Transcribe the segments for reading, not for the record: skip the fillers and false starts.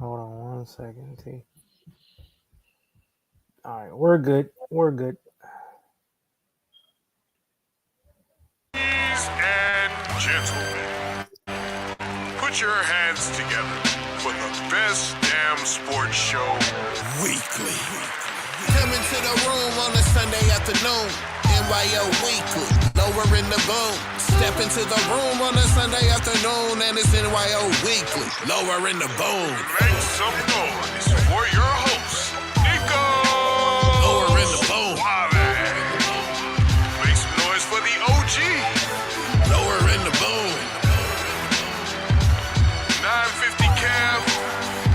Hold on 1 second, T. All right, we're good. We're good. Ladies and gentlemen, put your hands together for the best damn sports show weekly. Come into the room on a Sunday afternoon. Nyo Weekly, lower in the boom. Step into the room on a Sunday afternoon, and it's Nyo Weekly, lower in the boom. Make some noise for your host, Nico. Lower in the boom. Make some noise for the OG. Lower in the boom. 950 Cav.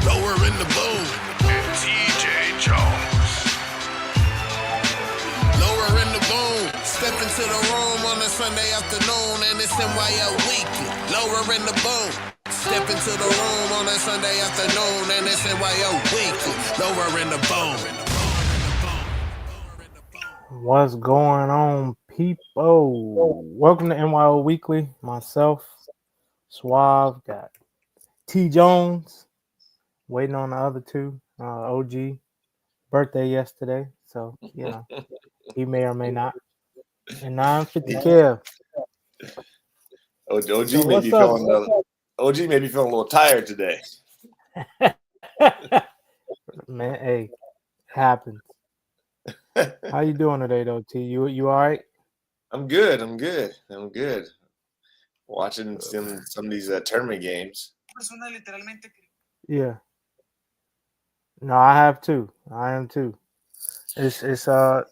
Lower in the boom. And TJ Jones. Lower in the boom. Step into the room on a Sunday afternoon, and it's Nyo Weekly, lower in the boom. Step into the room on a Sunday afternoon, and it's Nyo Weekly, lower in the boom. What's going on, people? Welcome to Nyo Weekly. Myself, Suave, got T Jones, waiting on the other two. OG, birthday yesterday, so he may or may not. And 950 Kev. OG may be feeling a little tired today. Man, hey, happens. How you doing today, though, T? You all right? I'm good. Watching some of these tournament games. Yeah. No, I have too. I am too. It's I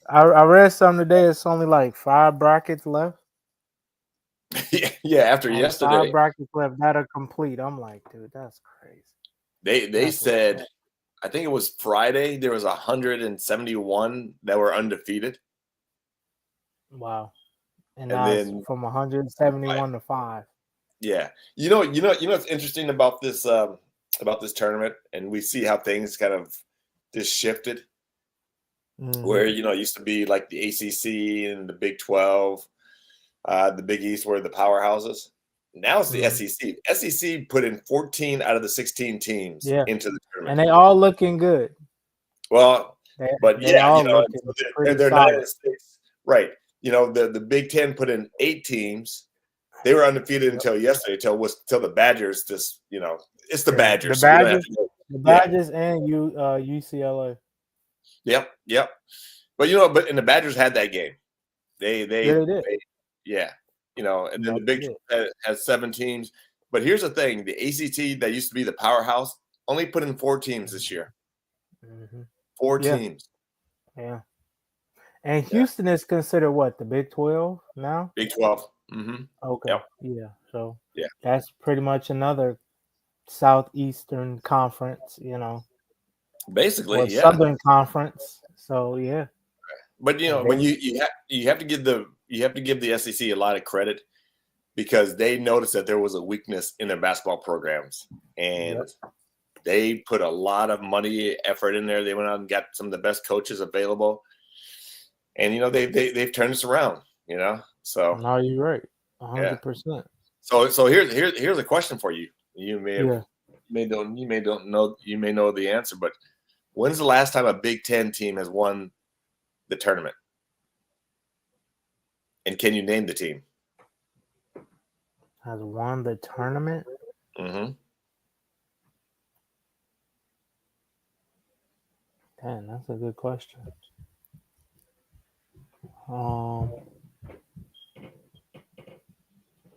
read something today. It's only like 5 brackets left. Yeah, after only yesterday, 5 brackets left that are complete. I'm like, dude, that's crazy. They said, I think it was Friday, there was 171 that were undefeated. Wow. And then from 171 to 5. Yeah. You know what's interesting about this tournament, and we see how things kind of just shifted. Mm-hmm. Where it used to be like the ACC and the Big 12, the Big East were the powerhouses. Now it's the SEC. SEC put in 14 out of the 16 teams into the tournament, and they all looking good. Well, they're 9-6, right? The Big 10 put in 8 teams. They were undefeated until yesterday, till the Badgers. Just it's the Badgers. The Badgers and UCLA. Yep. But and the Badgers had that game. They did. And then the Big 12 has 7 teams. But here's the thing: the ACT that used to be the powerhouse only put in 4 teams this year. Mm-hmm. 4 teams. Yeah. And Houston is considered what, the Big 12 now? Big 12. Mm-hmm. Okay. Yep. Yeah. So that's pretty much another Southeastern Conference, Basically, or Southern Conference. So yeah. But when you have to give the SEC a lot of credit, because they noticed that there was a weakness in their basketball programs, and they put a lot of money, effort in there. They went out and got some of the best coaches available, and they've turned this around. So no, you're right, 100%. So here's a question for you. You may know the answer, but when's the last time a Big 10 team has won the tournament? And can you name the team? Has won the tournament? Mm-hmm. Damn, that's a good question.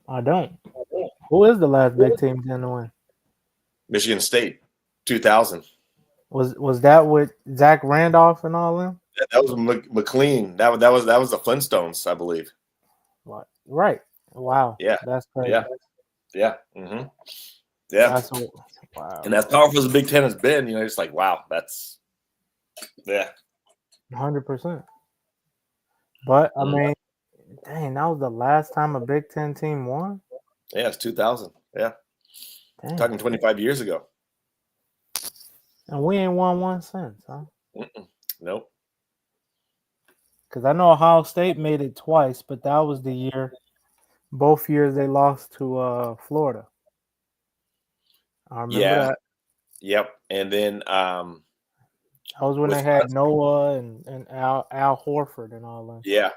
I don't. Who is the last Big Team to win? Michigan State, 2000. Was that with Zach Randolph and all them? That was McLean. That was the Flintstones, I believe. What? Right. Wow. Yeah. That's crazy. Yeah. Mm-hmm. Yeah. Wow. And as powerful as the Big Ten has been, it's like, wow, that's 100%. But I mean, dang, that was the last time a Big Ten team won? Yeah, it's 2000. Yeah. Dang. Talking 25 years ago. And we ain't won one since, huh? Nope. Because I know Ohio State made it twice, but that was the year. Both years they lost to Florida. I remember that. Yep. And then That was when they had Noah and Al Horford and all that. Yeah.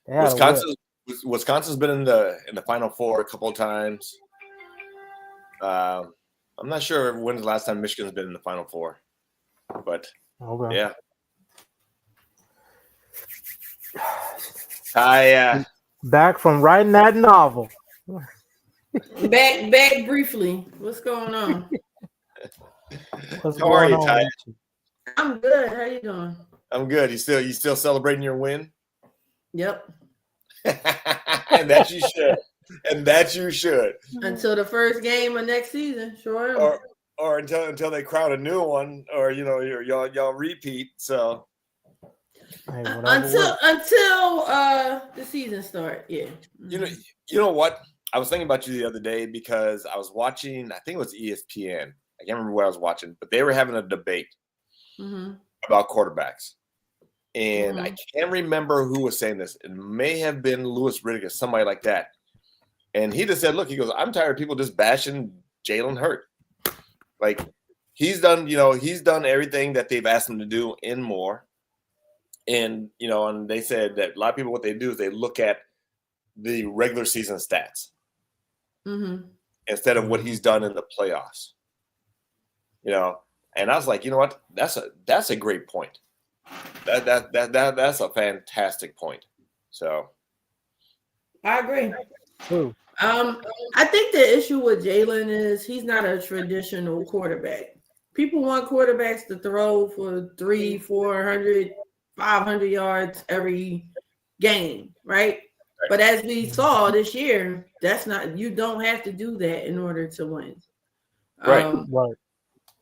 They had Wisconsin's been in the Final Four a couple of times. I'm not sure when's the last time Michigan's been in the Final Four, but yeah. Back from writing that novel. Back briefly. What's going on? How are you, Ty? I'm good. How you doing? I'm good. You still celebrating your win? Yep. And that you should. And that you should. Until the first game of next season, sure. Or until they crown a new one, or y'all repeat. So until the season start, yeah. You know what? I was thinking about you the other day because I was watching. I think it was ESPN. I can't remember what I was watching, but they were having a debate about quarterbacks. And I can't remember who was saying this. It may have been Louis Riddick, somebody like that. And he just said, look, he goes, I'm tired of people just bashing Jalen Hurts. Like, he's done everything that they've asked him to do and more. And, and they said that a lot of people, what they do is they look at the regular season stats instead of what he's done in the playoffs. And I was like, you know what? That's a great point. That's a fantastic point. So I agree. True. I think the issue with Jalen is he's not a traditional quarterback. People want quarterbacks to throw for 300, 400, 500 yards every game, right? But as we saw this year, you don't have to do that in order to win. Right.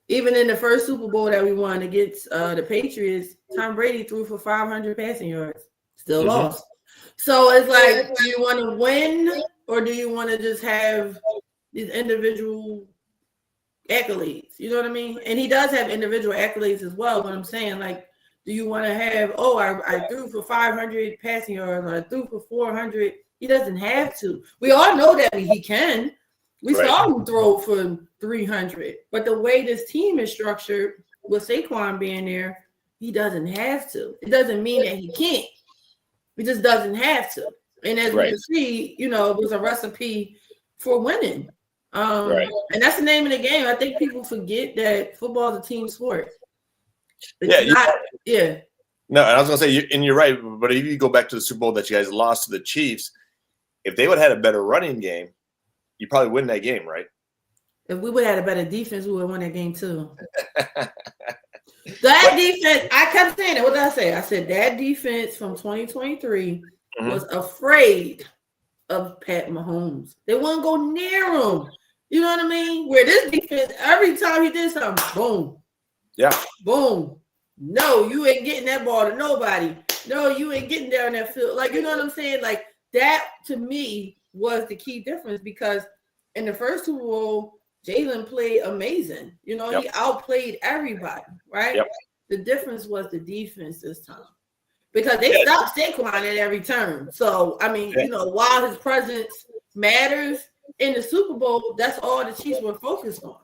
Even in the first Super Bowl that we won against the Patriots, Tom Brady threw for 500 passing yards, still lost. So it's like, do you want to win or do you want to just have these individual accolades? You know what I mean? And he does have individual accolades as well. But I'm saying, like, do you want to have, I threw for 500 passing yards or I threw for 400? He doesn't have to. We all know that he can. We saw him throw for 300. But the way this team is structured with Saquon being there, he doesn't have to. It doesn't mean that he can't. He just doesn't have to. And as we can see, it was a recipe for winning. And that's the name of the game. I think people forget that football is a team sport. No, and I was going to say, and you're right, but if you go back to the Super Bowl that you guys lost to the Chiefs, if they would have had a better running game, you probably win that game, right? If we would have had a better defense, we would have won that game too. That defense, I kept saying it. What did I say? I said that defense from 2023 was afraid of Pat Mahomes. They wouldn't go near him. You know what I mean? Where this defense, every time he did something, boom. Yeah. Boom. No, you ain't getting that ball to nobody. No, you ain't getting down that field. Like, you know what I'm saying? Like, that to me was the key difference because in the first Super Bowl, Jalen played amazing. He outplayed everybody, right? Yep. The difference was the defense this time because they stopped Saquon at every turn. So, I mean, while his presence matters in the Super Bowl, that's all the Chiefs were focused on.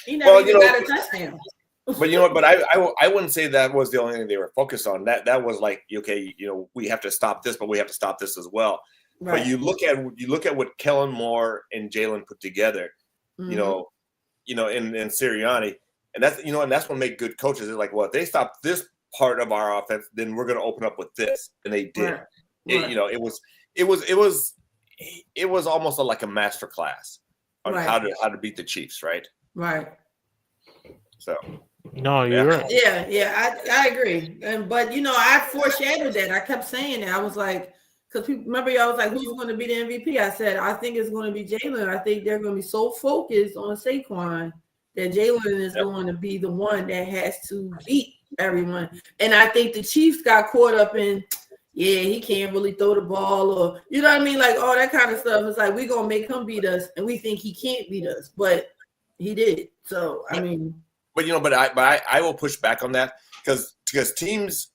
He never even got a touchdown. But but I wouldn't say that was the only thing they were focused on. That was like, okay, we have to stop this, but we have to stop this as well. Right. But you look at what Kellen Moore and Jalen put together, and Sirianni, and that's and that's what make good coaches. They're like, well, if they stop this part of our offense, then we're going to open up with this, and they did. Right. It was almost like a master class on how to beat the Chiefs, right? Right. So. No, you're right. Yeah, I agree. But I foreshadowed that. I kept saying that. I was like, because people remember y'all was like, who's going to be the MVP? I said, I think it's going to be Jalen. I think they're going to be so focused on Saquon that Jalen is going to be the one that has to beat everyone. And I think the Chiefs got caught up in, he can't really throw the ball, or you know what I mean, like all that kind of stuff. It's like we're gonna make him beat us, and we think he can't beat us, but he did. So I mean. But I will push back on that because teams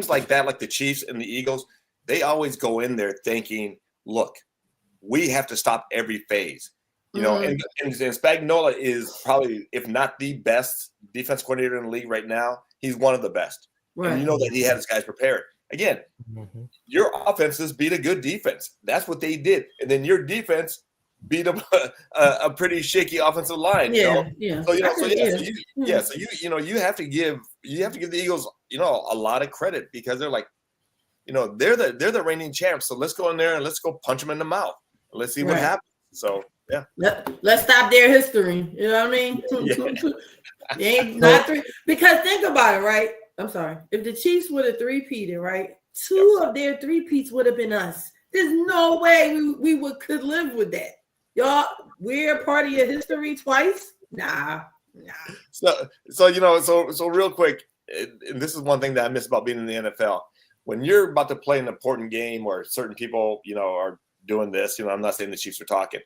like that, like the Chiefs and the Eagles, they always go in there thinking, look, we have to stop every phase. You know, and Spagnuolo is probably, if not the best defense coordinator in the league right now, he's one of the best. Right. And you know that he had his guys prepared. Again, your offenses beat a good defense. That's what they did. And then your defense beat a pretty shaky offensive line. Yeah. So you have to give the Eagles, you know, a lot of credit, because they're like, you know, they're the reigning champs. So let's go in there and let's go punch them in the mouth. Let's see what happens. So yeah. Let's stop their history. You know what I mean? They ain't not three. Because think about it, right? I'm sorry. If the Chiefs would have three-peated, right? Two of their three-peats would have been us. There's no way we could live with that. Y'all, we're a part of your history twice? Nah. So you know, so real quick, and this is one thing that I miss about being in the NFL. When you're about to play an important game, or certain people, you know, are doing this, you know, I'm not saying the Chiefs are talking.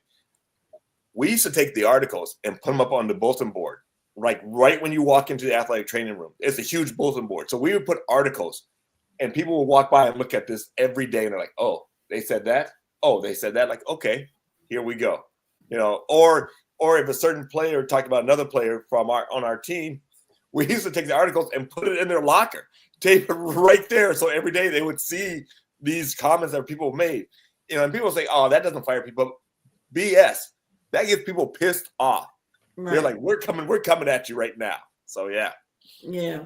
We used to take the articles and put them up on the bulletin board, like right when you walk into the athletic training room. It's a huge bulletin board. So we would put articles, and people would walk by and look at this every day, and they're like, oh, they said that? Oh, they said that? Like, okay, here we go. You know, or if a certain player talked about another player on our team, we used to take the articles and put it in their locker, tape it right there. So every day they would see these comments that people made. You know, and people say, oh, that doesn't fire people. BS. That gets people pissed off. Right. They're like, we're coming at you right now. So yeah. Yeah.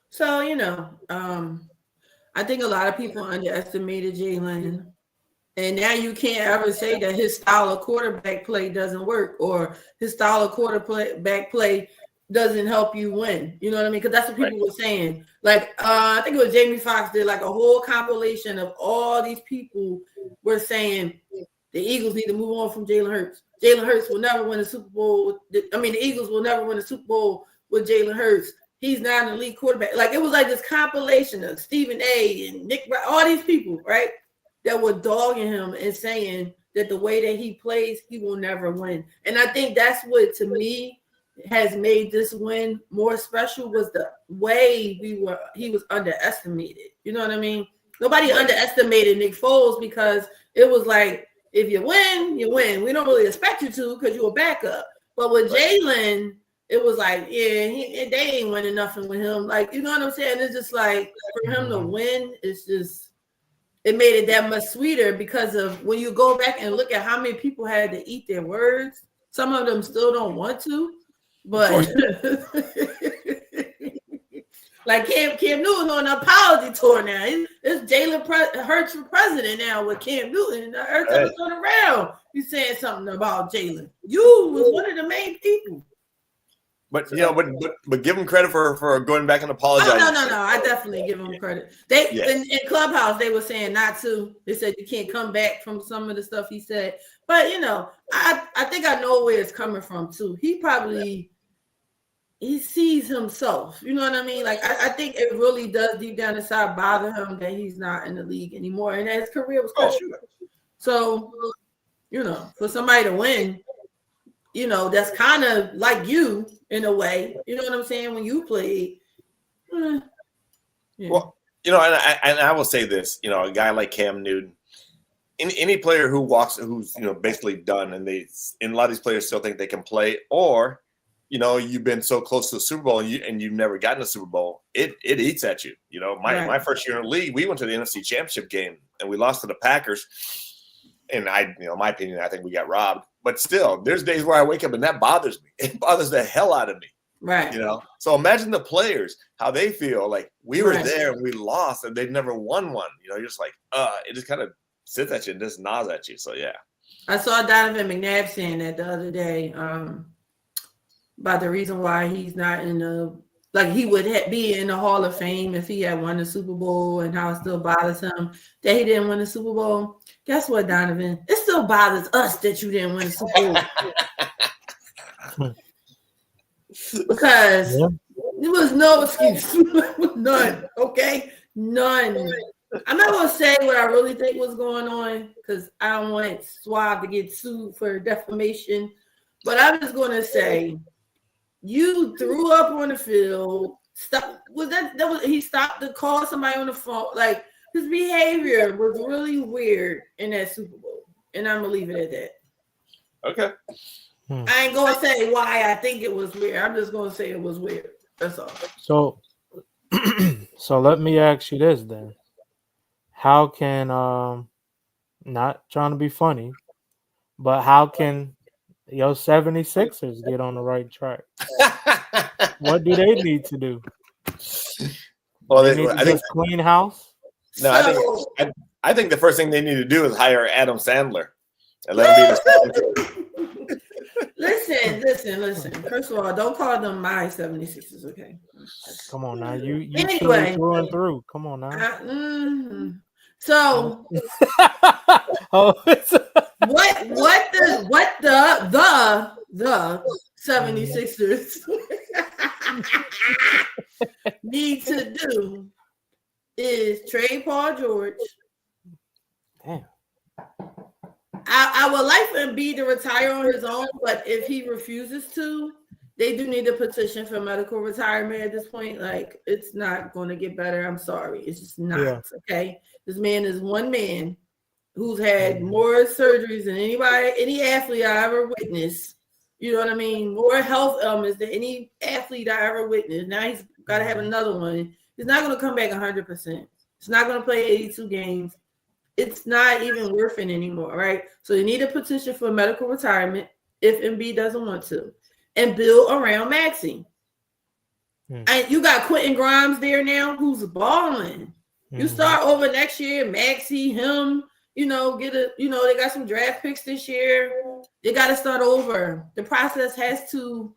So, you know, I think a lot of people underestimated Jalen. And now you can't ever say that his style of quarterback play doesn't work, or his style of quarterback play doesn't help you win. You know what I mean? Because that's what people were saying. Like, I think it was Jamie Foxx did like a whole compilation of all these people were saying the Eagles need to move on from Jalen Hurts. Jalen Hurts will never win a Super Bowl. The Eagles will never win a Super Bowl with Jalen Hurts. He's not an elite quarterback. Like, it was like this compilation of Stephen A. and Nick, all these people, right, that were dogging him and saying that the way that he plays, he will never win. And I think that's what, to me, has made this win more special, was the way he was underestimated. You know what I mean? Nobody underestimated Nick Foles, because it was like, if you win, you win. We don't really expect you to, because you're a backup. But with Jalen, it was like, yeah, they ain't winning nothing with him. Like, you know what I'm saying? It's just like, for him to win, it's just, it made it that much sweeter, because of when you go back and look at how many people had to eat their words. Some of them still don't want to, but like Cam Newton on an apology tour now. It's Jalen Hurts for president now with Cam Newton. Hurts was on around. You saying something about Jalen. You was one of the main people. But you know, but give him credit for going back and apologizing. Oh, no. I definitely give him credit. In Clubhouse, they were saying not to. They said you can't come back from some of the stuff he said. But you know, I think I know where it's coming from too. He sees himself. You know what I mean? Like, I think it really does deep down inside bother him that he's not in the league anymore, and that his career was cut short. So, you know, for somebody to win, you know, that's kind of like you in a way. You know what I'm saying? When you played. Yeah. Well, you know, and I will say this, you know, a guy like Cam Newton, any player who's, you know, basically done, and a lot of these players still think they can play, or, you know, you've been so close to the Super Bowl and you've never gotten a Super Bowl, it eats at you. You know, my first year in the league, we went to the NFC Championship game and we lost to the Packers. And in my opinion, I think we got robbed. But still, there's days where I wake up and that bothers me. It bothers the hell out of me. Right. You know? So imagine the players, how they feel like we were there and we lost and they've never won one. You know, you're just like, it just kind of sits at you and just gnaws at you. So, yeah. I saw Donovan McNabb saying that the other day about the reason why he's not in the – like he would be in the Hall of Fame if he had won the Super Bowl, and how it still bothers him that he didn't win the Super Bowl. Guess what, Donovan? It still bothers us that you didn't win the Super Bowl. Because there was no excuse. None. Okay? None. I'm not going to say what I really think was going on, because I don't want Suave to get sued for defamation. But I'm just going to say, you threw up on the field. He stopped to call somebody on the phone. Like, his behavior was really weird in that Super Bowl. And I'm gonna leave it at that. Okay. I ain't gonna say why I think it was weird. I'm just gonna say it was weird. That's all. So, so let me ask you this then: how can not trying to be funny, but how can your 76ers get on the right track? What do they need to do? Well, They need to just clean house. No, I think the first thing they need to do is hire Adam Sandler and let him be the. Listen. First of all, don't call them my 76ers, okay? Come on now, you Anyway, through and through. Come on now. So oh, what the 76ers need to do is trade Paul George. Damn. I would like for Embiid to retire on his own, but if he refuses to, they do need a petition for medical retirement at this point. Like, it's not going to get better. I'm sorry. It's just not. Yeah. Okay. This man is one man who's had more surgeries than any athlete I ever witnessed. You know what I mean? More health ailments than any athlete I ever witnessed. Now he's got to have another one. He's not going to come back 100%. He's not going to play 82 games. It's not even worth it anymore, right? So you need a petition for medical retirement if Embiid doesn't want to, and build around Maxey. And you got Quentin Grimes there now, who's balling. You start over next year, Maxey, him. They got some draft picks this year. They got to start over. The process has to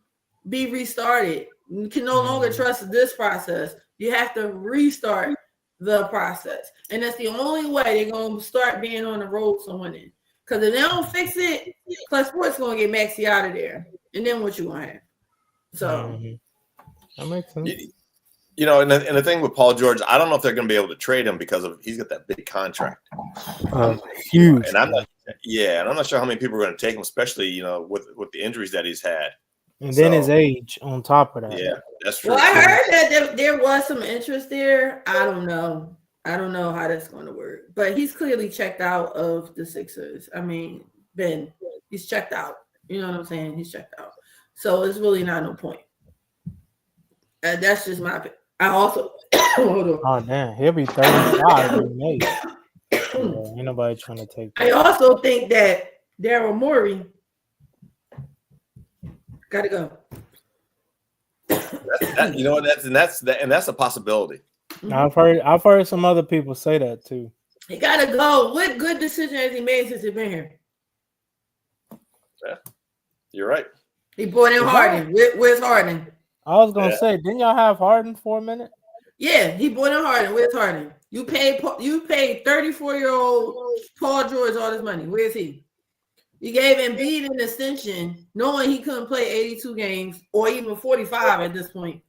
be restarted. You can no longer trust this process. You have to restart the process. And that's the only way they're going to start being on the road to winning. Because if they don't fix it, Plus Sports going to get Maxey out of there. And then what you going to have? So. That makes sense. And the thing with Paul George, I don't know if they're going to be able to trade him because he's got that big contract. Huge. And I'm not sure how many people are going to take him, especially, with the injuries that he's had. And then his age on top of that. Yeah, that's true. Well, I heard that there was some interest there. I don't know how that's going to work. But he's clearly checked out of the Sixers. I mean, Ben, he's checked out. You know what I'm saying? He's checked out. So it's really not no point. That's just my opinion. I also hold on. Oh damn, he'll be 35 in May. Ain't nobody trying to take that. I also think that Daryl Morey gotta go. That's a possibility. I've heard some other people say that too. He gotta go. What good decision has he made since he's been here? Yeah, you're right. He brought in Harden. Where's Harden? I was gonna say, didn't y'all have Harden for a minute? Yeah, he brought in Harden. Where's Harden? You paid 34-year-old Paul George all this money. Where's he? You gave Embiid an extension, knowing he couldn't play 82 games or even 45 at this point.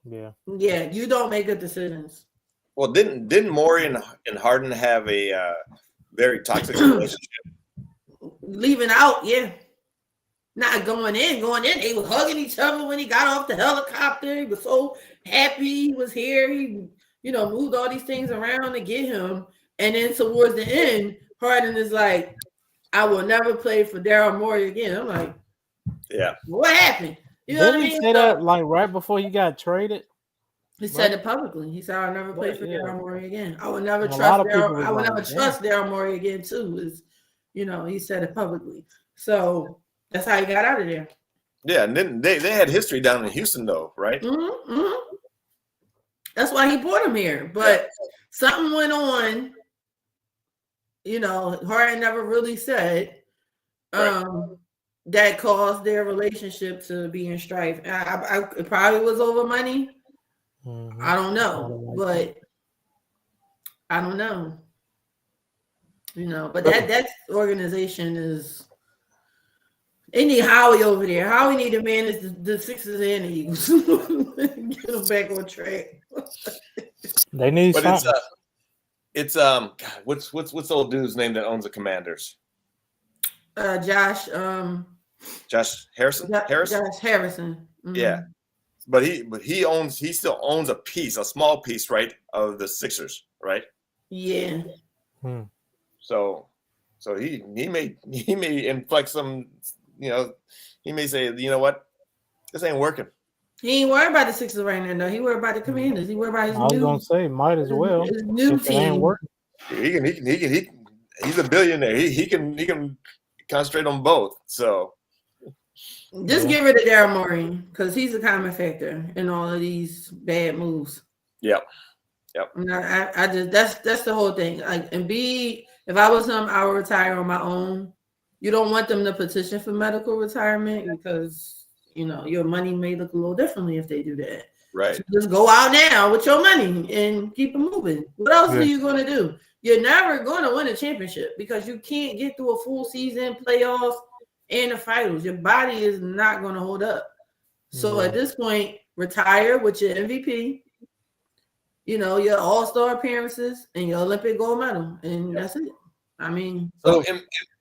Yeah. Yeah, you don't make good decisions. Well, didn't Morey and Harden have a very toxic relationship? Leaving out, yeah. Not going in. They were hugging each other when he got off the helicopter. He was so happy he was here. He, moved all these things around to get him. And then towards the end, Harden is like, I will never play for Daryl Morey again. I'm like, yeah. What happened? You know what I mean? He say that like right before he got traded? He said it publicly. He said, I'll never play for Daryl Morey again. I will never trust Daryl. I will never trust Daryl Morey again, too. He said it publicly. So that's how he got out of there. Yeah, and then they had history down in Houston, though, right? Mm-hmm. That's why he brought him here. But something went on. Harden never really said that caused their relationship to be in strife. It probably was over money. Mm-hmm. I don't know, but I don't know. But that organization is. They need Howie over there. Howie need to manage the Sixers and the Eagles. Get them back on track. They need something. It's God, what's the old dude's name that owns the Commanders? Josh Harrison. Josh Harrison. Mm-hmm. Yeah, but he still owns a small piece, right, of the Sixers, right? Yeah. So, So he may inflect some, he may say, you know what, this ain't working. He ain't worried about the Sixers right now. No, he worried about the Commanders. He worried about his I was gonna say, might as well. his new if it ain't team. working. He's a billionaire. He can concentrate on both. So Just get rid of Daryl Morey because he's a common factor in all of these bad moves. Yep. I just that's the whole thing. Like, and if I was him, I would retire on my own. You don't want them to petition for medical retirement because your money may look a little differently if they do that. Right. So just go out now with your money and keep it moving. What else are you going to do? You're never going to win a championship because you can't get through a full season, playoffs, and the finals. Your body is not going to hold up. So at this point, retire with your MVP, your all-star appearances, and your Olympic gold medal. And that's it. I mean. So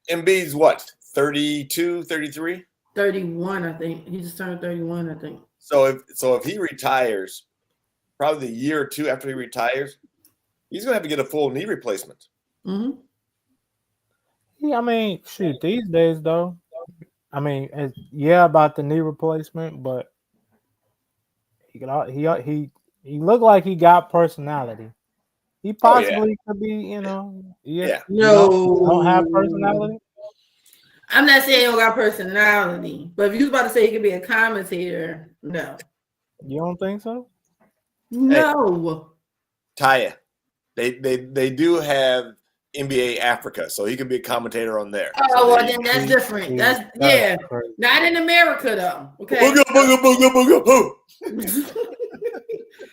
Embiid's what? 32, 33? 31, I think. He just turned 31, I think. So if he retires, probably the year or two after he retires, he's gonna have to get a full knee replacement. Mm-hmm. Yeah, I mean, shoot, these days though, I mean, about the knee replacement, but he looked like he got personality. He possibly could be, No, don't have personality. I'm not saying he don't got personality, but if you was about to say he could be a commentator, no. You don't think so? No. Taya, they do have NBA Africa, so he could be a commentator on there. Oh, well, then that's different. That's crazy. Not in America though. Okay. Booga.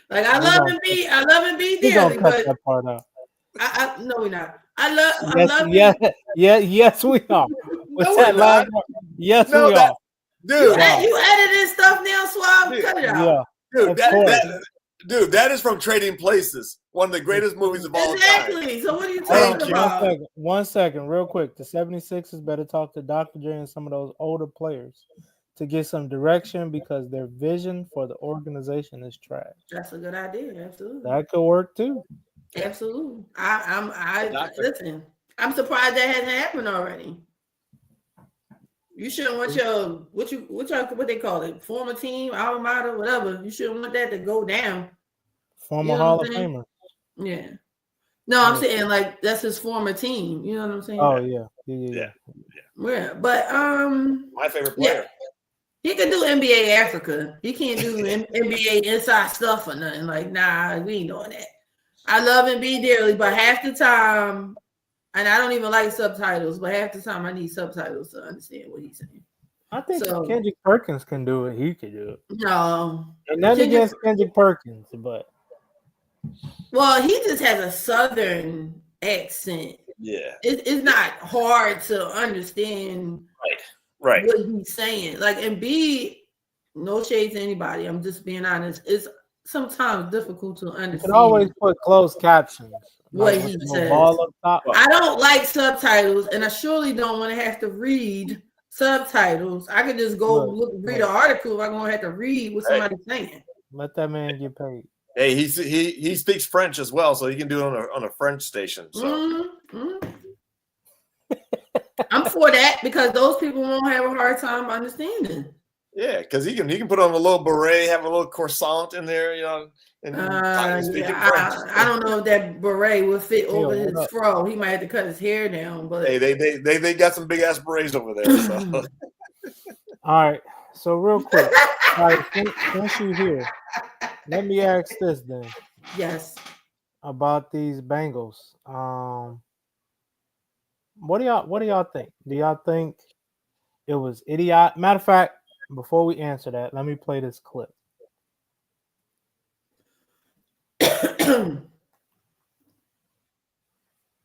Like I love Embiid dearly, but that part out. No, we're not. Yes, we are. What's that last one? Yes, we are. Dude, you edited stuff now, Suave. Cut it out. Yeah. Dude, that is from Trading Places, one of the greatest movies of all time. Exactly. So what are you talking about? One second, real quick. The 76ers better talk to Dr. J and some of those older players to get some direction because their vision for the organization is trash. That's a good idea. Absolutely. That could work too. Absolutely. Listen. I'm surprised that hasn't happened already. You shouldn't want your what they call it, former team, alma mater, whatever. You shouldn't want that to go down. Former Hall of Famer. Yeah. No, I'm saying like that's his former team. You know what I'm saying? Oh yeah. Yeah, but my favorite player. Yeah. He can do NBA Africa. He can't do NBA inside stuff or nothing. Like, nah, we ain't doing that. I love Embiid dearly, but half the time, and I don't even like subtitles, but half the time I need subtitles to understand what he's saying. I think Kendrick Perkins can do it. He could do it. No. And nothing against Kendrick Perkins, but. Well, he just has a Southern accent. Yeah. It's not hard to understand right what he's saying. Like, Embiid, no shade to anybody. I'm just being honest. It's sometimes difficult to understand. You can always put closed captions. What he says. I don't like subtitles, and I surely don't want to have to read subtitles. I could just go read an article. I'm going to have to read what somebody's saying. Let that man get paid. Hey, he speaks French as well, so he can do it on a French station. So. I'm for that because those people won't have a hard time understanding. Yeah, because he can put on a little beret, have a little croissant in there, and I don't know if that beret would fit over his fro. He might have to cut his hair down. But hey, they got some big ass berets over there. So. All right, so real quick, all right, since you're here, let me ask this then. Yes. About these Bengals. What do y'all think? Do y'all think it was idiot? Matter of fact, before we answer that, let me play this clip.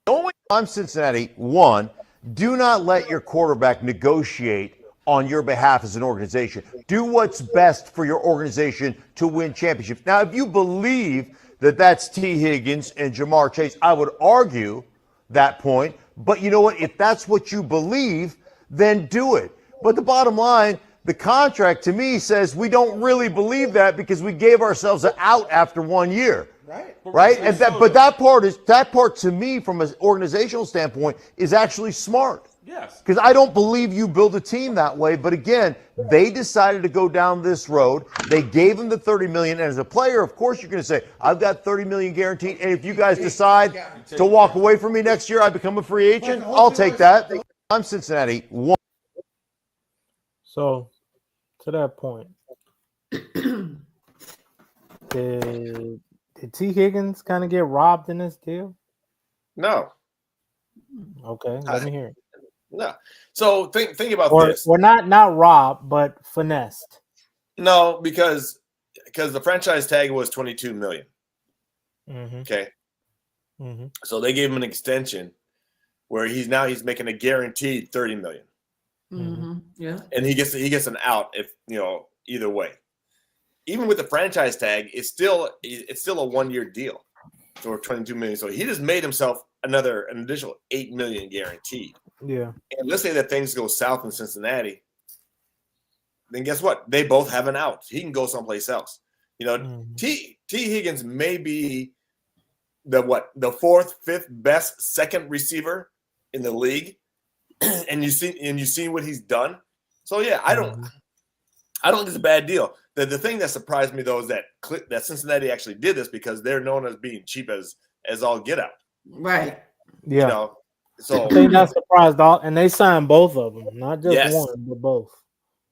Going on Cincinnati, one, do not let your quarterback negotiate on your behalf as an organization. Do what's best for your organization to win championships. Now, if you believe that that's T. Higgins and Jamar Chase, I would argue that point. But you know what? If that's what you believe, then do it. But the bottom line, the contract to me says we don't really believe that because we gave ourselves an out after 1 year. Right? And that part to me, from an organizational standpoint, is actually smart. Yes. Because I don't believe you build a team that way. But again, they decided to go down this road. They gave him the $30 million. And as a player, of course, you're going to say, I've got $30 million guaranteed. And if you guys decide to walk away from me next year, I become a free agent, I'll take that. I'm Cincinnati. So, to that point, did T. Higgins kind of get robbed in this deal? No. Okay, let me hear it. No. So think about this. Or not robbed, but finessed. No, because the franchise tag was $22 million. Mm-hmm. Okay. Mm-hmm. So they gave him an extension where he's making a guaranteed $30 million. Mm-hmm. Yeah. And he gets an out if either way. Even with the franchise tag, it's still a 1-year deal for $22 million. So he just made himself an additional $8 million guaranteed. Yeah. And let's say that things go south in Cincinnati, then guess what? They both have an out. He can go someplace else. T. Higgins may be the fourth, fifth best second receiver in the league, and you see what he's done. So yeah, I don't think it's a bad deal. The thing that surprised me though is that Cincinnati actually did this because they're known as being cheap as all get out. Right. Yeah. So they not surprised and they signed both of them, not just one, but both.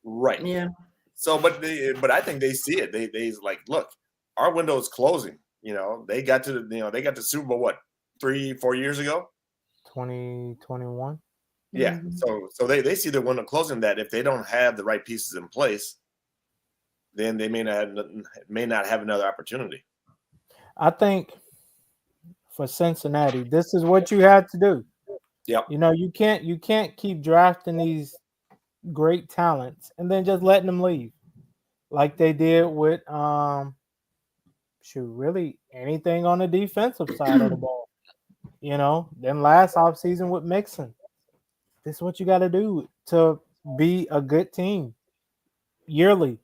Right. Yeah. So, but I think they see it. They's like, look, our window is closing. They got to the Super Bowl 3-4 years ago. 2021. Yeah. Mm-hmm. So they see the window closing. That if they don't have the right pieces in place, then they may not have another opportunity. I think for Cincinnati, this is what you had to do. Yeah. You can't keep drafting these great talents and then just letting them leave, like they did with really anything on the defensive side of the ball. Then last offseason with Mixon. This is what you got to do to be a good team yearly.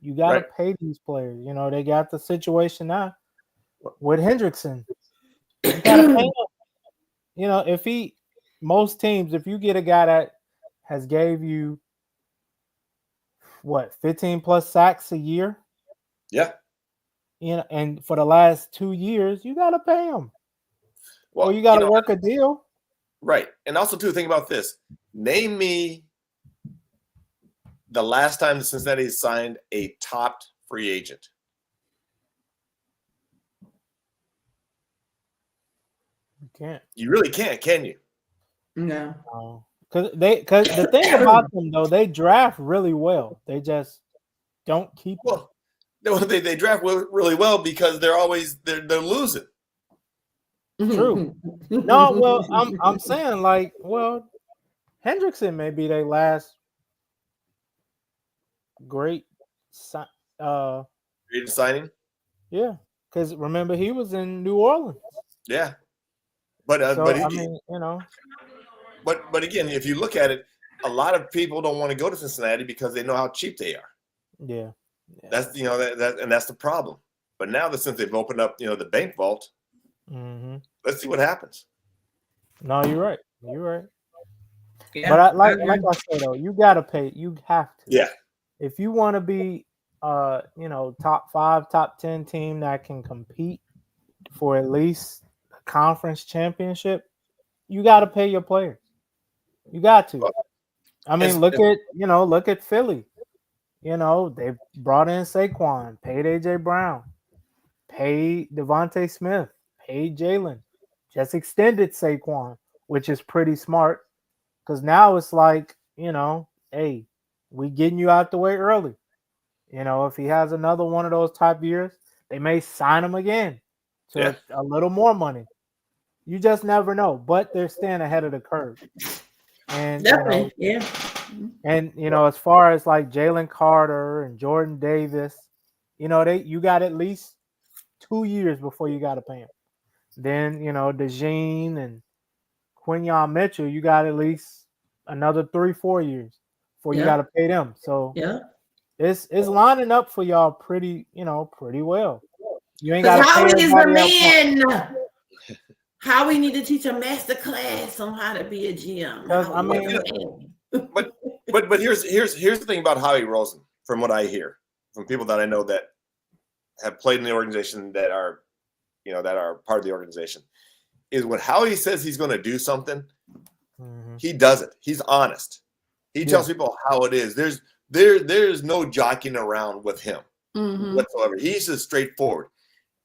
You got to pay these players. They got the situation now with Hendrickson. You got to pay him. Most teams, if you get a guy that has gave you 15 plus sacks a year, yeah, and for the last 2 years, you got to pay him. Well, or you got to work a deal. Right. And also, too, think about this. Name me the last time the Cincinnati signed a top free agent. You can't. You really can't, can you? No. Because the thing about them, though, they draft really well. They just don't keep them. Well, they draft really well because they're losing. True. No, well, I'm saying Hendrickson may be their last great signing. Yeah, because remember he was in New Orleans. Yeah, but But again, if you look at it, a lot of people don't want to go to Cincinnati because they know how cheap they are. Yeah. That's and that's the problem. But now that since they've opened up the bank vault, let's see what happens. No, you're right. You're right. Yeah, but like I said though, you gotta pay. You have to. Yeah. If you want to be top 5, top 10 team that can compete for at least a conference championship, you got to pay your players. You got to. I mean, look at Philly. They brought in Saquon, paid AJ Brown, paid Devontae Smith, paid Jalen, just extended Saquon, which is pretty smart because now it's like, hey, we getting you out the way early. If he has another one of those type years, they may sign him again to a little more money. You just never know, but they're staying ahead of the curve. And definitely, yeah. And as far as like Jalen Carter and Jordan Davis, you got at least 2 years before you got to pay them. Then DeJean and Quinyon Mitchell, you got at least another 3-4 years before you got to pay them. So it's lining up for y'all pretty well. You ain't got to Howie pay is the everybody else. man. Howie need to teach a master class on how to be a GM. I mean, but here's the thing about Howie Roseman, from what I hear from people that I know that have played in the organization that are part of the organization, is when Howie says he's going to do something, he does it. He's honest. He tells people how it is. There's no jockeying around with him whatsoever. He's just straightforward.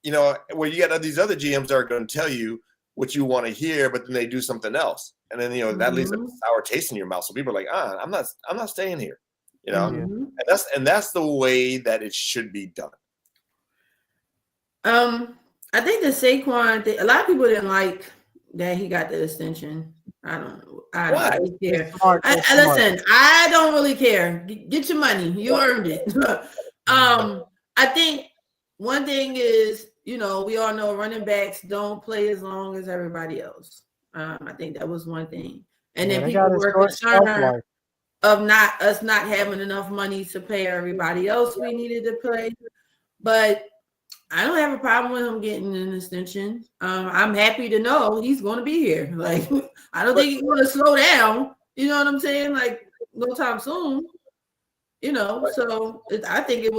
Where you got these other GMs that are going to tell you what you want to hear, but then they do something else, and then that leaves a sour taste in your mouth. So people are like, I'm not staying here. And that's the way that it should be done. I think the Saquon thing, a lot of people didn't like that he got the extension. I don't really care. Listen, I don't really care. Get your money. You earned it. I think one thing is, we all know running backs don't play as long as everybody else. I think that was one thing. And then people were concerned of us not having enough money to pay everybody else we needed to play. But I don't have a problem with him getting an extension. I'm happy to know he's going to be here. Like, I don't think he's going to slow down. You know what I'm saying? Like, no time soon. So I think it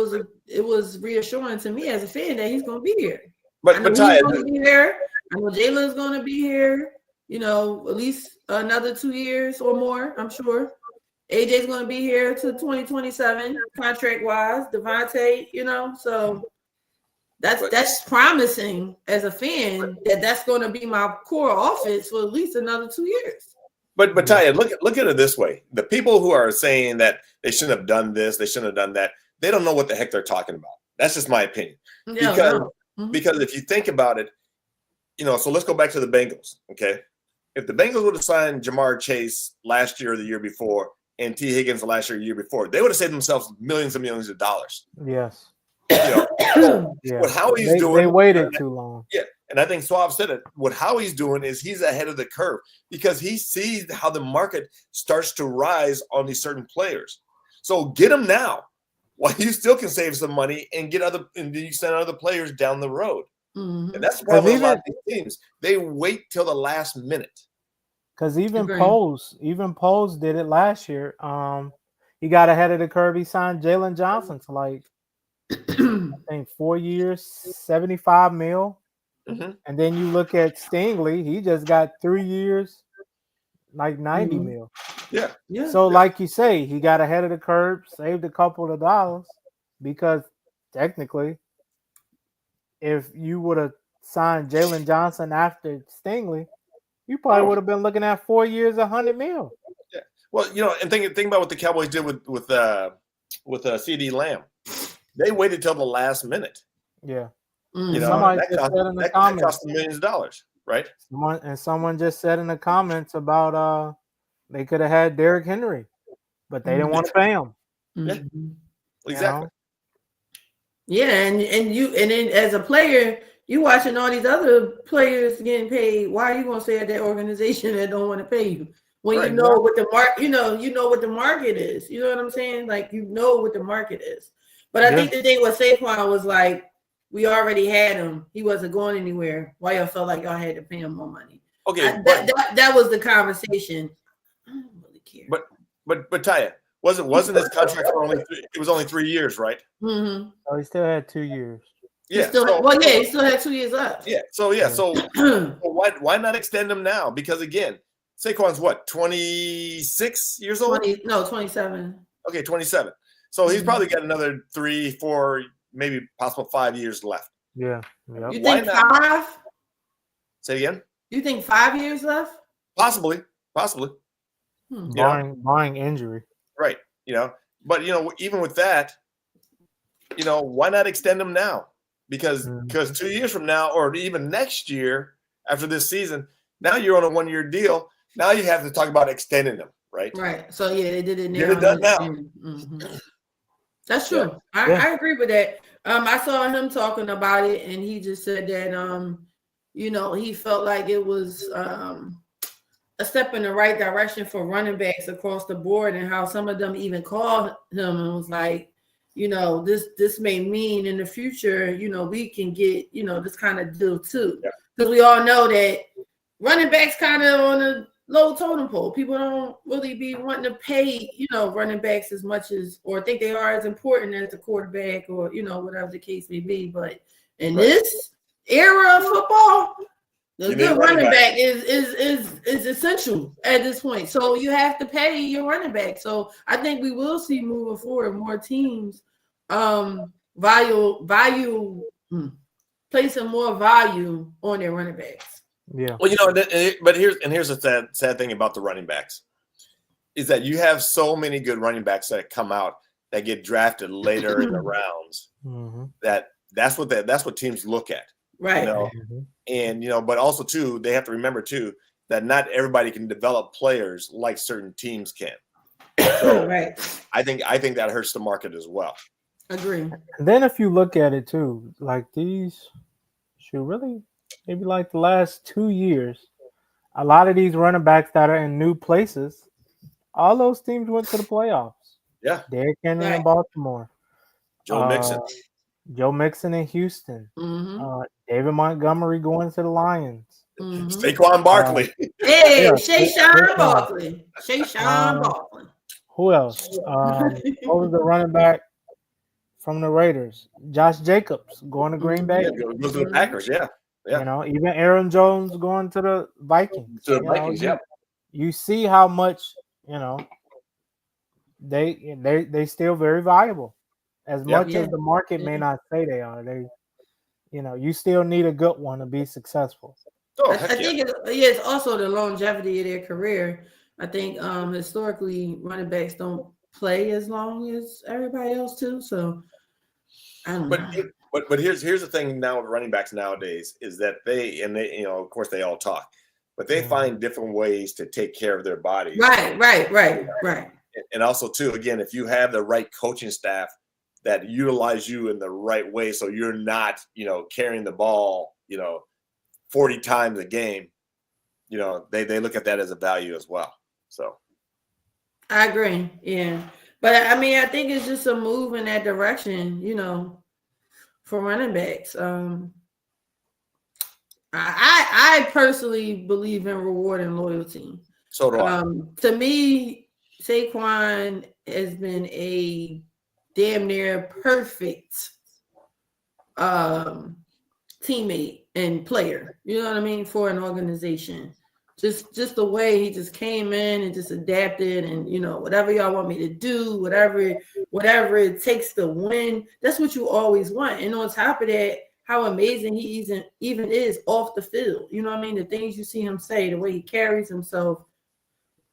was reassuring to me as a fan that he's going to be here. But I know he's going to be here. I know Jalen's going to be here. At least another 2 years or more. I'm sure. AJ's going to be here to 2027 contract wise. Devontae. So. That's promising as a fan that's going to be my core offense for at least another 2 years. But Taya, look at it this way: the people who are saying that they shouldn't have done this, they shouldn't have done that, they don't know what the heck they're talking about. That's just my opinion. Because if you think about it, so let's go back to the Bengals. Okay, if the Bengals would have signed Jamar Chase last year or the year before, and T. Higgins last year or the year before, they would have saved themselves millions and millions of dollars. Yes. What Howie's doing, they waited too long. Yeah, and I think Suave said it. What Howie's doing is he's ahead of the curve because he sees how the market starts to rise on these certain players. So get them now, while you still can save some money and you send other players down the road. And that's the problem with a lot of these teams. They wait till the last minute. Because even Pose did it last year. He got ahead of the curve. He signed Jalen Johnson to I think 4 years, $75 million. And then you look at Stingley, he just got 3 years, like $90 million. Yeah. So like you say, he got ahead of the curve, saved a couple of dollars, because technically, if you would have signed Jalen Johnson after Stingley, you probably would have been looking at 4 years, $100 million. Yeah. Well, and think about what the Cowboys did with CD Lamb. They waited till the last minute. Yeah. Somebody just said in the comments, that cost them millions of dollars, right? Someone just said in the comments about they could have had Derrick Henry, but they didn't want to pay him. Yeah. Exactly. Yeah, and then as a player, you watching all these other players getting paid. Why are you gonna say at that organization that don't want to pay you when you know what the market? You know what the market is. You know what I'm saying? Like what the market is. But I think the thing with Saquon was like, we already had him. He wasn't going anywhere. Why y'all felt like y'all had to pay him more money? Okay, that was the conversation. I don't really care. But Taya, wasn't his contract for it was only 3 years, right? Mm-hmm. Oh, he still had 2 years. Yeah. He still had 2 years left. Yeah. So why not extend him now? Because again, Saquon's what, 26 years old? 27. Okay, 27. So he's probably got another 3, 4, maybe possible 5 years left. Yeah. Yep. You think 5? Say again? You think 5 years left? Possibly. Barring injury. Right. But even with that, why not extend them now? Because 2 years from now, or even next year after this season, now you're on a 1 year deal. Now you have to talk about extending them, right? Right. So they did it now. Get it done now. Mm-hmm. That's true. Yeah. I agree with that. I saw him talking about it, and he just said that he felt like it was a step in the right direction for running backs across the board, and how some of them even called him and was like, this may mean in the future, we can get, this kind of deal too. Because we all know that running backs kind of on a low totem pole. People don't really be wanting to pay, running backs as much as, or think they are as important as the quarterback or, whatever the case may be. But in this era of football, the good running back is essential at this point. So you have to pay your running back. So I think we will see moving forward more teams placing more value on their running backs. Yeah. Well, but here's the sad thing about the running backs is that you have so many good running backs that come out that get drafted later in the rounds. That's what teams look at. Right. And but also too, they have to remember too that not everybody can develop players like certain teams can. So right. I think that hurts the market as well. Agree. And then if you look at it too, like these should really maybe like the last 2 years, a lot of these running backs that are in new places, all those teams went to the playoffs. Yeah. Derrick Henry in Baltimore. Joe Mixon in Houston. David Montgomery going to the Lions. Saquon Barkley. Saquon Barkley. Who else? What was the running back from the Raiders? Josh Jacobs going to Green Bay. Goes to the Packers, yeah. Even Aaron Jones going to the Vikings. You see how much, they still very valuable. As much as the market may not say they are, you still need a good one to be successful. I think it's also the longevity of their career. I think historically running backs don't play as long as everybody else too. So I don't know. But here's the thing now with running backs nowadays is that they of course they all talk, but they find different ways to take care of their bodies. Right. And also too, again, if you have the right coaching staff that utilize you in the right way, so you're not, carrying the ball, 40 times a game, they look at that as a value as well. So I agree. Yeah. But I mean, I think it's just a move in that direction, for running backs. I personally believe in reward and loyalty. So do I. To me, Saquon has been a damn near perfect teammate and player. You know what I mean? For an organization. Just the way he just came in and just adapted and, whatever y'all want me to do, whatever it takes to win, that's what you always want. And on top of that, how amazing he even is off the field. You know what I mean? The things you see him say, the way he carries himself,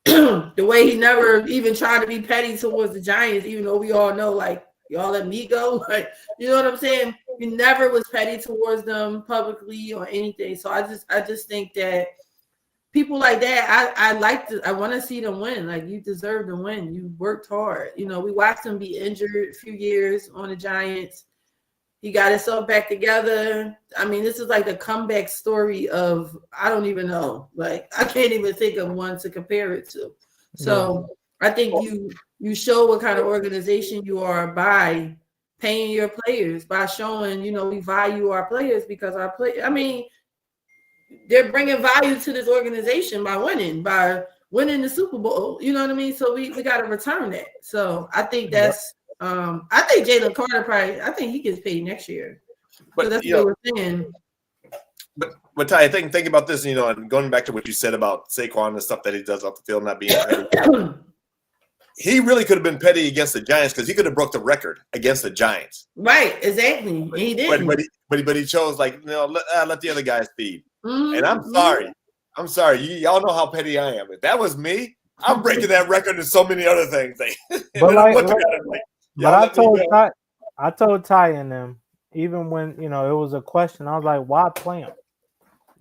the way he never even tried to be petty towards the Giants, even though we all know, like, y'all let me go. Like, you know what I'm saying? He never was petty towards them publicly or anything. So I just think that people like that, I want to see them win. Like, you deserve to win. You worked hard. We watched him be injured a few years on the Giants. He got himself back together. I mean, this is like the comeback story of, I don't even know. Like, I can't even think of one to compare it to. So I think you show what kind of organization you are by paying your players, by showing, we value our players because they're bringing value to this organization by winning the Super Bowl. You know what I mean? So we got to return that. So I think that's, I think Jalen Carter I think he gets paid next year. But that's what we're saying. But Ty, think about this, and going back to what you said about Saquon and the stuff that he does off the field, not being petty. He really could have been petty against the Giants because he could have broke the record against the Giants. Right, exactly. He didn't. But he chose let the other guys feed. And I'm sorry. Y'all know how petty I am. If that was me, I'm breaking that record and so many other things. I told Ty and them, even when it was a question, I was like, why play him?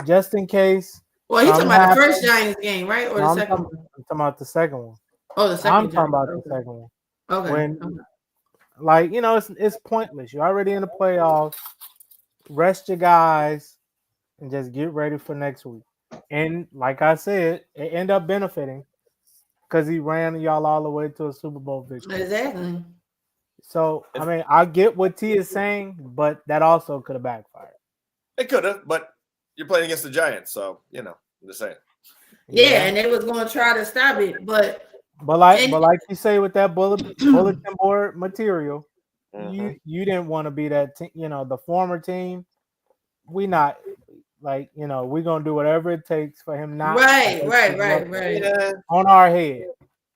Just in case. Well, he's talking about the first Giants game, right? Or the second one? I'm talking about the second one. Oh, the second. I'm talking about the second one. Okay. It's pointless. You're already in the playoffs. Rest your guys and just get ready for next week. And like I said, it ended up benefiting because he ran y'all all the way to a Super Bowl victory. Exactly. So I mean, I get what T is saying, but that also could have backfired. It could have, but you're playing against the Giants, so I'm just saying. Yeah, and they was going to try to stop it, but like you say with that bulletin board material, you didn't want to be that the former team. We not like we're gonna do whatever it takes for him not right Yeah. on our head.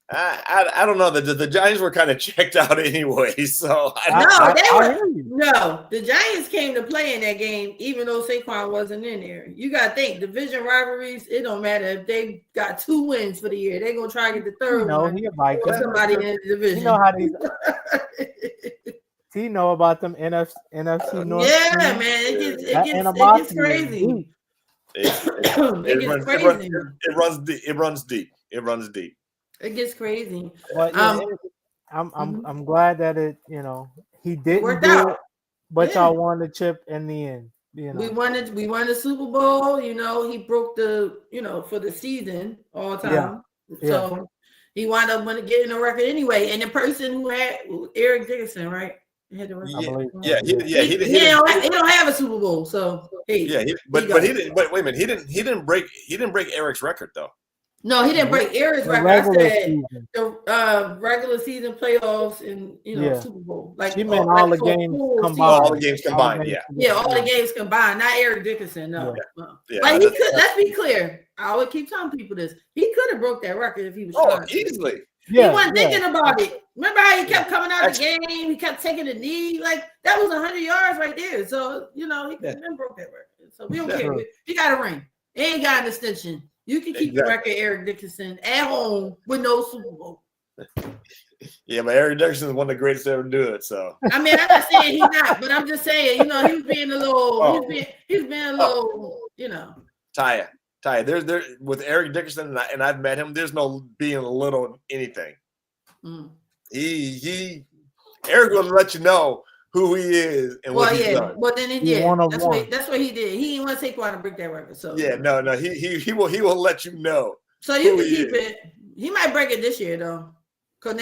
I don't know. The Giants were kind of checked out anyway, so no. The Giants came to play in that game, even though Saquon wasn't in there. You got to think division rivalries. It don't matter if they got 2 wins for the year; they're gonna try to get the third one. Or somebody in the division. You know how these. T know about them NFC North. Yeah, man, it gets crazy. It runs deep. It gets crazy. But I'm glad that he didn't worked do out. it, but y'all won the chip in the end. We won the Super Bowl. He broke the for the season all time. Yeah. So he wound up getting a record anyway. And the person who had Eric Dickerson, right? He had the record. He don't have a Super Bowl, so but he didn't. But wait a minute, he didn't break Eric's record though. No, he didn't break Eric's record. I said the regular season playoffs and Super Bowl. Like he meant all the games combined. All the games combined. All the games combined. Not Eric Dickerson. No. Yeah, like he could. Let's be clear. I always keep telling people this. He could have broke that record if he was trying. Easily. He wasn't thinking about it. Remember how he kept coming out of the game? He kept taking a knee. Like that was 100 yards right there. So he could have been broke that record. So we don't care. He got a ring. He ain't got an extension. You can keep the record, Eric Dickerson, at home with no Super Bowl. Yeah, but Eric Dickerson is one of the greatest to ever do it. So I mean, I'm not saying he's not, but I'm just saying, he was being a little, he's being a little, Taya, there with Eric Dickerson, and I've met him. There's no being a little anything. Eric will let you know who he is and what he's done. But then that's what he did. He didn't want to Saquon to break that record. So no, he will let you know. So you can keep it. He might break it this year though, because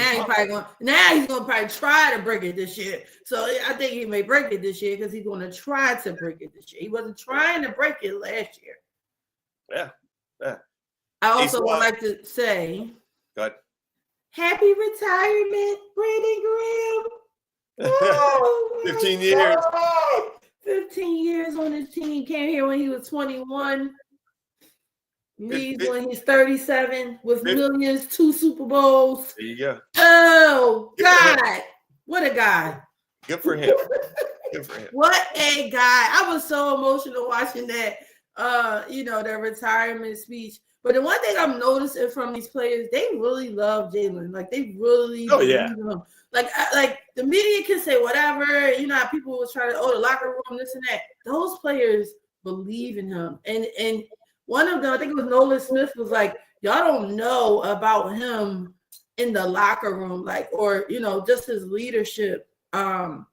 now he's gonna probably try to break it this year. So I think he may break it this year because he's gonna try to break it this year. He wasn't trying to break it last year. Yeah. I also would like to say, go ahead. Happy retirement, Brandon Graham. 15 years. 15 years on his team. Came here when he was 21. Leaves when he's 37 with millions, 2 Super Bowls. There you go. Oh, God. What a guy. Good for him. What a guy. I was so emotional watching that, their retirement speech. But the one thing I'm noticing from these players, they really love Jalen. Like, they really believe in him. Like the media can say whatever, how people will try to, the locker room, this and that. Those players believe in him. And one of them, I think it was Nolan Smith, was like, y'all don't know about him in the locker room, like, or, just his leadership on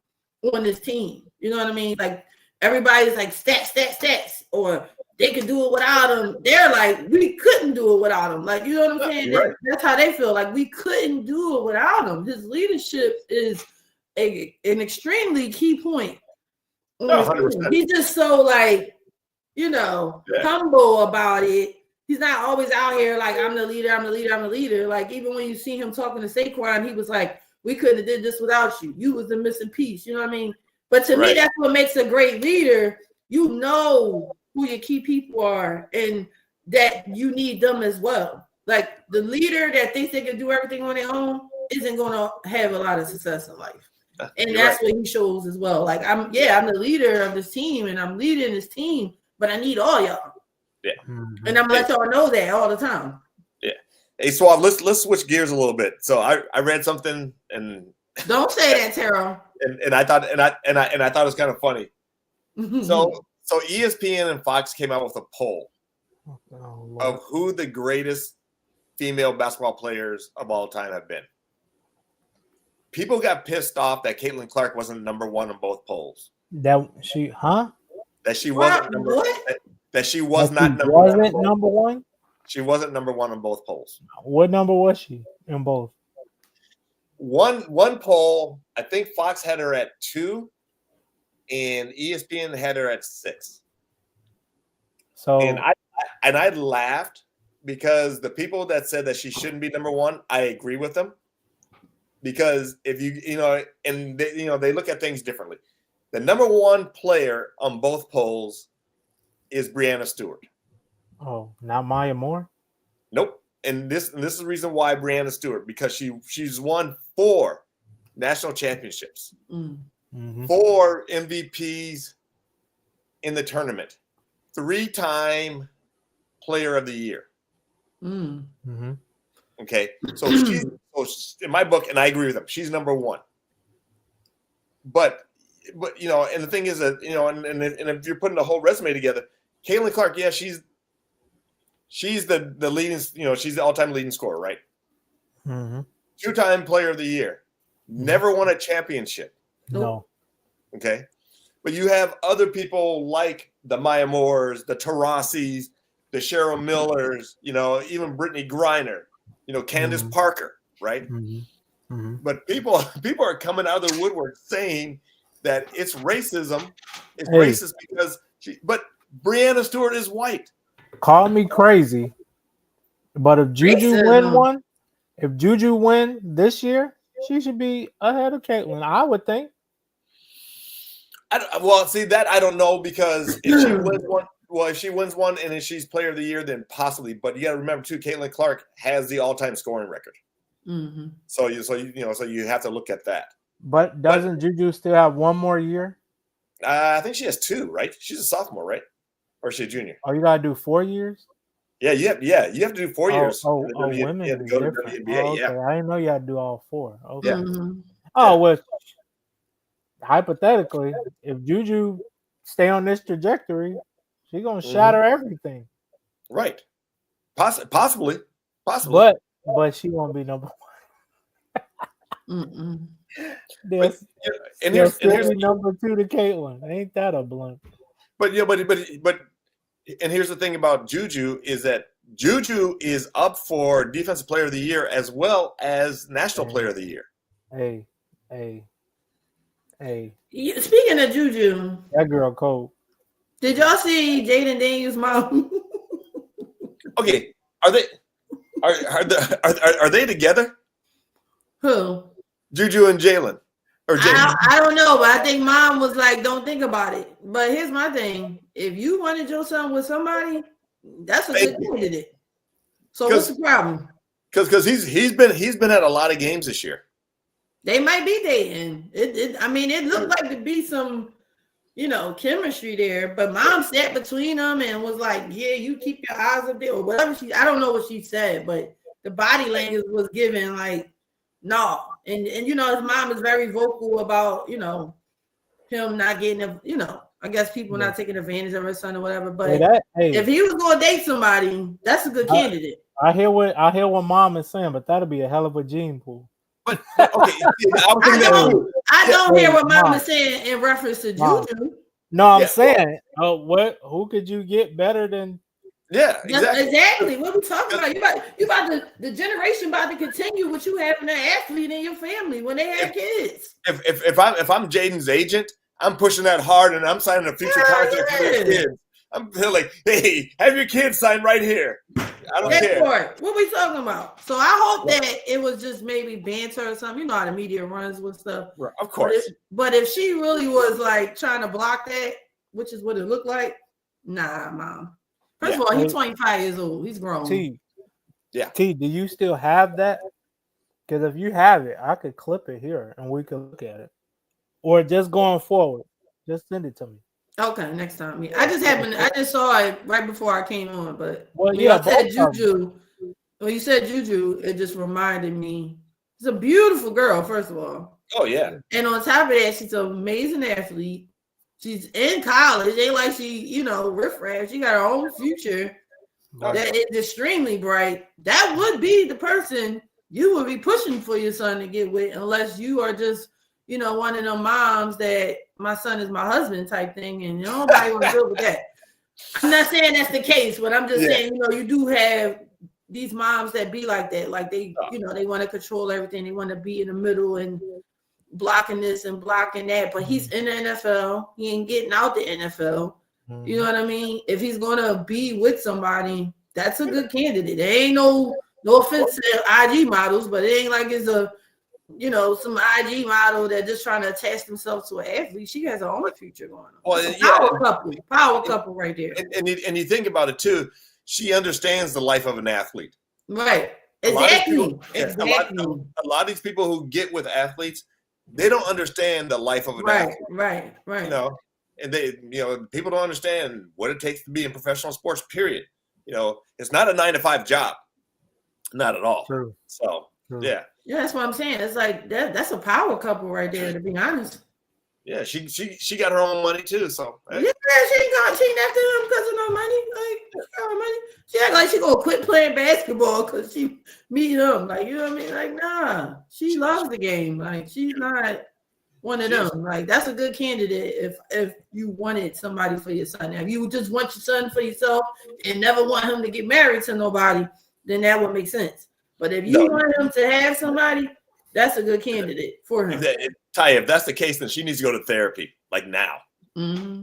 his team. You know what I mean? Like, everybody's like, stats, or they could do it without him. They're like, we couldn't do it without him. Like, you know what I'm saying? Right. That's how they feel. Like, we couldn't do it without him. His leadership is an extremely key point. 100%. He's just so, like, humble about it. He's not always out here like, I'm the leader. Like, even when you see him talking to Saquon, he was like, we couldn't have did this without you. You was the missing piece. You know what I mean? But to me, that's what makes a great leader. You know who your key people are and that you need them as well. Like, the leader that thinks they can do everything on their own isn't going to have a lot of success in life. And that's what he shows as well. Like, I'm the leader of this team and I'm leading this team, but I need all y'all. Yeah. And I'm going to let y'all know that all the time. Yeah. Hey, Swab, let's switch gears a little bit. So I read something and don't say that, Terrell. And I thought it was kind of funny. So ESPN and Fox came out with a poll of who the greatest female basketball players of all time have been. People got pissed off that Caitlin Clark wasn't number 1 on both polls. That she wasn't number one. She wasn't number 1 on both polls. What number was she in both? one poll, I think Fox had her at 2, and ESPN had her at 6. So and I laughed because the people that said that she shouldn't be number 1, I agree with them. Because if they look at things differently. The number 1 player on both polls is Breanna Stewart. Oh, not Maya Moore? Nope. And this is the reason why Breanna Stewart, because she's won 4 national championships, 4 MVPs in the tournament, 3-time player of the year. Okay, so she's in my book, and I agree with them. She's number 1. But and the thing is that and if you're putting the whole resume together, Caitlin Clark, yeah, she's the leading, she's the all-time leading scorer, right? 2-time player of the year, never won a championship. No. Okay, but you have other people like the Maya Moores, the Tarasis, the Cheryl Millers, even Brittany Griner, Candace Parker, right? But people are coming out of the woodwork saying that it's racism. It's racist because but Breanna Stewart is white. Call me crazy, but if Juju win this year, she should be ahead of Caitlin, I would think. I don't know, because if she wins one and then she's player of the year, then possibly. But you got to remember too, Caitlin Clark has the all-time scoring record. So you have to look at that. But doesn't Juju still have 1 more year? I think she has 2, right? She's a sophomore, right? Or is she a junior? Oh, you gotta do 4 years? Yeah, you have to do 4 years. Women to go to the NBA. Okay. Yeah, I didn't know you had to do all 4. Okay. Yeah. Oh, well, hypothetically, if Juju stay on this trajectory, she's gonna shatter everything. Right. Possibly. But she won't be number 1. There's number 2 to Caitlin. Ain't that a blunt? But and here's the thing about Juju is that Juju is up for Defensive Player of the Year as well as National Player of the Year. Hey. Speaking of Juju, that girl cold. Did y'all see Jaden Daniels' mom? Okay, are they together? Who? Juju and Jalen. Or Jaden? I don't know, but I think mom was like, "Don't think about it." But here's my thing: if you wanted your son with somebody, that's a good candidate. So what's the problem? Because he's been at a lot of games this year. They might be dating. It looked like to be some, chemistry there. But mom sat between them and was like, "Yeah, you keep your eyes up there," or whatever I don't know what she said, but the body language was given like, no. And his mom is very vocal about, him not getting I guess people not taking advantage of her son or whatever. But if he was going to date somebody, that's a good candidate. I hear what mom is saying, but that'll be a hell of a gene pool. But okay, I don't hear what mom is saying in reference to Juju. No, I'm saying, who could you get better than? Yeah, exactly. What we talking about? You about the generation about to continue what you have in an athlete in your family when they have kids. If I'm Jaden's agent, I'm pushing that hard and I'm signing a future contract for your kids. I'm like, hey, have your kids sign right here. I don't care. What we talking about? So I hope that it was just maybe banter or something. You know how the media runs with stuff. Right, of course. But if she really was like trying to block that, which is what it looked like, nah, mom. First of all, he's 25 years old. He's grown. T, do you still have that? Because if you have it, I could clip it here and we could look at it. Or just going forward, just send it to me. Okay, next time. I just saw it right before I came on. But when you said Juju, it just reminded me. She's a beautiful girl, first of all. Oh yeah. And on top of that, she's an amazing athlete. She's in college. Ain't like she, riffraff. She got her own future that is extremely bright. That would be the person you would be pushing for your son to get with, unless you are just, one of them moms that my son is my husband type thing, and nobody want to deal with that. I'm not saying that's the case, but I'm just saying, you do have, these moms that be like that. Like they want to control everything. They want to be in the middle and blocking this and blocking that. But he's in the NFL. He ain't getting out the NFL. You know what I mean? If he's gonna be with somebody, that's a good candidate. There ain't no offense to IG models, but it ain't like it's some IG model that just trying to attach themselves to an athlete. She has her own future going on. Well, power couple right there. And you think about it too. She understands the life of an athlete. Right. Exactly. A lot of these people who get with athletes, they don't understand the life of an athlete. Right. And they, people don't understand what it takes to be in professional sports, period. It's not a 9-to-5 job. Not at all. True. So, yeah. Yeah, that's what I'm saying. It's like that's a power couple right there, to be honest. Yeah, she got her own money too. So yeah, she ain't gonna cheat after him because of no money. Like she got her money. She act like she gonna quit playing basketball because she meet him. Like, you know what I mean? Like, nah, she loves the game. Like, she's not one of them. Like, that's a good candidate if you wanted somebody for your son. Now, if you just want your son for yourself and never want him to get married to nobody, then that would make sense. But if you want him to have somebody, that's a good candidate for him. Ty, if that's the case, then she needs to go to therapy, like now. Mm-hmm.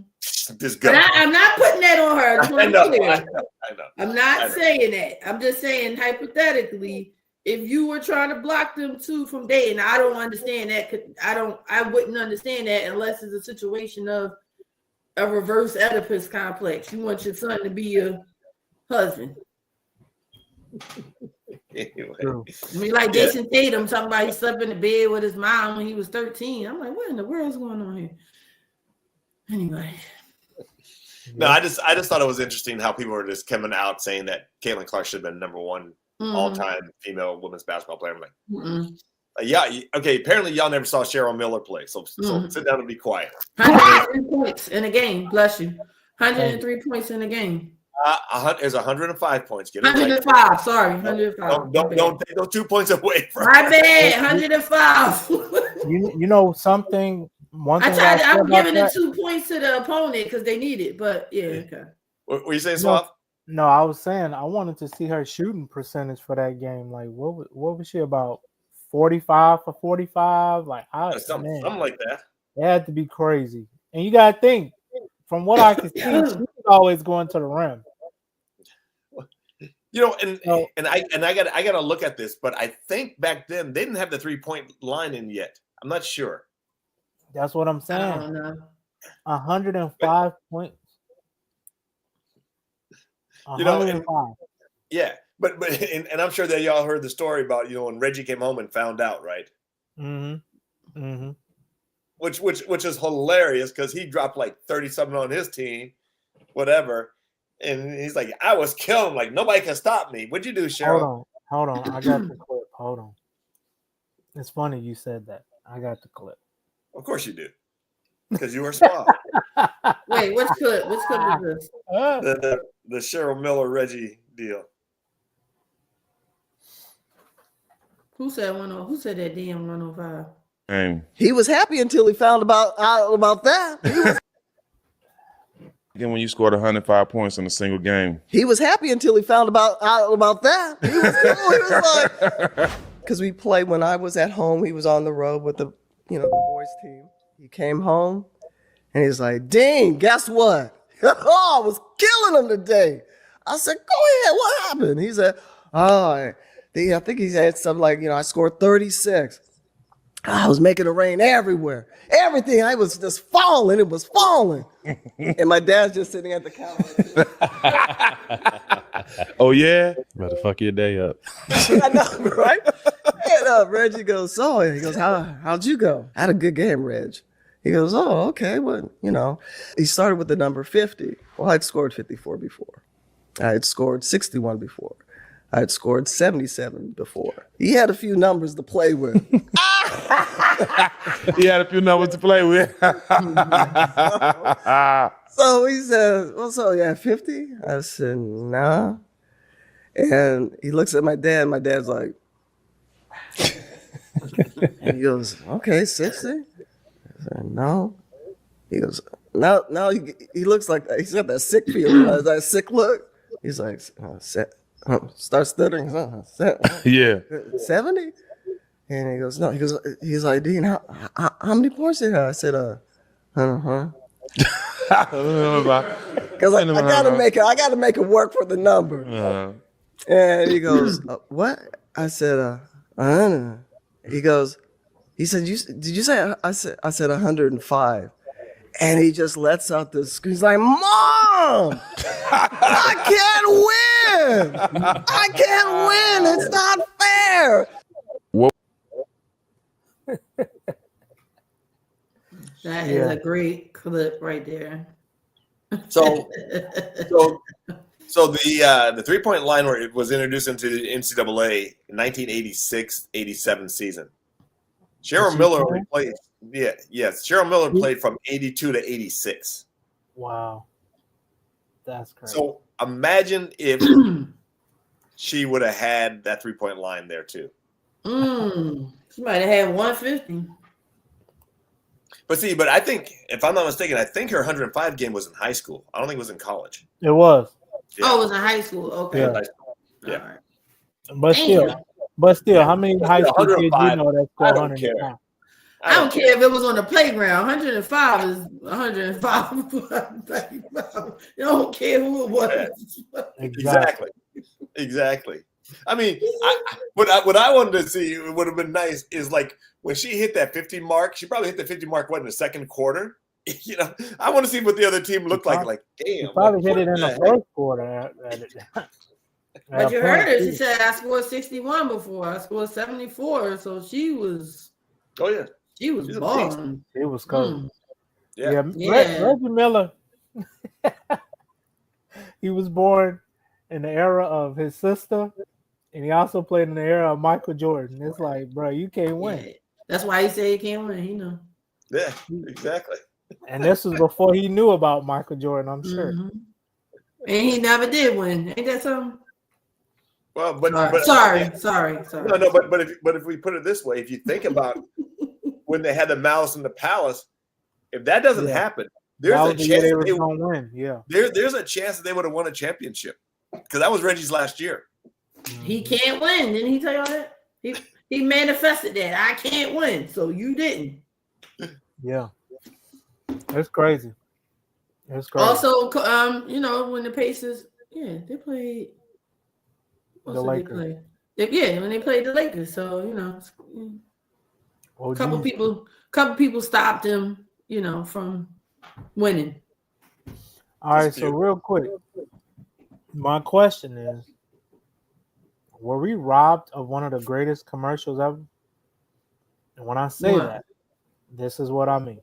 Just go. I'm not putting that on her. I know. I'm not saying that. I'm just saying hypothetically, if you were trying to block them too from dating, I don't understand that. I wouldn't understand that unless it's a situation of a reverse Oedipus complex. You want your son to be your husband. Anyway. I mean, like Jason Tatum talking about he slept in the bed with his mom when he was 13. I'm like, what in the world is going on here? Anyway. No, I just thought it was interesting how people were just coming out saying that Caitlin Clark should have been number one all-time female women's basketball player. I'm like, yeah, okay. Apparently, y'all never saw Cheryl Miller play, so sit down and be quiet. 103 points in a game. Bless you. 103 points in a game. There's 105 points. Get 105. Right. Sorry, 105. Don't take those 2 points away from. My bad. 105. You know something. One thing I'm giving the 2 points to the opponent because they need it. But yeah, okay. What were you saying, Swap? No, I was saying I wanted to see her shooting percentage for that game. Like, what was she about? 45 for 45? Like, something like that. It had to be crazy. And you gotta think, from what I can see, she's always going to the rim. And I gotta look at this, but I think back then they didn't have the 3-point line in yet. I'm not sure. That's what I'm saying. I don't know. 105 points. 105. Yeah, but and I'm sure that y'all heard the story about when Reggie came home and found out, right? Mm-hmm. Mm-hmm. Which is hilarious because he dropped like 30-something on his team, whatever. And he's like, I was killing, like, nobody can stop me. What'd you do, Cheryl? Hold on. I got the clip. Hold on. It's funny you said that. I got the clip. Of course you do. Because you were Suave. Wait, which clip? Which clip is this? The Cheryl Miller Reggie deal. Who said that damn 105? He was happy until he found out about that. Again, when you scored 105 points in a single game. He was happy until he found out about that. He was cool. He was like, because we played when I was at home. He was on the road with the boys team. He came home and he's like, Dean, guess what? I was killing him today. I said, go ahead. What happened? He said, I think he said something like, I scored 36. I was making it rain everywhere. Everything. I was just falling. It was falling. And my dad's just sitting at the counter. Oh, yeah? Better fuck your day up. I know, right? And Reggie goes, he goes, how'd you go? I had a good game, Reg. He goes, oh, okay. Well, he started with the number 50. Well, I'd scored 54 before. I had scored 61 before. I had scored 77 before. He had a few numbers to play with. He had a few numbers to play with. So he says, well, so yeah, 50? I said, nah. And he looks at my dad. My dad's like, and he goes, okay, 60? I said, no. He goes, now he looks like, he's got that sick feel, that sick look. He's like, Start stuttering. Yeah. 70? And he goes, no. He's like, Dean, how many points did you have? I said, Because I gotta make it work for the number. And he goes, what? I said, He goes, he said, did you say? I said 105. And he just lets out this scream. He's like, Mom, I can't win. It's not fair. That is a great clip right there. So the 3-point line where it was introduced into the NCAA in 1986-87 season. Cheryl Miller only played. Cheryl Miller played from 82 to 86. Wow, that's crazy. So imagine if she would have had that 3-point line there too. She might have had 150. But I think, if I'm not mistaken, I think her 105 game was in high school. I don't think it was in college. It was. Yeah. Oh, it was in high school. Okay. Yeah. All right. But still, how many high school kids you know that score 105? I don't care if it was on the playground. 105 is 105. You don't care who it was. Exactly. I mean, what I wanted to see would have been nice is like when she hit that 50 mark. She probably hit the 50 mark in the second quarter. You know, I want to see what the other team looked like. Like, damn, she probably hit it in the first quarter. But you heard her. She said, "I scored 61 before. I scored 74." So she was. Oh yeah. She was balling. It was cold. Yeah. Reggie Miller. He was born in the era of his sister, and he also played in the era of Michael Jordan. It's like, bro, you can't win. Yeah. That's why he said he can't win. You know. Yeah, exactly. And this was before he knew about Michael Jordan, I'm sure. Mm-hmm. And he never did win. Ain't that something? Well, but sorry. No, but if we put it this way, if you think about when they had the Malice in the Palace, if that doesn't happen, there's a chance they were going to win. Yeah, there's a chance that they would have won a championship because that was Reggie's last year. He can't win. Didn't he tell you all that? He manifested that. I can't win, so you didn't. Yeah, it's crazy. It's crazy. Also, you know, when the Pacers, they played. The Lakers. When they played the Lakers. So, you know, a couple people stopped them, you know, from winning. All right, so real quick, my question is, were we robbed of one of the greatest commercials ever? And when I say that, this is what I mean.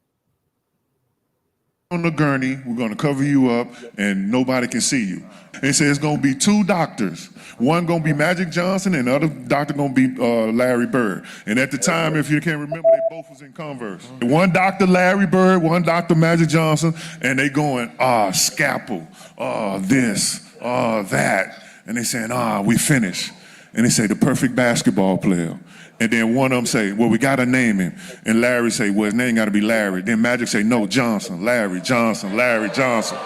On the gurney, we're going to cover you up and nobody can see you. They say it's going to be 2 doctors. One going to be Magic Johnson and the other doctor going to be Larry Bird. And at the time, if you can't remember, they both was in Converse. One Dr. Larry Bird, one Dr. Magic Johnson, and they going, scalpel, this, that. And they saying, we finished. And they say the perfect basketball player. And then one of them say, well, we got to name him. And Larry say, well, his name got to be Larry. Then Magic say, no, Johnson, Larry Johnson, Larry Johnson.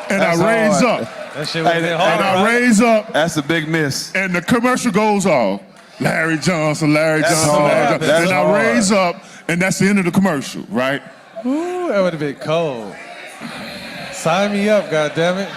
And That's I raise hard. up. That shit was hard, and I right? raise up. That's a big miss. And the commercial goes off. Larry Johnson, Larry Johnson, Larry Johnson. That's and hard. I raise up, and that's the end of the commercial, right? Ooh, that would have been cold. Sign me up, goddammit.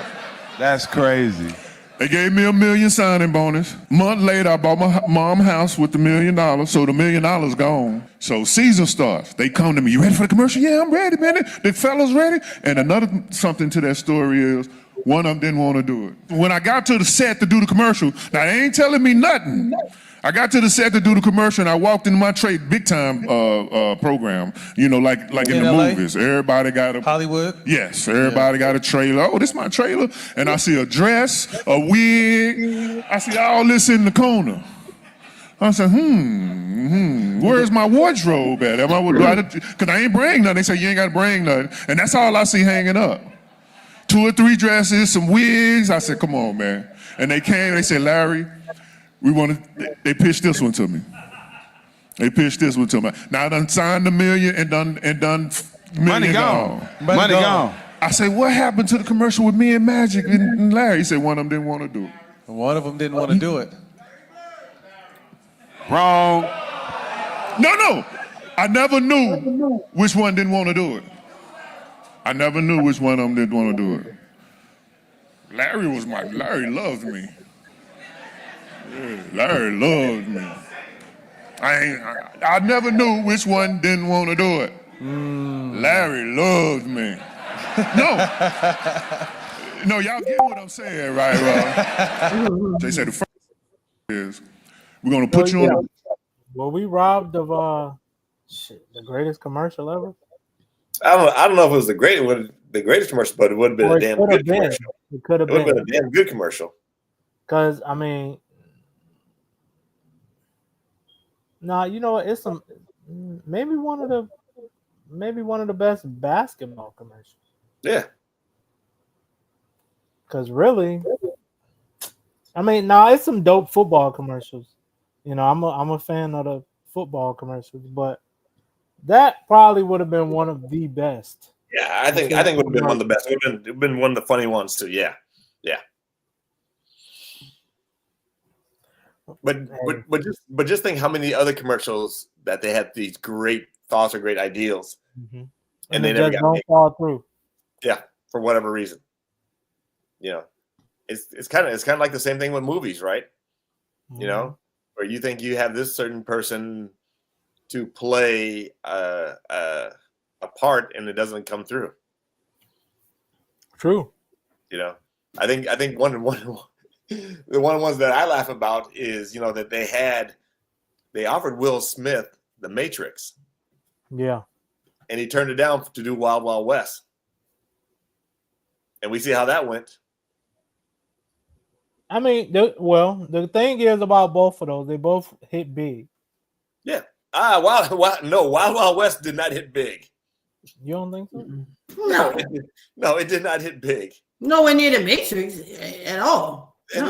That's crazy. They gave me $1 million signing bonus. Month later, I bought my mom's house with $1 million, so the $1 million gone. So season starts. They come to me, you ready for the commercial? Yeah, I'm ready, man. The fellas ready? And another something to that story is, one of them didn't want to do it. When I got to the set to do the commercial, now they ain't telling me nothing. I got to the set to do the commercial, and I walked into my trade big time program. You know, like in the LA? movies. Everybody got a Hollywood? Yes, everybody got a trailer. Oh, this is my trailer. And I see a dress, a wig. I see all this in the corner. I said, where's my wardrobe at? Because I ain't bring nothing. They say, you ain't got to bring nothing. And that's all I see hanging up. 2 or 3 dresses, some wigs. I said, come on, man. And they came, they said, Larry, they pitched this one to me. Now I done signed $1 million and done Money gone. Money gone. I say, what happened to the commercial with me and Magic and Larry? He said one of them didn't want to do it. One of them didn't want to do it. Wrong. No. I never knew which one didn't want to do it. I never knew which one of them didn't want to do it. Larry loved me. Yeah, Larry loved me. I never knew which one didn't want to do it. Larry loved me. No, y'all get what I'm saying, right? Well, they said the first is we're gonna put you on. Were we robbed of the greatest commercial ever? I don't know if it was the greatest commercial, but it would have been a damn good commercial. It could have been a been damn good commercial. Because I mean, you know what? It's maybe one of the best basketball commercials. Yeah. Because really, I mean, it's some dope football commercials. You know, I'm a fan of the football commercials, but that probably would have been one of the best. Yeah, I think it would have been one of the best. It would have been one of the funny ones too. Yeah. But just think how many other commercials that they had these great thoughts or great ideals, and they never got fall through. Yeah, for whatever reason. You know, it's kind of like the same thing with movies, right? You know, where you think you have this certain person to play a part and it doesn't come through. True. You know, I think one of the ones that I laugh about is, you know, that they offered Will Smith The Matrix. Yeah. And he turned it down to do Wild Wild West. And we see how that went. I mean, the thing is about both of those, they both hit big. Yeah. Wild Wild West did not hit big. You don't think so? No. It did not hit big. Nowhere near the Matrix at all. And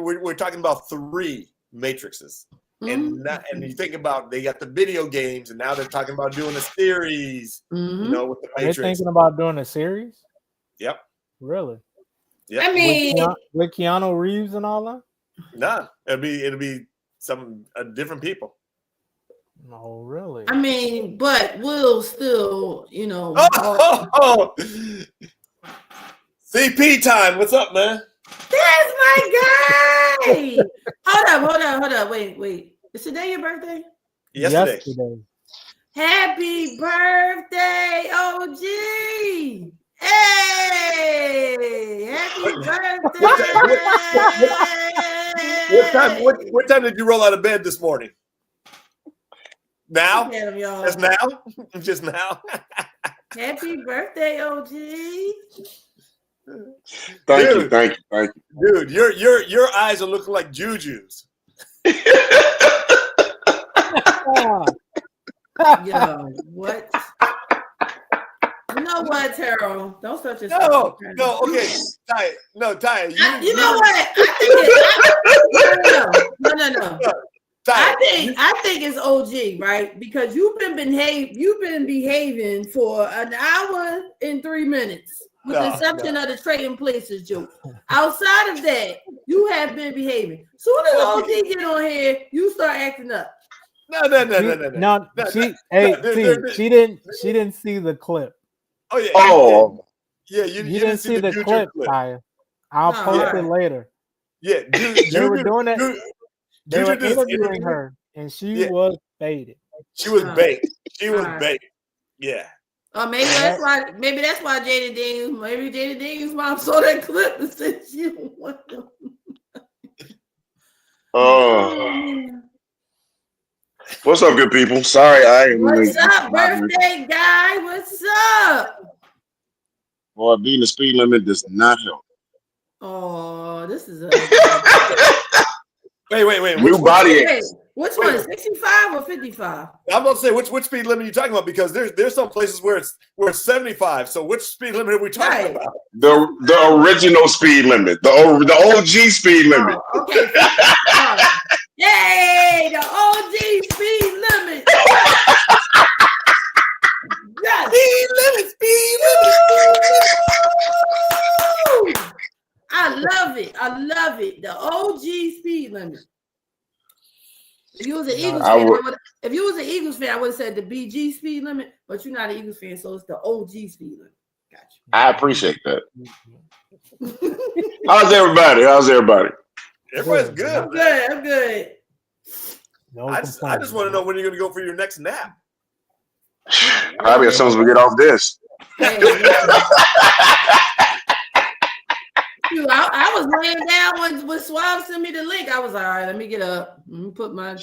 we're talking about 3 Matrixes. And you think about, they got the video games, and now they're talking about doing a series. You know, with the Matrix. They're thinking about doing a series? Yep. Really? Yep. I mean, with Keanu Reeves and all that? Nah, it'll be some different people. Oh, really? I mean, but we'll still, you know. CP time. What's up, man? That's my guy. Hold up. Wait. Is today your birthday? Yesterday. Happy birthday, OG. Hey, happy birthday. What time did you roll out of bed this morning? Now? Just now? Happy birthday, OG. Thank you. Dude, your eyes are looking like Juju's. Yo, what? You know what, Terrell? Don't start your No, okay. Ty. You know what? No. I think it's OG, right? Because you've been behaving for an hour and 3 minutes, with the exception of the trading places joke. Outside of that, you have been behaving. Soon as OG get on here, you start acting up. No. She didn't see the clip. Oh yeah. Oh. Yeah, you didn't see the clip, Ty. I'll post it later. Yeah, they were doing that. They were interviewing her, and she was baited. She was baked. Yeah. Maybe that's why Jada Daniels' mom saw that clip and said she didn't want them. What's up, good people? Sorry, I ain't. What's up, birthday guy? What's up? Boy, being the speed limit does not help. Oh, this is a wait. New body. Which one? 65 or 55? I'm about to say which speed limit are you talking about, because there's some places where it's 75. So which speed limit are we talking about? The original speed limit, the OG speed limit. Oh, okay. Yay, the OG speed limit. Yes. Speed limit. I love love it. The OG speed limit. If you was an Eagles I fan, would- if you was an Eagles fan, I would have said the BG speed limit, but you're not an Eagles fan, so it's the OG speed limit. I appreciate that. How's everybody? Everybody's good. I'm good. I'm good. No I just want to know when you're going to go for your next nap. Probably as soon as we get off this. Dude, I was laying down when Suave sent me the link. I was all right. Let me get up. Let me put my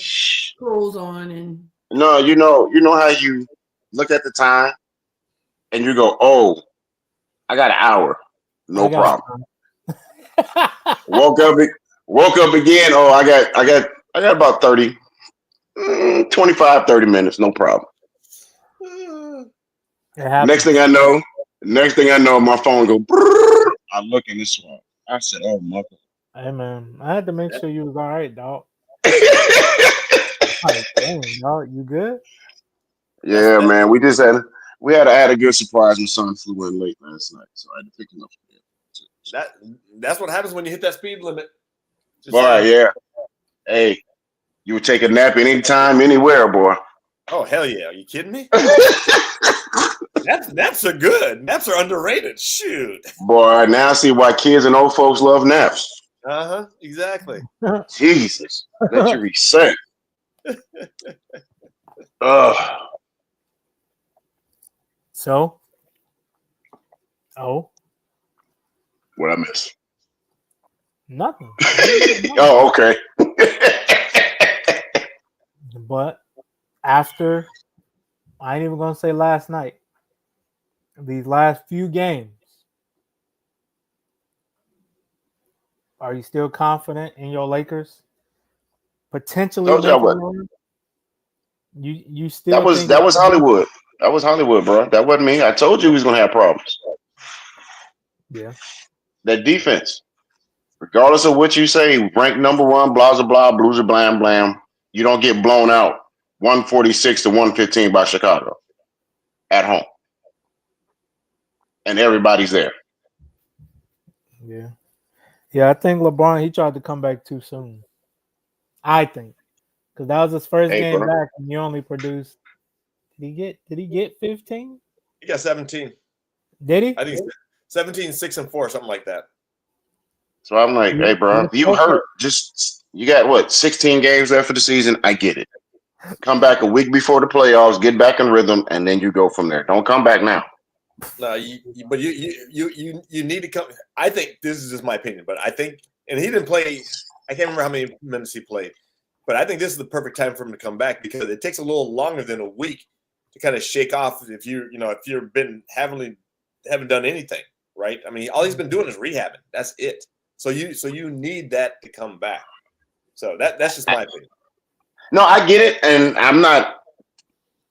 clothes on and. No, you know how you look at the time and you go, "Oh, I got an hour, no problem." Woke up again. Oh, I got about 30, 25, 30 minutes, no problem. Next thing I know, my phone go. Brrr, I look in this one. I said, "Oh my God." Hey man, I had to make sure you was all right, dog. Like, dang, dog, you good? Yeah, man. We had a good surprise. My son flew in late last night, so I had to pick him up. That's what happens when you hit that speed limit. Boy, yeah. Hey, you would take a nap anytime, anywhere, boy. Oh hell yeah! Are you kidding me? Naps are good. Naps are underrated. Shoot. Boy, now I see why kids and old folks love naps. Exactly. Jesus, let you reset. So, what I miss? Nothing. Oh, okay. But after, I ain't even gonna say last night. These last few games, are you still confident in your Lakers? Potentially Told you I making was. a run? You still That was Hollywood. That was Hollywood, bro. That wasn't me. I told you he was gonna have problems. Yeah. That defense, regardless of what you say, ranked number one, blah blah blah, blues blam blam. You don't get blown out 146 to 115 by Chicago at home, and everybody's there. Yeah. Yeah, I think LeBron, he tried to come back too soon. I think. Because that was his first game bro. back and he only produced. Did he get 15? He got 17. Did he? I think 17, 6 and 4, something like that. So I'm like, hey, bro, you hurt. You got what, 16 games left for the season? I get it. Come back a week before the playoffs, get back in rhythm, and then you go from there. Don't come back now. No, but you need to come. I think this is just my opinion, but I think, and he didn't play. I can't remember how many minutes he played, but I think this is the perfect time for him to come back because it takes a little longer than a week to kind of shake off if you've been haven't done anything, right? I mean, all he's been doing is rehabbing. That's it. So you need that to come back. So that's just my opinion. No, I get it, and I'm not,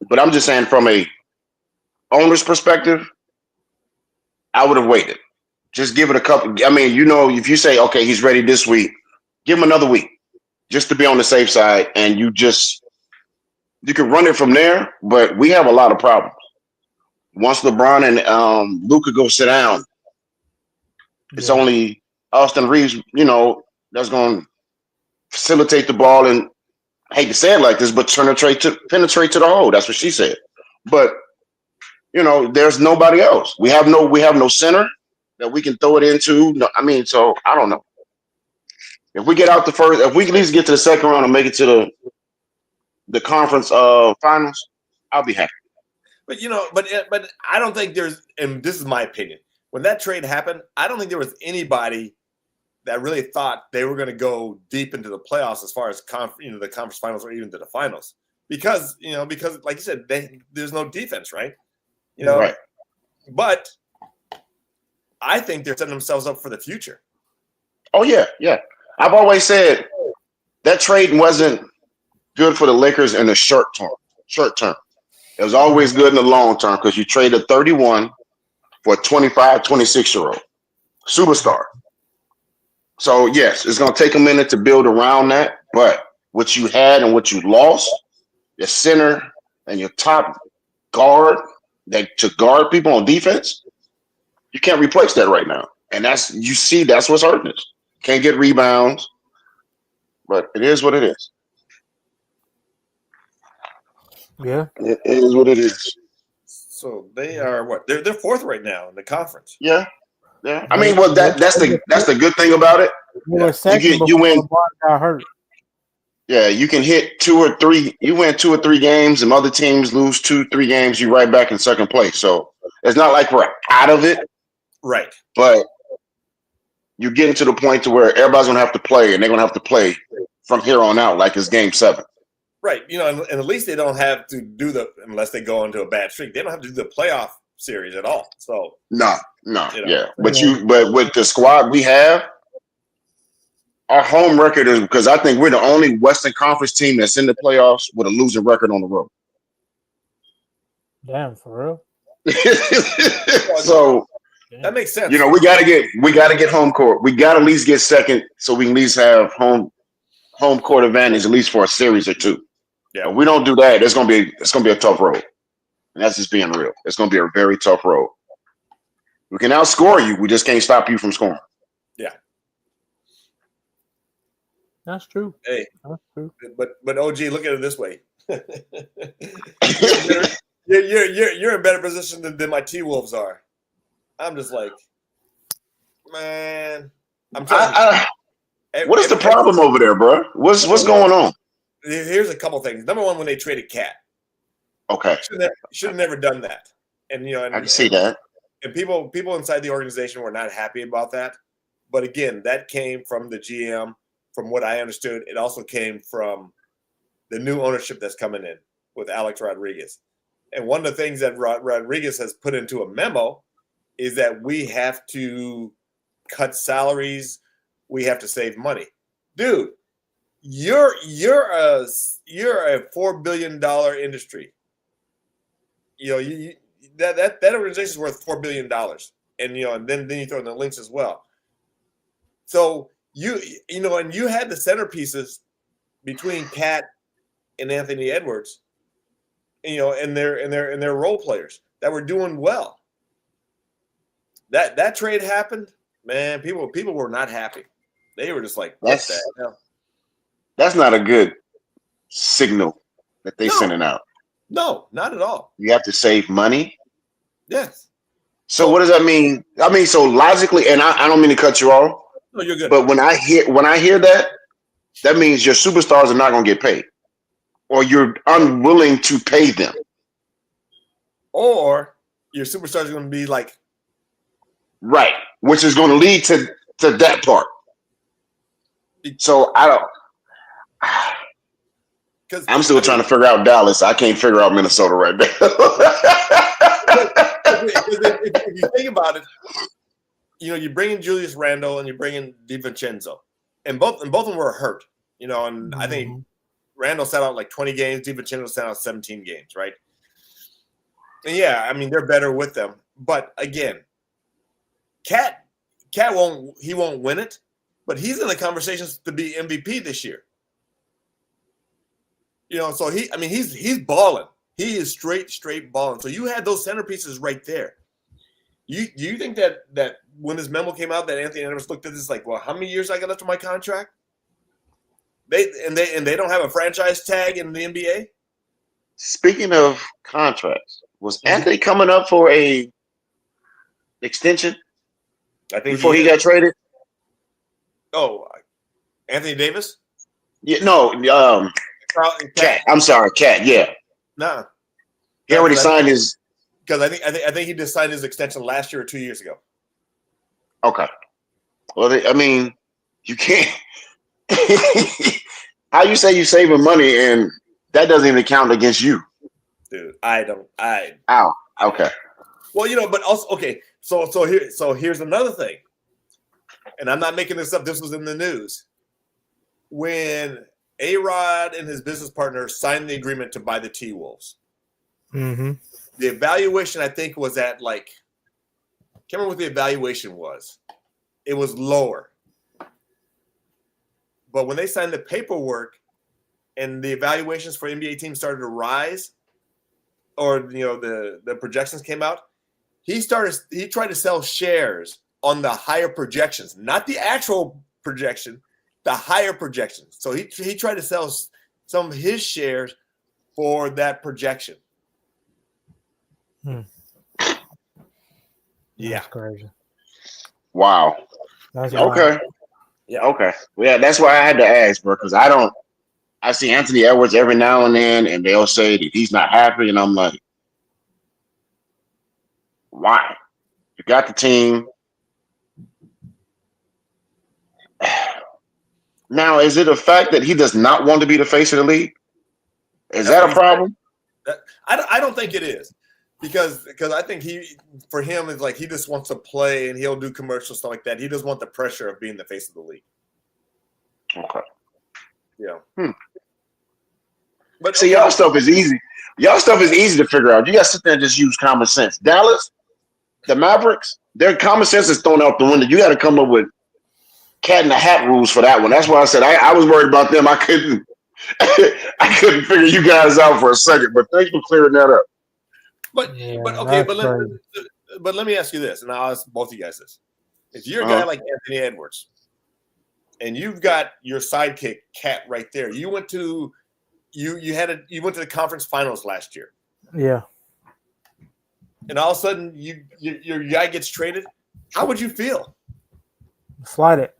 but I'm just saying from a owner's perspective, I would have waited. Just give it a couple. I mean, if you say, okay, he's ready this week, give him another week just to be on the safe side, and you can run it from there. But we have a lot of problems. Once LeBron and Luka go sit down, it's only Austin Reeves, that's going to facilitate the ball and, I hate to say it like this, but penetrate to the hole. That's what she said. But there's nobody else. We have no center that we can throw it into. No, I mean, so I don't know. If we get out if we can at least get to the second round and make it to the conference finals, I'll be happy. But but I don't think there's, and this is my opinion. When that trade happened, I don't think there was anybody that really thought they were going to go deep into the playoffs as far as the conference finals or even to the finals because like you said, there's no defense, right? Right. But I think they're setting themselves up for the future. Oh yeah. I've always said that trade wasn't good for the Lakers in the short term. It was always good in the long term because you traded 31 for a 25, 26-year-old superstar. So, yes, it's going to take a minute to build around that. But what you had and what you lost, your center and your top guard to guard people on defense, you can't replace that right now. And that's what's hurting us. Can't get rebounds. But it is what it is. Yeah. It is what it is. So they are what? They're fourth right now in the conference. Yeah. Yeah. I mean, well, that's the good thing about it. They were second before LeBron got hurt. Yeah, you can hit 2 or 3. You win 2 or 3 games, and other teams lose 2, 3 games. You right back in second place. So it's not like we're out of it, right? But you're getting to the point to where everybody's gonna have to play, and they're gonna have to play from here on out, like it's Game 7. Right. You know, and at least they don't have to do unless they go into a bad streak. They don't have to do the playoff series at all. So no, you know. yeah. But with the squad we have. Our home record is because I think we're the only Western Conference team that's in the playoffs with a losing record on the road. Damn, for real. So that makes sense. You know, we gotta get home court. We gotta at least get second, so we can at least have home court advantage at least for a series or 2. Yeah, if we don't do that, it's gonna be a tough road, and that's just being real. It's gonna be a very tough road. We can outscore you. We just can't stop you from scoring. Yeah. That's true. Hey, that's true. But OG, look at it this way: you're in better position than my T-Wolves are. I'm just like, man. I'm telling you. What is the problem over there, bro? What's going on? Here's a couple things. Number one, when they traded Cat, okay, should have never done that. And I can see that. And people inside the organization were not happy about that. But again, that came from the GM. From what I understood, it also came from the new ownership that's coming in with Alex Rodriguez. And one of the things that Rodriguez has put into a memo is that we have to cut salaries. We have to save money. Dude, you're a $4 billion industry. That organization is worth $4 billion. And then you throw in the links as well. So and you had the centerpieces between Cat and Anthony Edwards, and their role players that were doing well. That trade happened, man. People were not happy. They were just like, what the hell? That's not a good signal that they're sending out. No, not at all. You have to save money. Yes. So what does that mean? I mean, so logically, and I don't mean to cut you off. No, you're good. But when I hear that, that means your superstars are not going to get paid, or you're unwilling to pay them, or your superstars are going to be like, right, which is going to lead to that part. So I don't. I'm still trying to figure out Dallas. I can't figure out Minnesota right now. if you think about it. You bring in Julius Randle and you bring in DiVincenzo, and both of them were hurt. And I think Randle sat out like 20 games, DiVincenzo sat out 17 games, right? And yeah, I mean they're better with them, but again, Cat won't win it, but he's in the conversations to be MVP this year. So he's balling. He is straight balling. So you had those centerpieces right there. You think that when this memo came out that Anthony Edwards looked at this like, well, how many years I got left on my contract? They don't have a franchise tag in the NBA. Speaking of contracts, was Anthony coming up for a extension? I think before he got traded. Oh, Anthony Davis? Yeah, no, Cat. I'm sorry, Cat. Yeah, nah. He already signed his. Because I think he just signed his extension last year or 2 years ago. Okay. Well, you can't. How you say you saving money and that doesn't even count against you, dude? Ow. Okay. Well, but also okay. So here's another thing, and I'm not making this up. This was in the news when A-Rod and his business partner signed the agreement to buy the T-Wolves. Mm-hmm. The evaluation, I think, was at I can't remember what the evaluation was. It was lower. But when they signed the paperwork and the evaluations for NBA teams started to rise, or the projections came out, he tried to sell shares on the higher projections, not the actual projection, the higher projection. So he tried to sell some of his shares for that projection. Yeah. That's crazy. Wow. That's okay. wild. Yeah. Okay. Yeah, that's why I had to ask, bro, because I see Anthony Edwards every now and then, and they'll say that he's not happy, and I'm like, why? You got the team. Now, is it a fact that he does not want to be the face of the league? Is that a problem? I don't think it is, because I think for him it's like he just wants to play and he'll do commercials, stuff like that. He doesn't want the pressure of being the face of the league. Okay. Yeah. But see, y'all stuff is easy. Y'all stuff is easy to figure out. You got to sit there and just use common sense. Dallas, the Mavericks, their common sense is thrown out the window. You got to come up with cat in the hat rules for that one. That's why I said I was worried about them. I couldn't figure you guys out for a second. But thanks for clearing that up. But let me ask you this, and I'll ask both of you guys this: if you're a guy like Anthony Edwards, and you've got your sidekick Cat right there, you went to the conference finals last year. Yeah. And all of a sudden your guy gets traded. How would you feel? Slide it.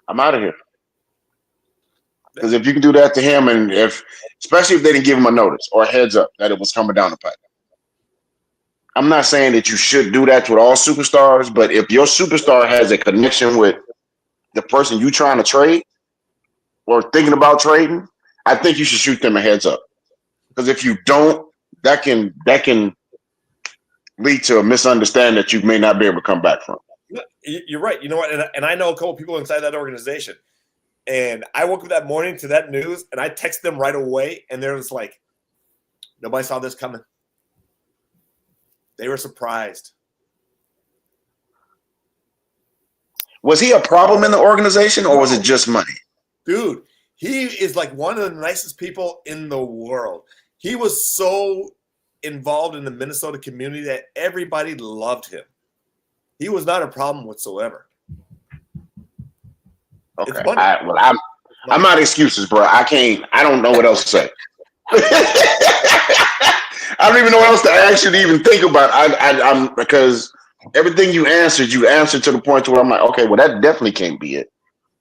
I'm out of here. Because if you can do that to him, and especially if they didn't give him a notice or a heads up that it was coming down the pipe. I'm not saying that you should do that with all superstars, but if your superstar has a connection with the person you trying to trade or thinking about trading, I think you should shoot them a heads up. Because if you don't, that can lead to a misunderstanding that you may not be able to come back from. You're right. You know what? And I know a couple people inside that organization. And I woke up that morning to that news, and I texted them right away, and they're just like, nobody saw this coming. They were surprised. Was he a problem in the organization, or was it just money? Dude, he is like one of the nicest people in the world. He was so involved in the Minnesota community that everybody loved him. He was not a problem whatsoever. Okay. I'm not excuses, bro. I don't know what else to say. I don't even know what else to ask you to even think about. I'm because everything you answered to the point where I'm like, okay, well, that definitely can't be it.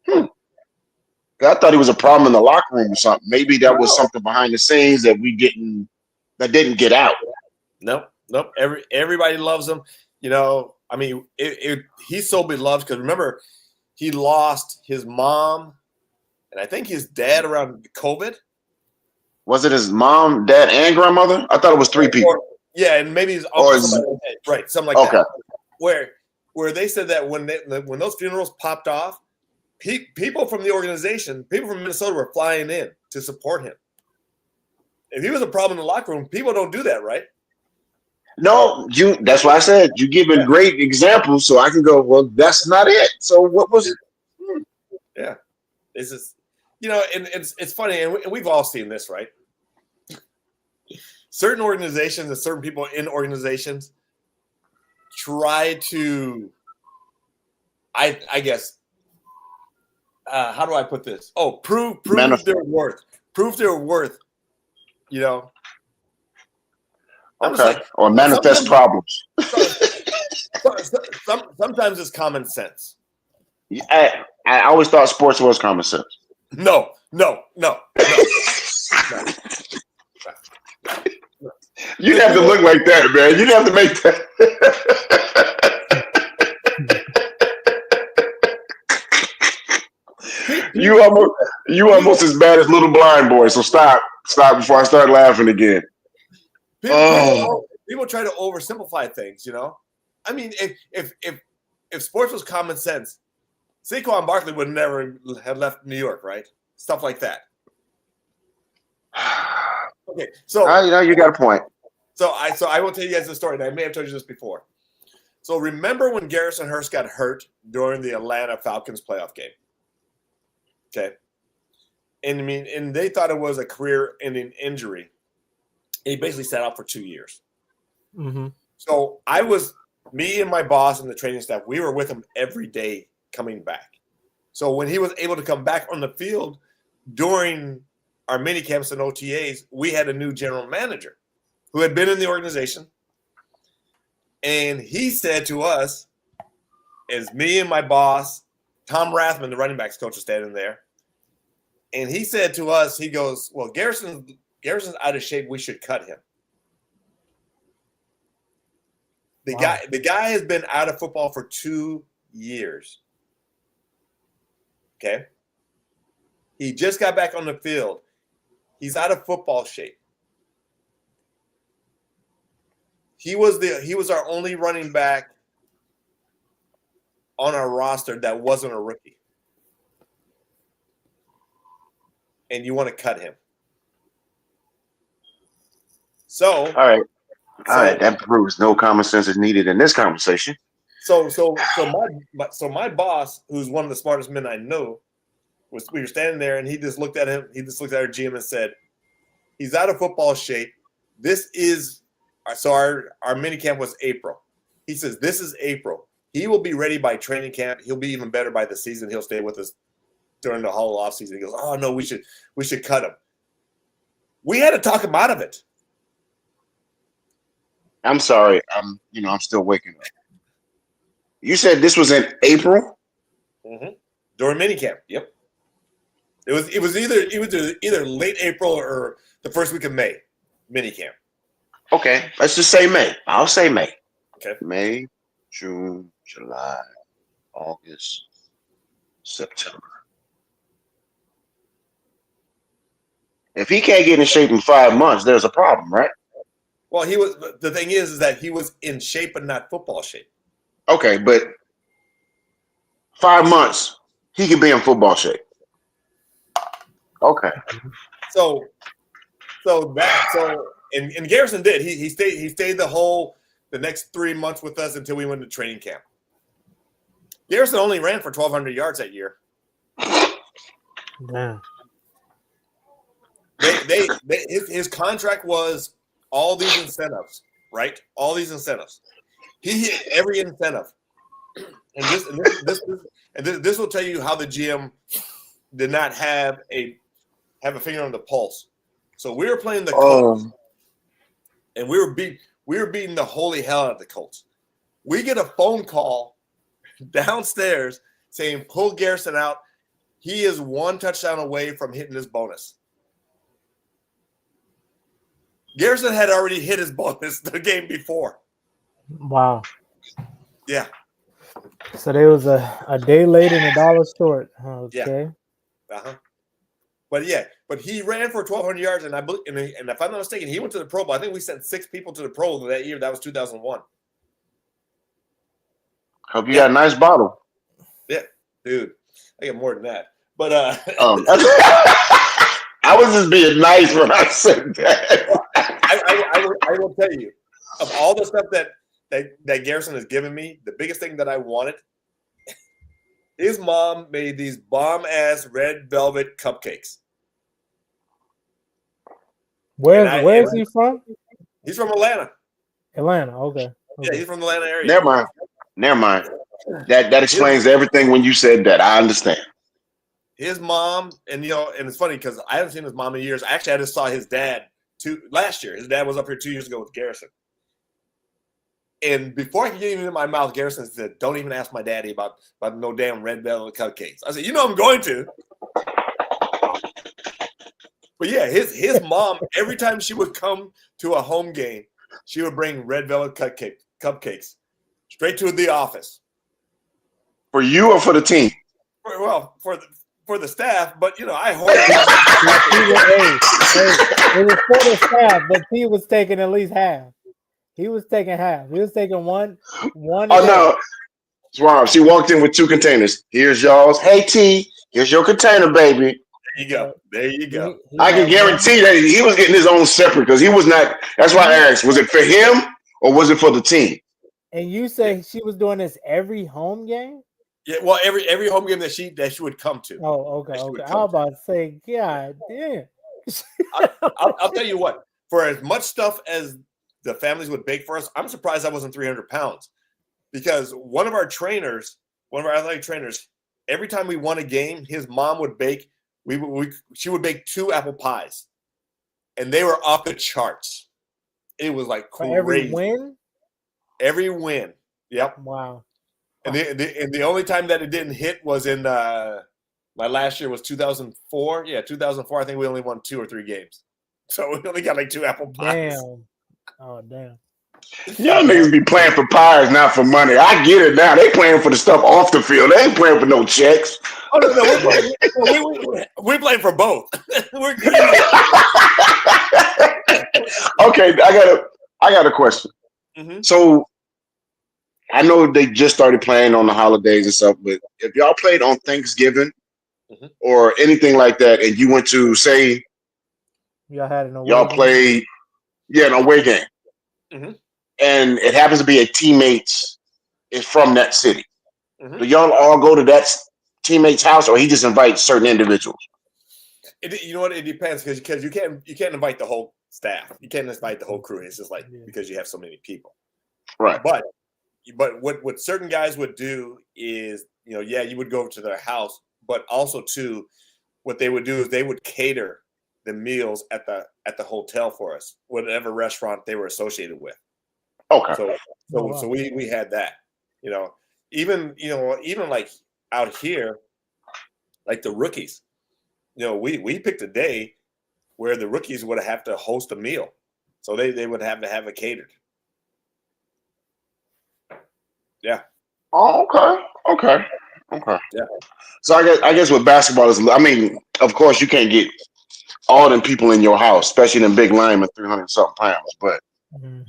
I thought he was a problem in the locker room or something. Maybe that was something behind the scenes that didn't get out. Nope. Everybody loves him. You know, I mean, he's so beloved because remember, he lost his mom and I think his dad around COVID. Was it his mom, dad, and grandmother? I thought it was 3 people. Yeah, and maybe his uncle, something like that. Where they said that when those funerals popped off, people from the organization, people from Minnesota were flying in to support him. If he was a problem in the locker room, people don't do that, right? No, that's why I said you giving great examples, so I can go, well, that's not it. So what was it? Yeah. This is, and it's funny, and we've all seen this, right? Certain organizations and certain people in organizations try to, I guess, how do I put this? Oh, prove their worth. Prove their worth. I'm okay. like, or manifest problems. Sometimes it's common sense. I always thought sports was common sense. No. You didn't have to look like that, man. You didn't have to make that. You almost as bad as little blind boy. So stop before I start laughing again. People try to oversimplify things, I mean, if sports was common sense, Saquon Barkley would never have left New York, right? Stuff like that. Okay, so you got a point. So I will tell you guys the story, and I may have told you this before. So remember when Garrison Hurst got hurt during the Atlanta Falcons playoff game? Okay, and they thought it was a career-ending injury. He basically sat out for 2 years. Mm-hmm. So I was me and my boss and the training staff, we were with him every day coming back. So when he was able to come back on the field during our mini camps and OTAs, we had a new general manager who had been in the organization. And he said to us, as me and my boss, Tom Rathman, the running backs coach, was standing there. And he said to us, he goes, well, Garrison's out of shape. We should cut him. The guy has been out of football for 2 years. Okay. He just got back on the field. He's out of football shape. He was our only running back on our roster that wasn't a rookie. And you want to cut him. So all right. That proves no common sense is needed in this conversation. So my boss, who's one of the smartest men I know, we were standing there and he just looked at him. He just looked at our GM and said, he's out of football shape. This is so our mini camp was April. He says, this is April. He will be ready by training camp. He'll be even better by the season. He'll stay with us during the whole offseason. He goes, oh no, we should cut him. We had to talk him out of it. I'm sorry. I'm still waking up. You said this was in April? Mm-hmm. During minicamp. Yep. It was either late April or the first week of May. Minicamp. Okay, let's just say May. I'll say May. Okay. May, June, July, August, September. If he can't get in shape in 5 months, there's a problem, right? Well, the thing is that he was in shape but not football shape. Okay, but 5 months, he can be in football shape. Okay. So and Garrison did. He stayed the next 3 months with us until we went to training camp. Garrison only ran for 1,200 yards that year. Damn. His contract was all these incentives, right? All these incentives. He hit every incentive, and this will tell you how the GM did not have a finger on the pulse. So we were playing the Colts, and we were beating the holy hell out of the Colts. We get a phone call downstairs saying, "Pull Garrison out. He is 1 touchdown away from hitting his bonus." Garrison had already hit his bonus the game before. Wow. Yeah. So there was a day late and $1 short. Okay. Yeah. Uh-huh. But he ran for 1,200 yards, and if I'm not mistaken, he went to the Pro Bowl. I think we sent 6 people to the Pro Bowl that year. That was 2001. Hope you got a nice bottle. Yeah, dude. I get more than that. But I was just being nice when I said that. I will tell you, of all the stuff that Garrison has given me, the biggest thing that I wanted, his mom made these bomb-ass red velvet cupcakes. Where is he from? He's from Atlanta. Atlanta, okay. Yeah, he's from the Atlanta area. Never mind. That explains everything when you said that. I understand. His mom, and it's funny because I haven't seen his mom in years. Actually, I just saw his dad last year. His dad was up here 2 years ago with Garrison. And before I could get even in my mouth, Garrison said, "Don't even ask my daddy about no damn red velvet cupcakes." I said, "I'm going to." But yeah, his mom, every time she would come to a home game, she would bring red velvet cupcakes straight to the office. For you or for the team? Well, for the staff, but I hoard it. It was for the staff, but he was taking at least half. He was taking half. He was taking one. Oh no, Swab. She walked in with 2 containers. Here's y'all's. Hey T, here's your container, baby. There you go. I can guarantee that he was getting his own separate because he was not. That's why I asked: was it for him or was it for the team? And you say she was doing this every home game? Yeah, well, every home game that she would come to. Oh, okay. I was about to say, God damn. I'll tell you what. For as much stuff as the families would bake for us, I'm surprised I wasn't 300 pounds because one of our athletic trainers, every time we won a game, his mom would bake. She would bake 2 apple pies, and they were off the charts. It was like crazy. Every win. Yep. Wow. And the only time that it didn't hit was in my last year was 2004. Yeah, 2004. I think we only won 2 or 3 games, so we only got like 2 apple pies. Damn. Oh damn. Y'all niggas be playing for pies, not for money. I get it now. They playing for the stuff off the field. They ain't playing for no checks. Oh no, we're playing for both. We're Okay, I got a question. Mm-hmm. So I know they just started playing on the holidays and stuff, but if y'all played on Thanksgiving or anything like that, and you went to say y'all had an away y'all game? played, an away game, and it happens to be a teammate's is from that city. Do y'all all go to that teammate's house, or he just invites certain individuals? You know what? It depends because you can't invite the whole staff. You can't invite the whole crew. It's just like because you have so many people, right? But what certain guys would do is, you would go to their house, but also too, what they would do is they would cater the meals at the hotel for us, whatever restaurant they were associated with. Okay. So we had that, even like out here, like the rookies, we picked a day where the rookies would have to host a meal, so they would have to have it catered. Yeah. Oh, okay. Yeah. So I guess with basketball is, I mean, of course you can't get all them people in your house, especially them big linemen, 300 something pounds, but and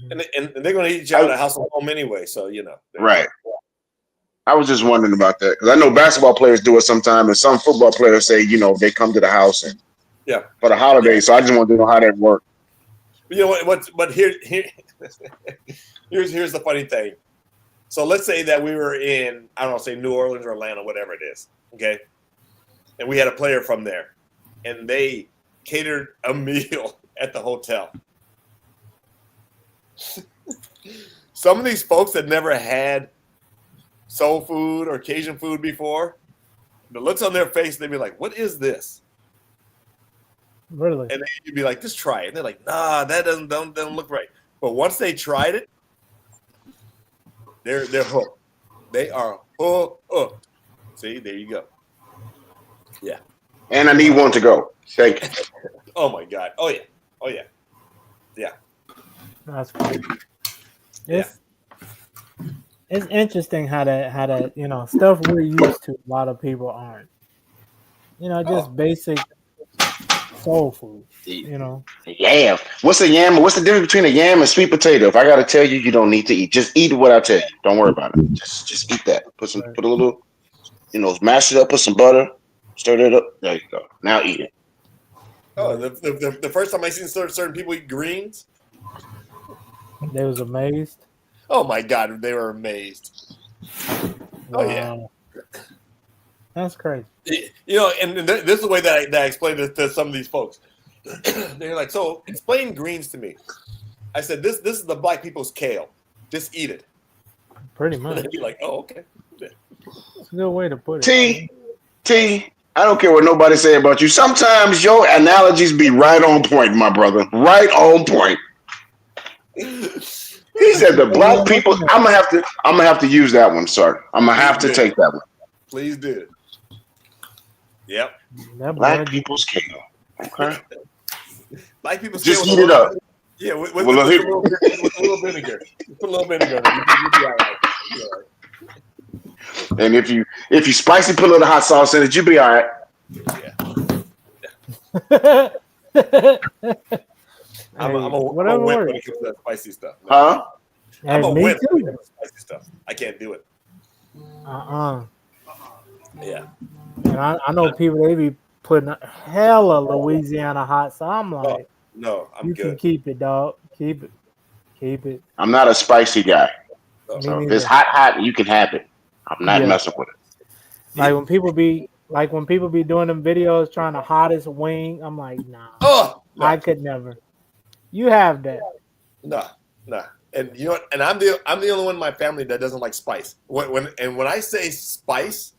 they're going to eat you out of house at home anyway, so right. I was just wondering about that because I know basketball players do it sometimes, and some football players say they come to the house and for the holidays. So I just wanted to know how that worked. You know what? But here's the funny thing. So let's say that we were in, I don't know, say New Orleans or Atlanta, whatever it is, okay? And we had a player from there, and they catered a meal at the hotel. Some of these folks that never had soul food or Cajun food before, the looks on their face, they'd be like, what is this? Really? And then you'd be like, just try it. And they're like, nah, that doesn't look right. But once they tried it, they're hooked. They are hooked. See, there you go. Yeah. And I need one to go. Thank you. Oh my God. Oh yeah. Yeah. That's cool. It's interesting how that stuff we're used to, a lot of people aren't. Just basic soul food. Yam. What's a yam? What's the difference between a yam and sweet potato? If I gotta tell you, you don't need to eat. Just eat what I tell you. Don't worry about it. Just eat that. Put a little, mash it up. Put some butter. Stir it up. There you go. Now eat it. Oh, the first time I seen certain people eat greens, they was amazed. Oh my God, they were amazed. Wow. Oh yeah. That's crazy. And this is the way that I explained it to some of these folks. They're like, so explain greens to me. I said, this is the black people's kale. Just eat it. Pretty much. And they'd be like, oh, okay. It's a good way to put it. T, I don't care what nobody say about you. Sometimes your analogies be right on point, my brother. Right on point. He said the black people. I'm gonna have to use that one, sir. I'm gonna have to take that one. Please do. Yep. Black people's kale. Okay. Black people's just kale eat it up. Yeah, with a little vinegar. Put a little vinegar. You'll be all right. And if you spicy, put a little hot sauce in it, you'll be all right. Yeah. I'm a wimp when it comes to that spicy stuff. No. Huh? I'm a wimp when it comes to spicy stuff. I can't do it. Yeah. And I know people, they be putting hella Louisiana hot sauce. I'm like, no, I'm you good. can keep it, dog. Keep it. I'm not a spicy guy. So if it's hot, you can have it. I'm not messing with it. Like when people be doing them videos trying the hottest wing, I'm like, nah. Oh, no. I could never. You have that. Nah. And you know what? And I'm the only one in my family that doesn't like spice. When I say spice,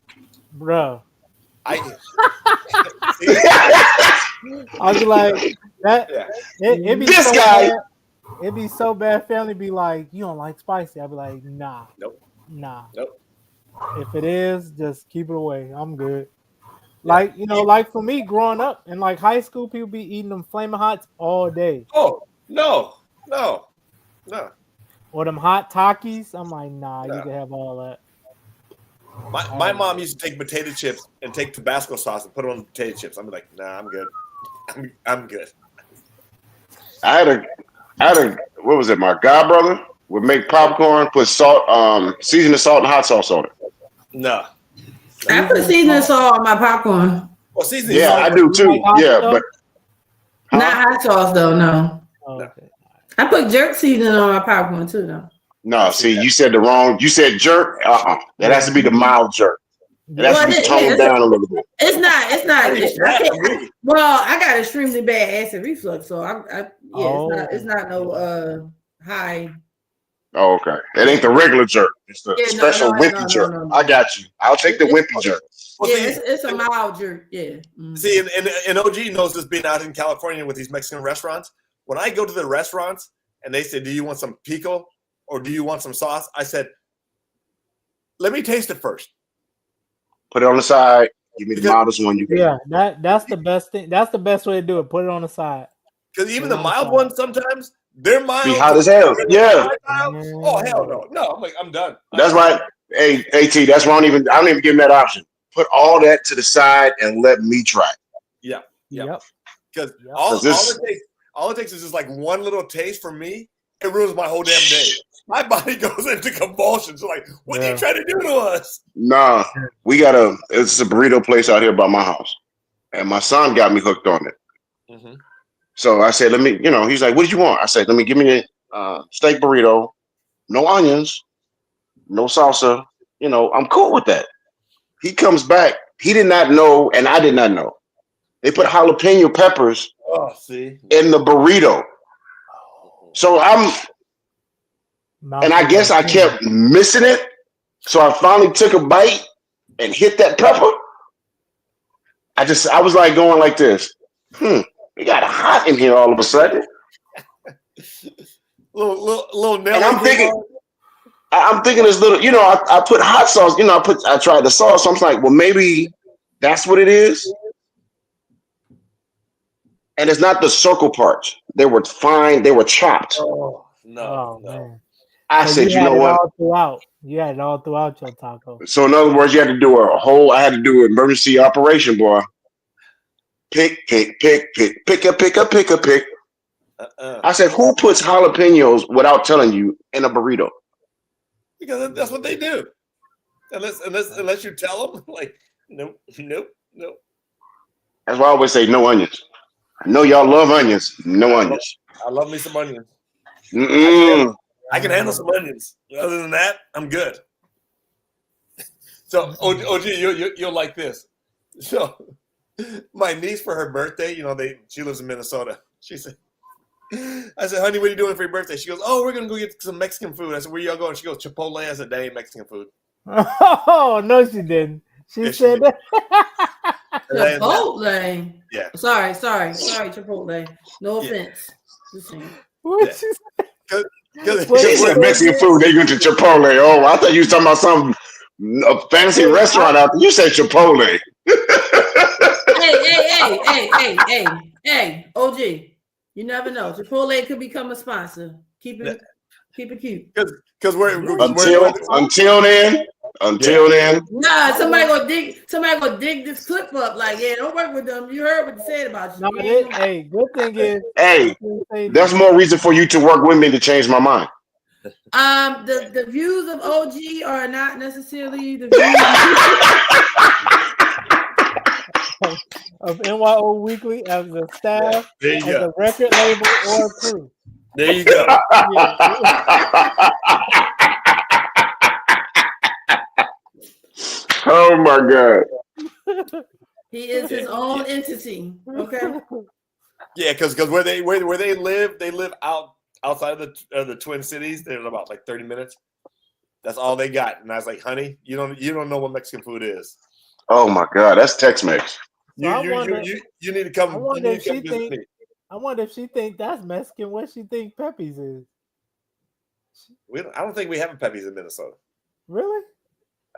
bro. I be like that. Yeah. It be This so guy. bad. It be so bad. Family be like, you don't like spicy. I be like, nah, Nope. nah. Nope. If it is, just keep it away. I'm good. Like like for me growing up in like high school, people be eating them Flaming Hots all day. Oh no. Or them hot Takis. I'm like, nah, No. you can have all that. My mom used to take potato chips and take Tabasco sauce and put it on the potato chips. I'm like, nah, I'm good. I'm good. I had a what was it? My godbrother would make popcorn, put salt, season the salt and hot sauce on it. No. I put seasoning salt on my popcorn. Well, seasoning. Yeah, I do too. Yeah, but not hot sauce though. No. Oh, okay. I put jerk seasoning on my popcorn too though. no. See, you said the wrong. You said jerk. That has to be the mild jerk. It has to be toned down a little bit. It's not. Well, I got extremely bad acid reflux, so it's not no high. Oh, okay. It ain't the regular jerk. It's the special wimpy jerk. No. I got you. I'll take the wimpy jerk. Well, it's a mild jerk. Yeah. See, and OG knows this being out in California with these Mexican restaurants. When I go to the restaurants and they say, "Do you want some pico or do you want some sauce?" I said, "Let me taste it first. Put it on the side. Give me the mildest one you can." Yeah, that's the best thing. That's the best way to do it. Put it on the side. Because even the mild ones sometimes they're mild. Be hot as hell. Yeah. Oh hell no, no. I'm like I'm done. That's why. Hey, AT. That's why I don't even give them that option. Put all that to the side and let me try. Yeah. Yep. Because This- all it takes is just like one little taste for me. It ruins my whole damn day. My body goes into convulsions. Like, what are you trying to do to us? Nah, it's a burrito place out here by my house. And my son got me hooked on it. Mm-hmm. So I said, he's give me a steak burrito, no onions, no salsa. I'm cool with that. He comes back. He did not know, and I did not know. They put jalapeno peppers in the burrito. So and I guess I kept missing it. So I finally took a bite and hit that pepper. I was like going like this. It got hot in here all of a sudden. little and I'm thinking this little, I put hot sauce, I tried the sauce. So I'm like, well, maybe that's what it is. And it's not the circle parts. They were fine. They were chopped. Oh, no. Man. I said, you know what? You had it all throughout your taco. So in other words, you had to do I had to do an emergency operation, boy. Pick. I said, who puts jalapenos without telling you in a burrito? Because that's what they do. Unless you tell them, like, nope. That's why I always say no onions. I know y'all love onions. No onions. I love me some onions. I can handle some onions. Other than that, I'm good. So, OG, you'll like this. So, my niece for her birthday, she lives in Minnesota. I said, honey, what are you doing for your birthday? She goes, oh, we're going to go get some Mexican food. I said, where y'all going? She goes, Chipotle. I said, that ain't Mexican food. Oh, no, she didn't. She said that. Chipotle. Yeah. Sorry, Chipotle. No offense. Just saying. What she said? She said Mexican food. They went to Chipotle. Oh, I thought you was talking about some fancy restaurant out there. You said Chipotle. Hey, OG. You never know. Chipotle could become a sponsor. Keep it cute. Because until then. Nah, somebody gonna dig this clip up. Like, yeah, don't work with them. You heard what they said about you. No, hey, good thing is. Hey, that's more reason for you to work with me to change my mind. The views of OG are not necessarily the views of NYO Weekly as the staff, as a record label, or crew. There you go. Oh my God. He is his own entity. Okay. Yeah, because where they live, they live out outside of the Twin Cities. They're about like 30 minutes. That's all they got. And I was like, honey, you don't know what Mexican food is. Oh my God, that's Tex-Mex. So You need to come. I wonder if she visit think. me. I wonder if she think that's Mexican. What she think Pepe's is? I don't think we have a Pepe's in Minnesota. Really?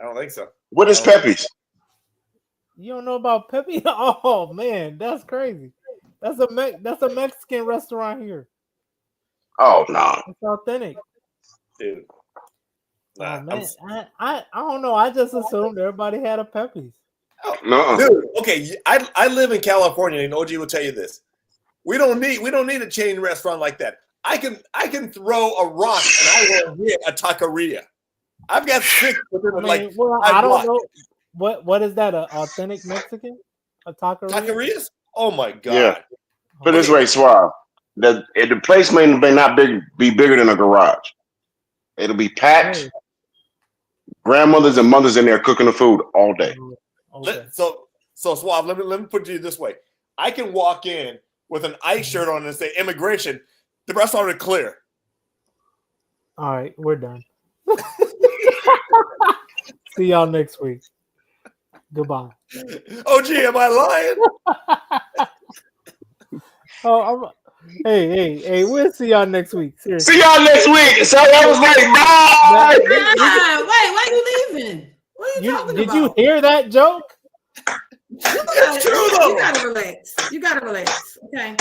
I don't think so. What is Pepe's? You don't know about Pepe? Oh man, that's crazy. That's a Mexican restaurant here. Oh no, it's authentic, dude. Nah, man, I don't know. I just assumed everybody had a Pepe's. Oh, no, dude. Okay, I live in California, and OG will tell you this. We don't need a chain restaurant like that. I can throw a rock and I will hit a taqueria. I've got 6 within I don't know what is that? An authentic Mexican? A taqueria? Taquerias? Oh my God! Yeah. Put it this way, Suave. The place may not be bigger than a garage. It'll be packed. Hey. Grandmothers and mothers in there cooking the food all day. Okay. So Suave, let me put it this way. I can walk in with an ICE shirt on and say immigration. The restaurant is clear. All right, we're done. See y'all next week. Goodbye. OG, am I lying? Hey, we'll see y'all next week. Seriously. See y'all next week. Sorry, I was like, bye. Wait, why you leaving? What are you talking about? Did you hear that joke? It's true though. You gotta relax. Okay.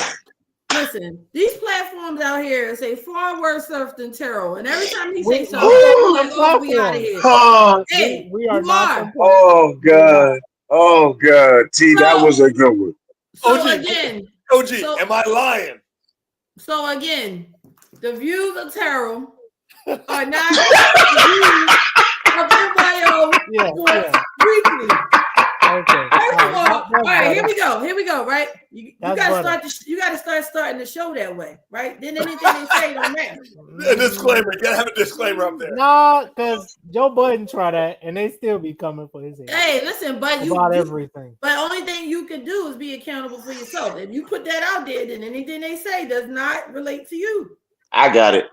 Listen, these platforms out here say far worse stuff than Terrell, and every time he says something, we out of here. Hey, we are not. Oh God, T, that was a good one. OG, am I lying? So again, the views of Terrell are not the views of NYO Weekly. Okay. First of all right, here we go. Right, you gotta start starting the show that way, right? Then anything they say don't matter. A disclaimer. You gotta have a disclaimer up there. No, because Joe Budden try that, and they still be coming for his head. Hey, listen, but everything. But only thing you can do is be accountable for yourself. If you put that out there, then anything they say does not relate to you. I got it.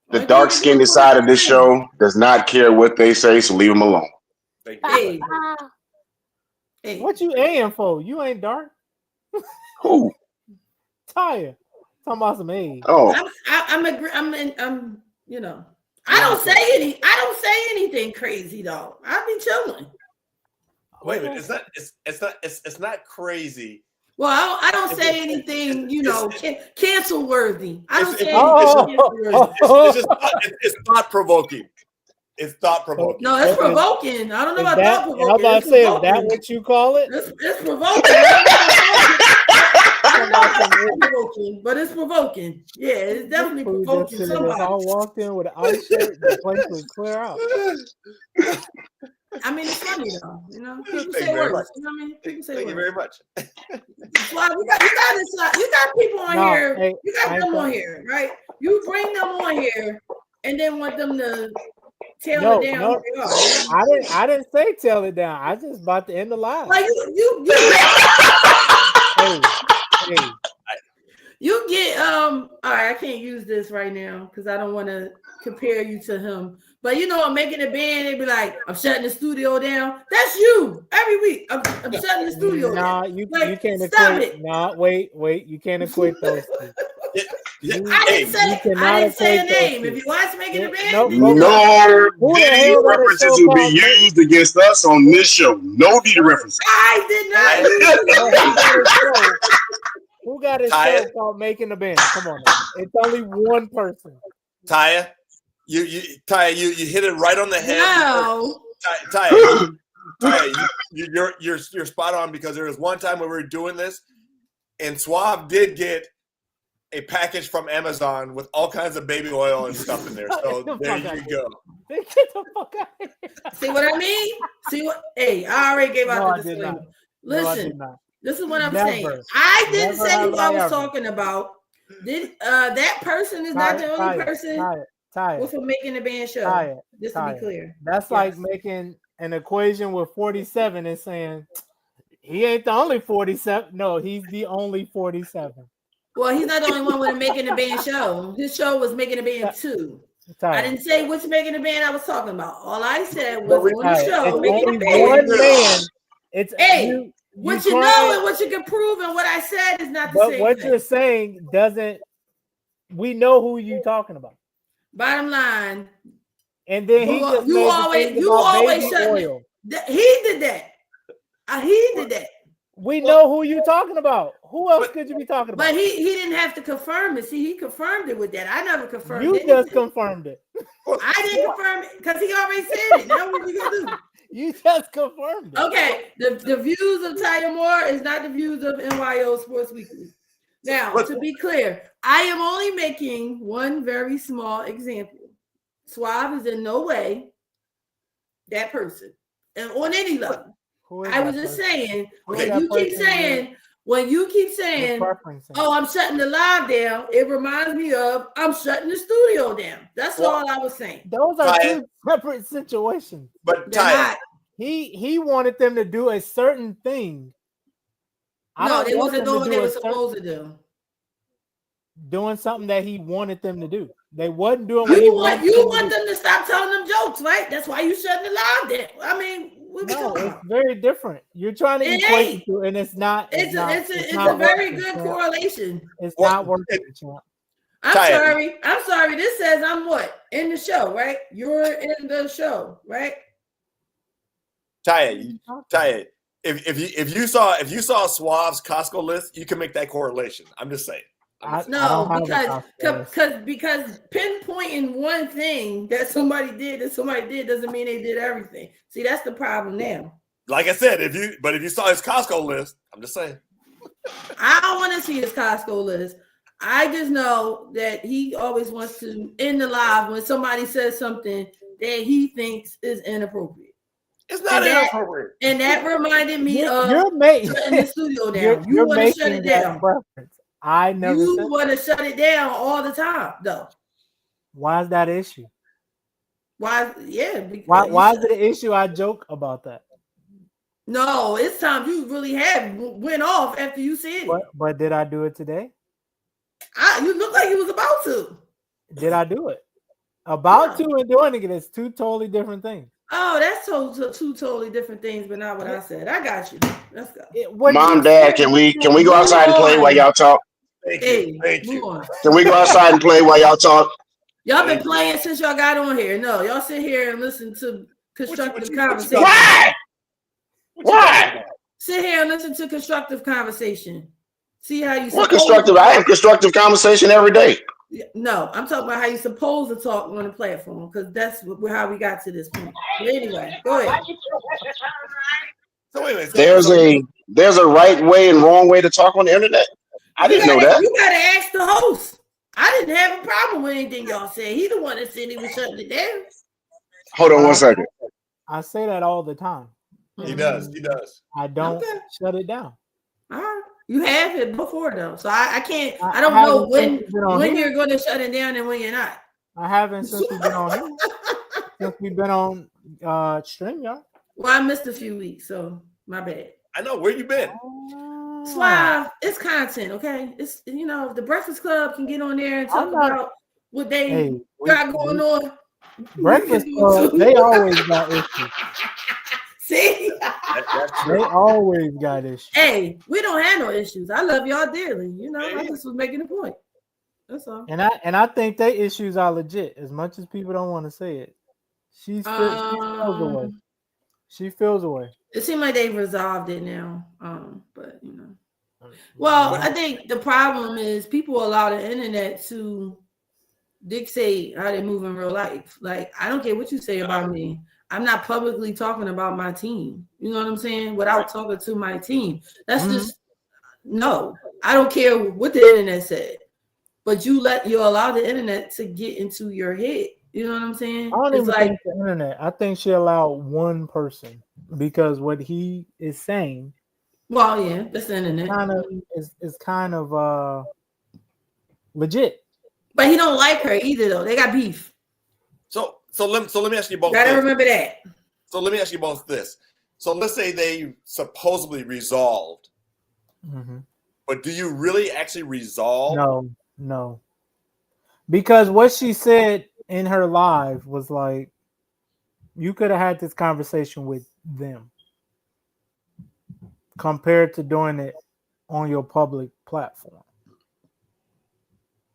The dark-skinned side of this show does not care what they say, so leave them alone. Hey. What you aiming for? You ain't dark. Who? Taya. Talking about some age. Oh. I'm you know. I don't say anything crazy though. I be chilling. Wait a minute. It's not crazy. Well, I don't say anything, cancel worthy. I don't say anything. It's thought provoking. It's thought provoking. No, it's provoking. I don't know about thought provoking. I'm about to say, is that what you call it? It's provoking. But it's provoking. Yeah, it's definitely provoking somebody. I walked in with an ice shirt, the place was clear out. I mean, it's funny though. People say words. You know what I mean? People say Thank you very much. Well, you got people on here. Hey, you got them on here, right? You bring them on here and then want them to tail it down. No, I didn't say tail it down. I just about to end the live. Like you hey. You get all right, I can't use this right now because I don't want to compare you to him. But I'm making a band, they'd be like, I'm shutting the studio down. That's you every week. I'm shutting the studio down. You can't equate. Wait, you can't equate those two. I didn't say a name. If you watch making a band, no video references will be used against us on this show. No video references. I did not. Who got a show called Making a Band? Come on, now. It's only one person. Taya, you hit it right on the head. No. Taya, you're spot on because there was one time when we were doing this, and Suave did get a package from Amazon with all kinds of baby oil and stuff in there. So there you go. Get the fuck out of here. See what I mean? Hey, I already gave out the disclaimer. Listen, this is what I'm saying. I didn't say who I was talking about. That person is not the only person with making a band show. Just to be clear. That's like making an equation with 47 and saying he ain't the only 47. No, he's the only 47. Well, he's not the only one with a Making the Band show. His show was Making the Band 2. I didn't say which Making the Band I was talking about. All I said was on the show, Making the Band. One man. It's what you know and what you can prove and what I said is not the same. But what you're saying doesn't. We know who you're talking about. Bottom line. And then he just you always shut oil. He did that. He did that. We know who you're talking about. Who else could you be talking about? But he didn't have to confirm it. See, he confirmed it with that. I never confirmed it. You just confirmed it. I didn't confirm it because he already said it. Now what you gonna do? You just confirmed it. Okay, the views of Taya Moore is not the views of NYO Sports Weekly. Now, to be clear, I am only making one very small example. Suave is in no way that person, and on any level. I was just saying, when you keep saying, oh, I'm shutting the live down, it reminds me of I'm shutting the studio down. That's all I was saying. Those are two separate situations. But he wanted them to do a certain thing. No, they wasn't doing what they were supposed to do. Doing something that he wanted them to do. They wasn't doing what you want them to stop telling them jokes, right? That's why you shutting the live down. I mean, it's very different. You're trying to equate the two, and it's not. It's a very good correlation. It's not working. I'm sorry. This says I'm what? In the show, right? You're in the show, right? Taya, if you saw Suave's Costco list, you can make that correlation. I'm just saying. Because pinpointing one thing that somebody did doesn't mean they did everything. See, that's the problem now. Like I said, if you saw his Costco list, I'm just saying. I don't want to see his Costco list. I just know that he always wants to end the live when somebody says something that he thinks is inappropriate. It's not inappropriate. And that reminded me of shutting the studio down. You want to shut it down. I never. You want to shut it down all the time, though. Why is that an issue? Why? Yeah. Why is it an issue? I joke about that. No, it's time you really went off after you said it. But did I do it today? You look like you was about to. Did I do it? About to and doing it is two totally different things. Oh, that's two totally different things, but not what I said. I got you. Let's go. Mom, Dad, can we go outside and play while y'all talk? Thank you. Can we go outside and play while y'all talk? Y'all been playing since y'all got on here. No, y'all sit here and listen to constructive conversation. Why? Sit here and listen to constructive conversation. See how you. What constructive? I have constructive conversation every day. No, I'm talking about how you're supposed to talk on the platform because that's how we got to this point. But anyway, go ahead. There's a right way and wrong way to talk on the internet. I didn't know that. You gotta ask the host. I didn't have a problem with anything y'all said. He the one that said he was shutting it down. Hold on 1 second. I say that all the time. He does. I don't shut it down. All right. You have it before though, so I can't. I don't know when you're going to shut it down and when you're not. I haven't since we've been on here. Since we've been on StreamYard. Well, I missed a few weeks, so my bad. I know where you been. Suave, it's content, okay? It's the Breakfast Club can get on there and talk about what they got going on. Breakfast Club, they always got issues. See, they always got issues. Hey, we don't have no issues. I love y'all dearly. I just was making a point. That's all. And I think they issues are legit. As much as people don't want to say it, she feels away. She feels away. It seems like they've resolved it now. But well, I think the problem is people allow the internet to dictate how they move in real life. Like, I don't care what you say about me. I'm not publicly talking about my team. You know what I'm saying? Without talking to my team. That's just no. I don't care what the internet said. But you allow the internet to get into your head. You know what I'm saying? I don't even think the internet. I think she allowed one person because what he is saying. Well, yeah, that's the internet. Is kind of legit. But he don't like her either, though. They got beef. So let me ask you both. Gotta remember that. So let me ask you both this. So let's say they supposedly resolved. Mm-hmm. But do you really actually resolve? No. Because what she said in her live was like, you could have had this conversation with them compared to doing it on your public platform.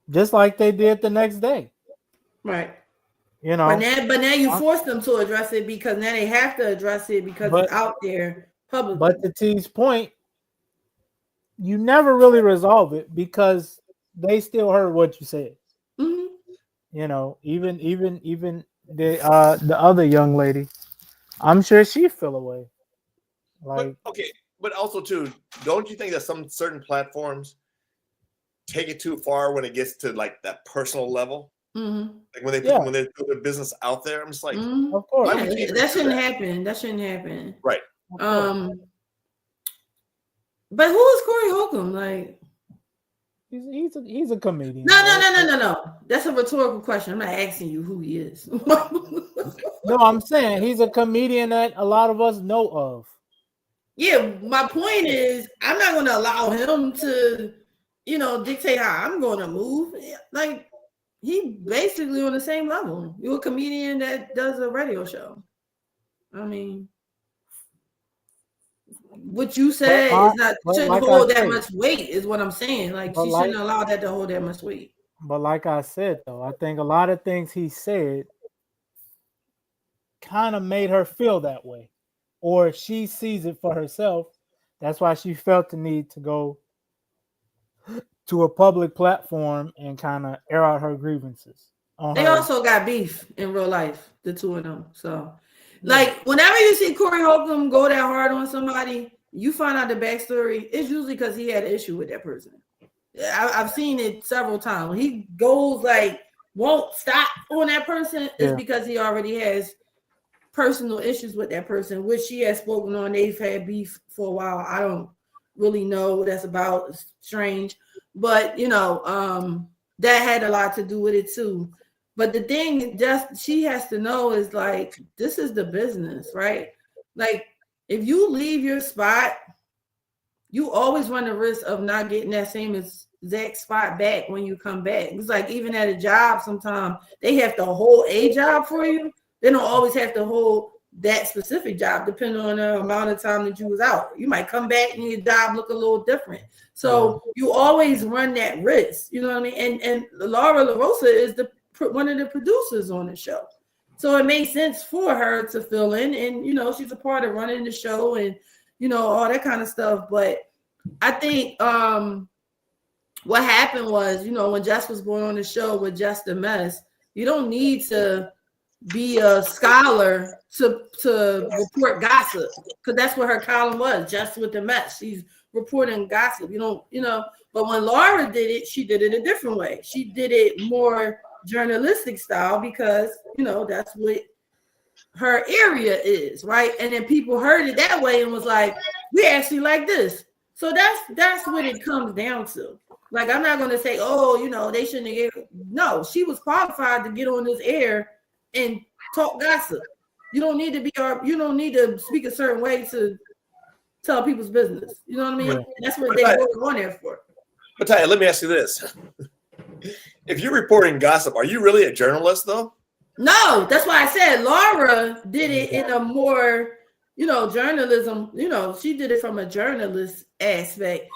Just like they did the next day. Right. You know. But now you force them to address it because now they have to address it because it's out there publicly. But to T's point, you never really resolve it because they still heard what you said. Mm-hmm. You know, even the other young lady, I'm sure she feel away. Like, but also too, don't you think that some certain platforms take it too far when it gets to like that personal level? Mm-hmm. Like when they put their business out there, I'm just like, of course, that shouldn't happen. That shouldn't happen. Right. But who is Corey Holcomb? Like, he's a comedian. No. That's a rhetorical question. I'm not asking you who he is. No, I'm saying he's a comedian that a lot of us know of. Yeah, my point is, I'm not going to allow him to, dictate how I'm going to move. Like, he basically on the same level. You're a comedian that does a radio show. I mean, what you said shouldn't hold that much weight, is what I'm saying. Like, she shouldn't allow that to hold that much weight. But like I said, though, I think a lot of things he said kind of made her feel that way, or she sees it for herself. That's why she felt the need to go to a public platform and kind of air out her grievances. They also got beef in real life, the two of them. So, like, whenever you see Corey Holcomb go that hard on somebody, you find out the backstory. It's usually because he had an issue with that person. I've seen it several times. When he goes like won't stop on that person, it's because he already has personal issues with that person, which she has spoken on. They've had beef for a while. I don't really know what that's about. It's strange, but that had a lot to do with it too. But the thing just she has to know is like, this is the business, right? Like, if you leave your spot, you always run the risk of not getting that same exact spot back when you come back. It's like, even at a job, sometimes they have to hold a job for you. They don't always have to hold that specific job, depending on the amount of time that you was out. You might come back and your job look a little different. So you always run that risk. You know what I mean? And Laura LaRosa is one of the producers on the show. So it makes sense for her to fill in. And, she's a part of running the show and, all that kind of stuff. But I think what happened was, when Jess was born on the show with Just a Mess, you don't need to be a scholar to report gossip, because that's what her column was, Just with the Mess. She's reporting gossip. But when Laura did it, she did it a different way. She did it more journalistic style because, that's what her area is, right? And then people heard it that way and was like, we actually like this. So that's what it comes down to. Like, I'm not going to say, they shouldn't have given. No, she was qualified to get on this air and talk gossip. You don't need to speak a certain way to tell people's business. You know what I mean? Yeah. And that's what they were on there for. But Taya, let me ask you this. If you're reporting gossip, are you really a journalist though? No, that's why I said Laura did it in a more, journalism, she did it from a journalist aspect.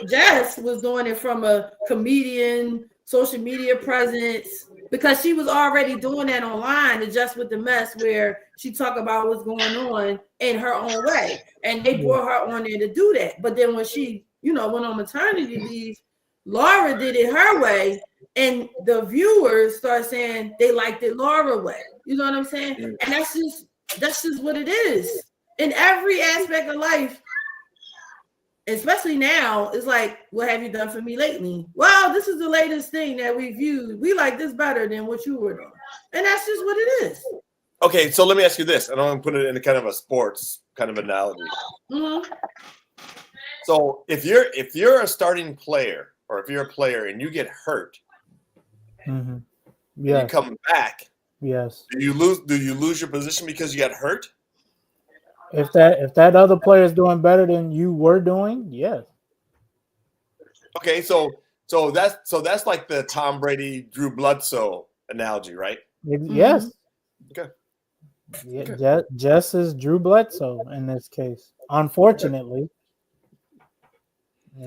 Jess was doing it from a comedian, social media presence, because she was already doing that online, Just with the Mess, where she talked about what's going on in her own way. And they brought her on there to do that. But then when she, went on maternity leave, Laura did it her way. And the viewers start saying they liked it Laura way. You know what I'm saying? And that's just what it is. In every aspect of life, especially now, it's like, what have you done for me lately? Well, this is the latest thing that we viewed. We like this better than what you were doing. And that's just what it is. Okay, so let me ask you this. I don't want to put it in kind of a sports kind of analogy. Mm-hmm. So if you're a starting player, or if you're a player and you get hurt, you come back. Yes. Do you lose your position because you got hurt? If that other player is doing better than you were doing, yes. Okay, so that's like the Tom Brady, Drew Bledsoe analogy, right? Yes. Okay. Yeah, just as Drew Bledsoe in this case. Unfortunately.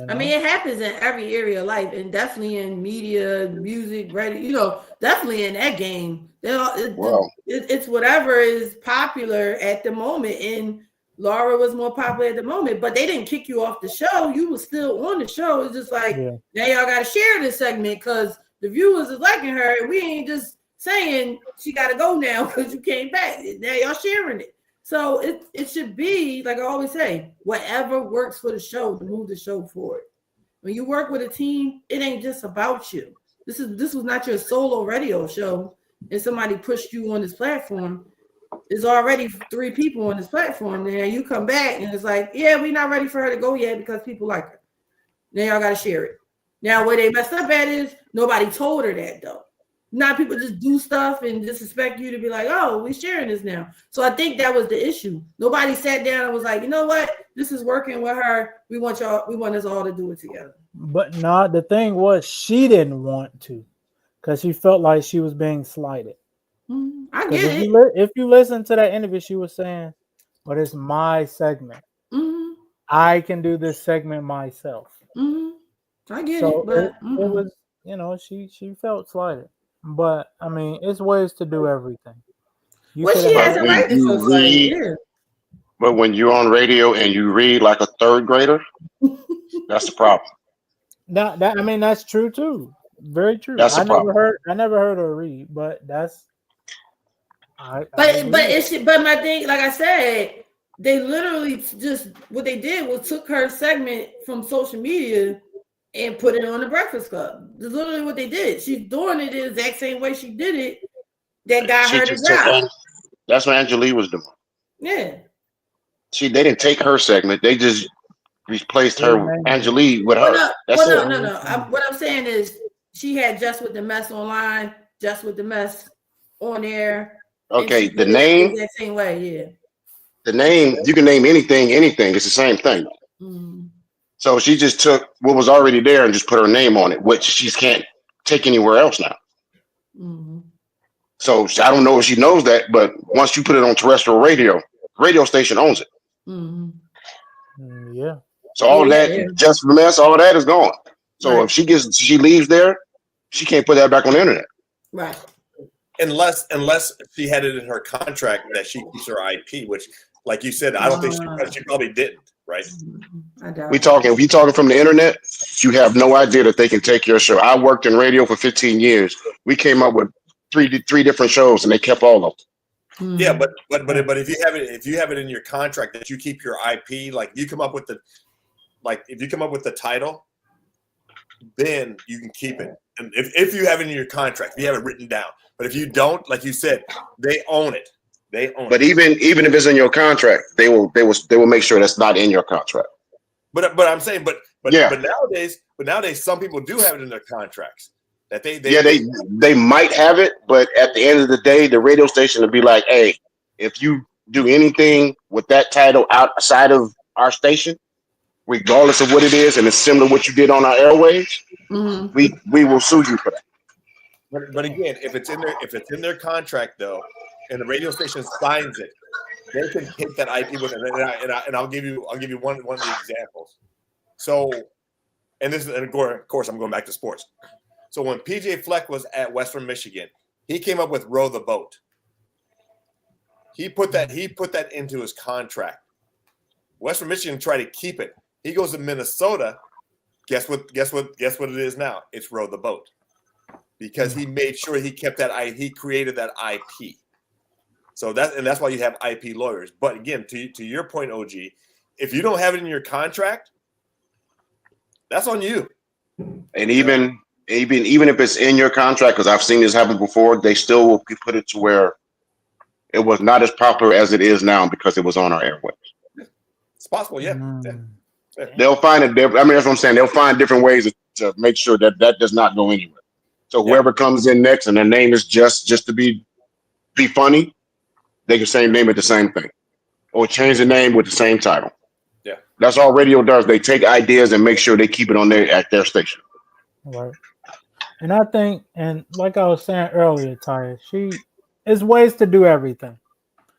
I mean, it happens in every area of life, and definitely in media, music, radio. Definitely in that game. It's whatever is popular at the moment. And Laura was more popular at the moment, but they didn't kick you off the show. You were still on the show. It's just like, now y'all got to share this segment because the viewers is liking her, and we ain't just saying she got to go now because you came back. Now y'all sharing it. So it should be, like I always say, whatever works for the show to move the show forward. When you work with a team, it ain't just about you. This was not your solo radio show, and somebody pushed you on this platform. There's already 3 people on this platform. Now you come back and it's like, yeah, we're not ready for her to go yet because people like her. Now y'all gotta share it. Now where they messed up at is nobody told her that though. Now people just do stuff and just expect you to be like, oh, we're sharing this now. So I think that was the issue. Nobody sat down and was like, you know what? This is working with her. We want us all to do it together. But no, the thing was she didn't want to because she felt like she was being slighted. I get it. If you listen to that interview, she was saying, but it's my segment. I can do this segment myself. I get it. But it was, she felt slighted. But I mean, it's ways to do everything. She has a right to feel slighted. But when you're on radio and you read like a 3rd grader, that's the problem. That's true too. Very true. That's the problem. I never heard her read, but that's. But my thing, like I said, they literally just what they did was took her segment from social media and put it on the Breakfast Club. That's literally what they did. She's doing it the exact same way she did it. That got her the job. That's what Angelique was doing. Yeah. They didn't take her segment. They just replaced her Angelique with her. No. What I'm saying is she had Just With The Mess online, Just With The Mess on air. Okay, the name. The exact same way, yeah. The name, you can name anything. It's the same thing. So she just took what was already there and just put her name on it, which she can't take anywhere else now. So I don't know if she knows that, but once you put it on terrestrial radio station owns it. Yeah. So all that, Just for the Mess, all that is gone. So if she leaves there, she can't put that back on the internet. Right. Unless she had it in her contract that she keeps her IP, which, like you said, I don't think she probably didn't, right? If you're talking from the internet, you have no idea that they can take your show. I worked in radio for 15 years. We came up with three different shows, and they kept all of them. Yeah, but if you have it in your contract that you keep your IP, like you come up with if you come up with the title, then you can keep it. And if you have it in your contract, if you have it written down. But if you don't, like you said, they own it. But even if it's in your contract, they will make sure that's not in your contract. But I'm saying, but nowadays, some people do have it in their contracts that they might have it, but at the end of the day, the radio station will be like, hey, if you do anything with that title outside of our station, regardless of what it is, and it's similar to what you did on our airwaves, we will sue you for that. But again, if it's in their contract though, and the radio station signs it, they can take that IP with it. And I'll give you one of the examples. So, and of course I'm going back to sports. So when PJ Fleck was at Western Michigan, he came up with Row the Boat. He put that into his contract. Western Michigan tried to keep it. He goes to Minnesota. Guess what it is now? It's Row the Boat. Because he made sure he kept he created that IP. So that's why you have IP lawyers. But again, to your point, OG, if you don't have it in your contract, that's on you. And even if it's in your contract, because I've seen this happen before, they still will put it to where it was not as popular as it is now because it was on our airwaves. It's possible, yeah. They'll find it. That's what I'm saying. They'll find different ways to make sure that does not go anywhere. So whoever comes in next and their name is just to be funny, they can name it the same thing, or change the name with the same title. Yeah. That's all radio does. They take ideas and make sure they keep it on at their station. Right. And I think, and like I was saying earlier, Taya, it's ways to do everything.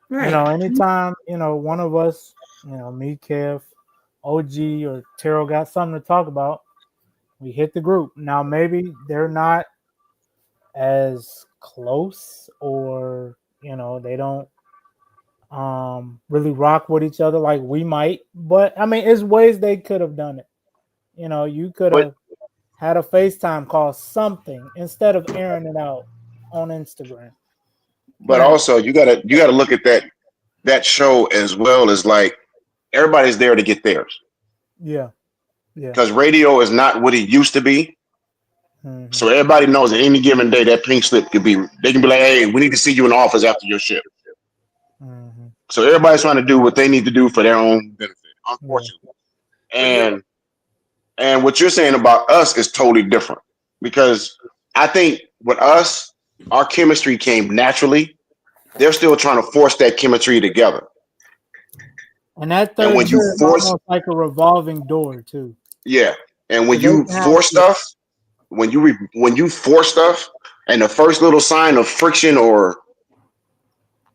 Right. You know, anytime, you know, one of us, you know, me, Kev, OG, or Terrell got something to talk about, we hit the group. Now, maybe they're not as close, or, you know, they don't really rock with each other like we might. But, I mean, it's ways they could have done it. You know, you could have had a FaceTime call, something, instead of airing it out on Instagram. But also, you gotta look at that show as well as like everybody's there to get theirs. Yeah. Because radio is not what it used to be. Mm-hmm. So everybody knows at any given day that pink slip they can be like, hey, we need to see you in the office after your shift. Mm-hmm. So everybody's trying to do what they need to do for their own benefit, unfortunately. Yeah. And what you're saying about us is totally different, because I think with us, our chemistry came naturally. They're still trying to force that chemistry together. And that third when you is force, almost like a revolving door too. Yeah, and when you force stuff, when you force stuff, and the first little sign of friction or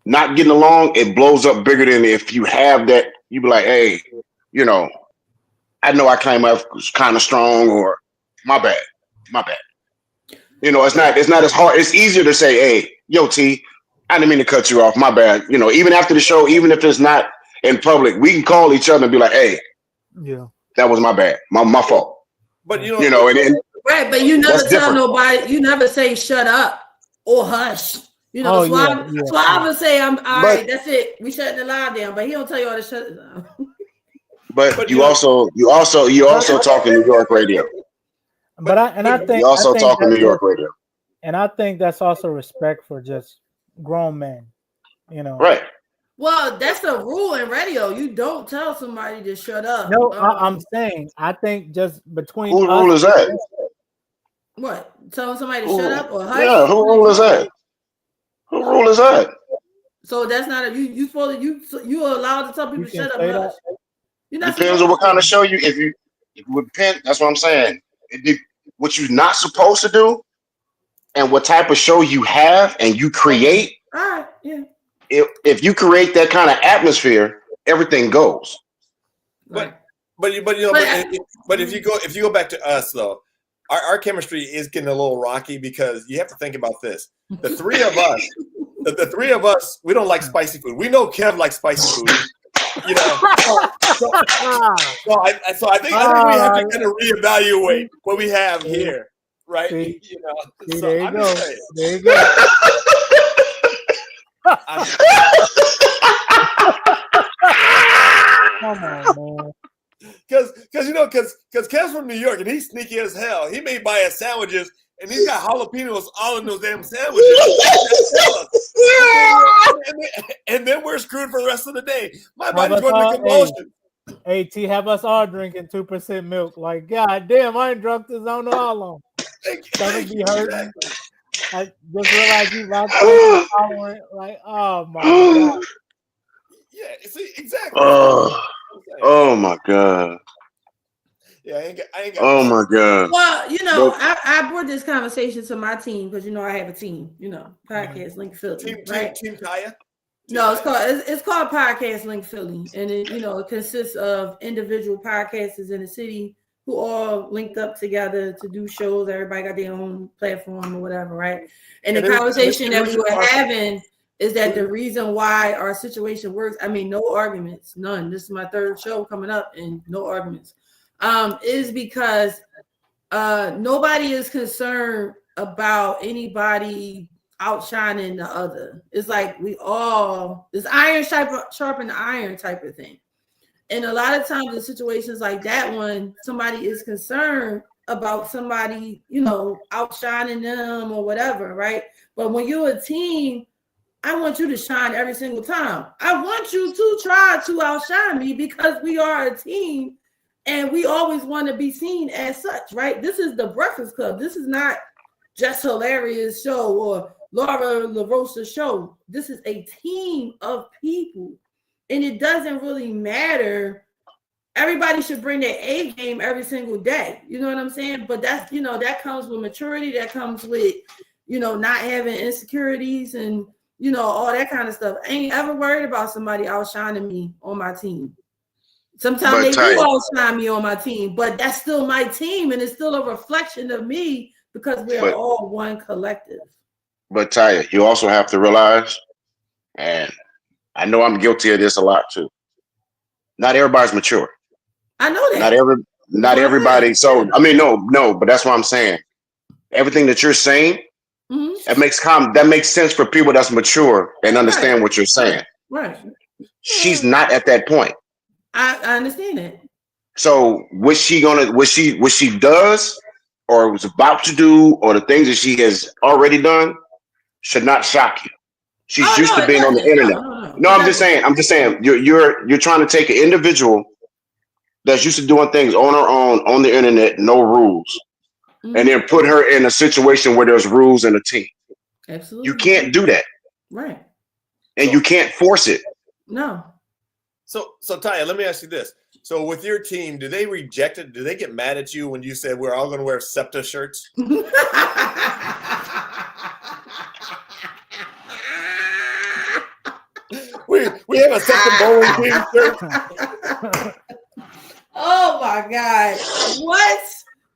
not getting along, it blows up bigger than if you have that. You be like, hey, you know, I know I came up kind of strong, or my bad. You know, it's not as hard. It's easier to say, hey, yo, T, I didn't mean to cut you off. My bad. You know, even after the show, even if it's not in public, we can call each other and be like, hey, yeah, that was my bad. My fault. But you know, and right, but you never tell different. nobody, you never say shut up or hush. You know, Suave would say, I'm all right, that's it. We shutting the live down, but he don't tell you all to shut it down. But you also talking New York radio. I think you also talking New York radio. And I think that's also respect for just grown men, you know. Right. Well, that's a rule in radio. You don't tell somebody to shut up. No, I'm saying, I think just between whose rule is that? What? Telling somebody to shut up or hush? Yeah, who rule is that? Who rule is that? So that's not a you supposed to you allowed to tell people to shut up. Hush. Depends on what kind of show you. If you repent, that's what I'm saying. What you're not supposed to do, and what type of show you have and you create. All right, yeah. If you create that kind of atmosphere, everything goes. But if you go back to us though, our chemistry is getting a little rocky, because you have to think about this. The three of us, we don't like spicy food. We know Kev likes spicy food. You know, so I think we have to kind of reevaluate what we have here, right? See, you know, see, so there you I'm go. just saying. There you go. Come on, man. Because Kev's from New York and he's sneaky as hell. He may buy us sandwiches and he's got jalapenos all in those damn sandwiches. and then we're screwed for the rest of the day. My body's going to convulsions. Hey, T, have us all drinking 2% milk. Like, God damn, I ain't drunk this, I don't know how long. Stomach be hurting. I just realized you locked tolerant. Like, oh my God. Yeah, see, exactly. Oh my God. Yeah, I ain't got oh my God. Well, you know, I brought this conversation to my team because you know I have a team. You know, Podcast Link Philly, right? Team Kaya. No, it's called Podcast Link Philly, and it consists of individual podcasters in the city who all linked up together to do shows. Everybody got their own platform or whatever, right? And the conversation that we were having is that the reason why our situation works, I mean, no arguments, none. This is my third show coming up and no arguments, is because nobody is concerned about anybody outshining the other. It's like we all, this iron sharpen iron type of thing. And a lot of times in situations like that one, somebody is concerned about somebody, you know, outshining them or whatever, right? But when you're a team, I want you to shine every single time. I want you to try to outshine me because we are a team and we always want to be seen as such, right? This is the Breakfast Club. This is not Just Hilarious show or Laura LaRosa show. This is a team of people. And it doesn't really matter. everybody should bring their A game every single day. You know what I'm saying? But that's, that comes with maturity. That comes with, not having insecurities and, all that kind of stuff. I ain't ever worried about somebody outshining me on my team. Sometimes they do outshine me on my team, but that's still my team, and it's still a reflection of me because we're all one collective. But Taya, you also have to realize, and I know I'm guilty of this a lot too. Not everybody's mature. I know that. Not everybody. So I mean, no, but that's what I'm saying. Everything that you're saying, that makes sense for people that's mature and understand what you're saying. Right. She's not at that point. I understand it. So what she does or was about to do, or the things that she has already done, should not shock you. She's used to being on the internet. No, I'm just saying. You're trying to take an individual that's used to doing things on her own on the internet, no rules, and then put her in a situation where there's rules in a team. Absolutely. You can't do that. Right. And you can't force it. No. So Taya, let me ask you this. So with your team, do they reject it? Do they get mad at you when you said we're all going to wear SEPTA shirts? we have a SEPTA bowling team shirt. Oh my God.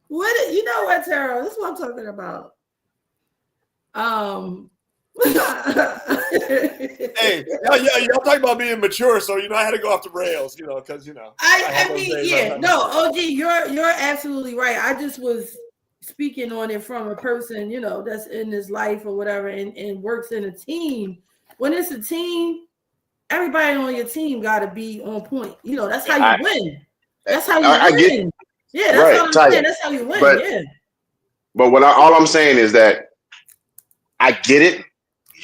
What you know what, Tara? This is what I'm talking about. Hey, y'all talking about being mature, so I had to go off the rails, because I mean, OG, you're absolutely right. I just was speaking on it from a person, that's in this life or whatever, and works in a team. When it's a team, everybody on your team got to be on point. That's how you win. That's how you win. Yeah, that's what I'm saying. That's how you win. But all I'm saying is that I get it.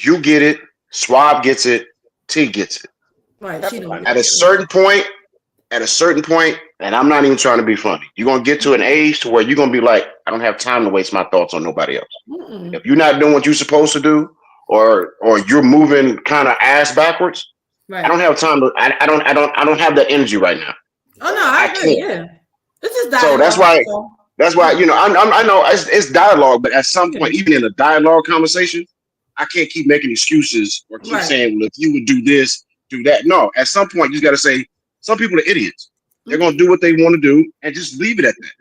You get it. Swab gets it. T gets it. Right. At a certain point, and I'm not even trying to be funny, you're going to get to an age to where you're going to be like, I don't have time to waste my thoughts on nobody else. If you're not doing what you're supposed to do, or you're moving kind of ass backwards, I don't have time to, I don't have that energy right now. Oh no, I agree. Yeah. This is dialogue. So that's why, I know it's dialogue, but at some point, even in a dialogue conversation, I can't keep making excuses or keep saying, well, if you would do this, do that. No, at some point, you just got to say, some people are idiots. They're going to do what they want to do and just leave it at that.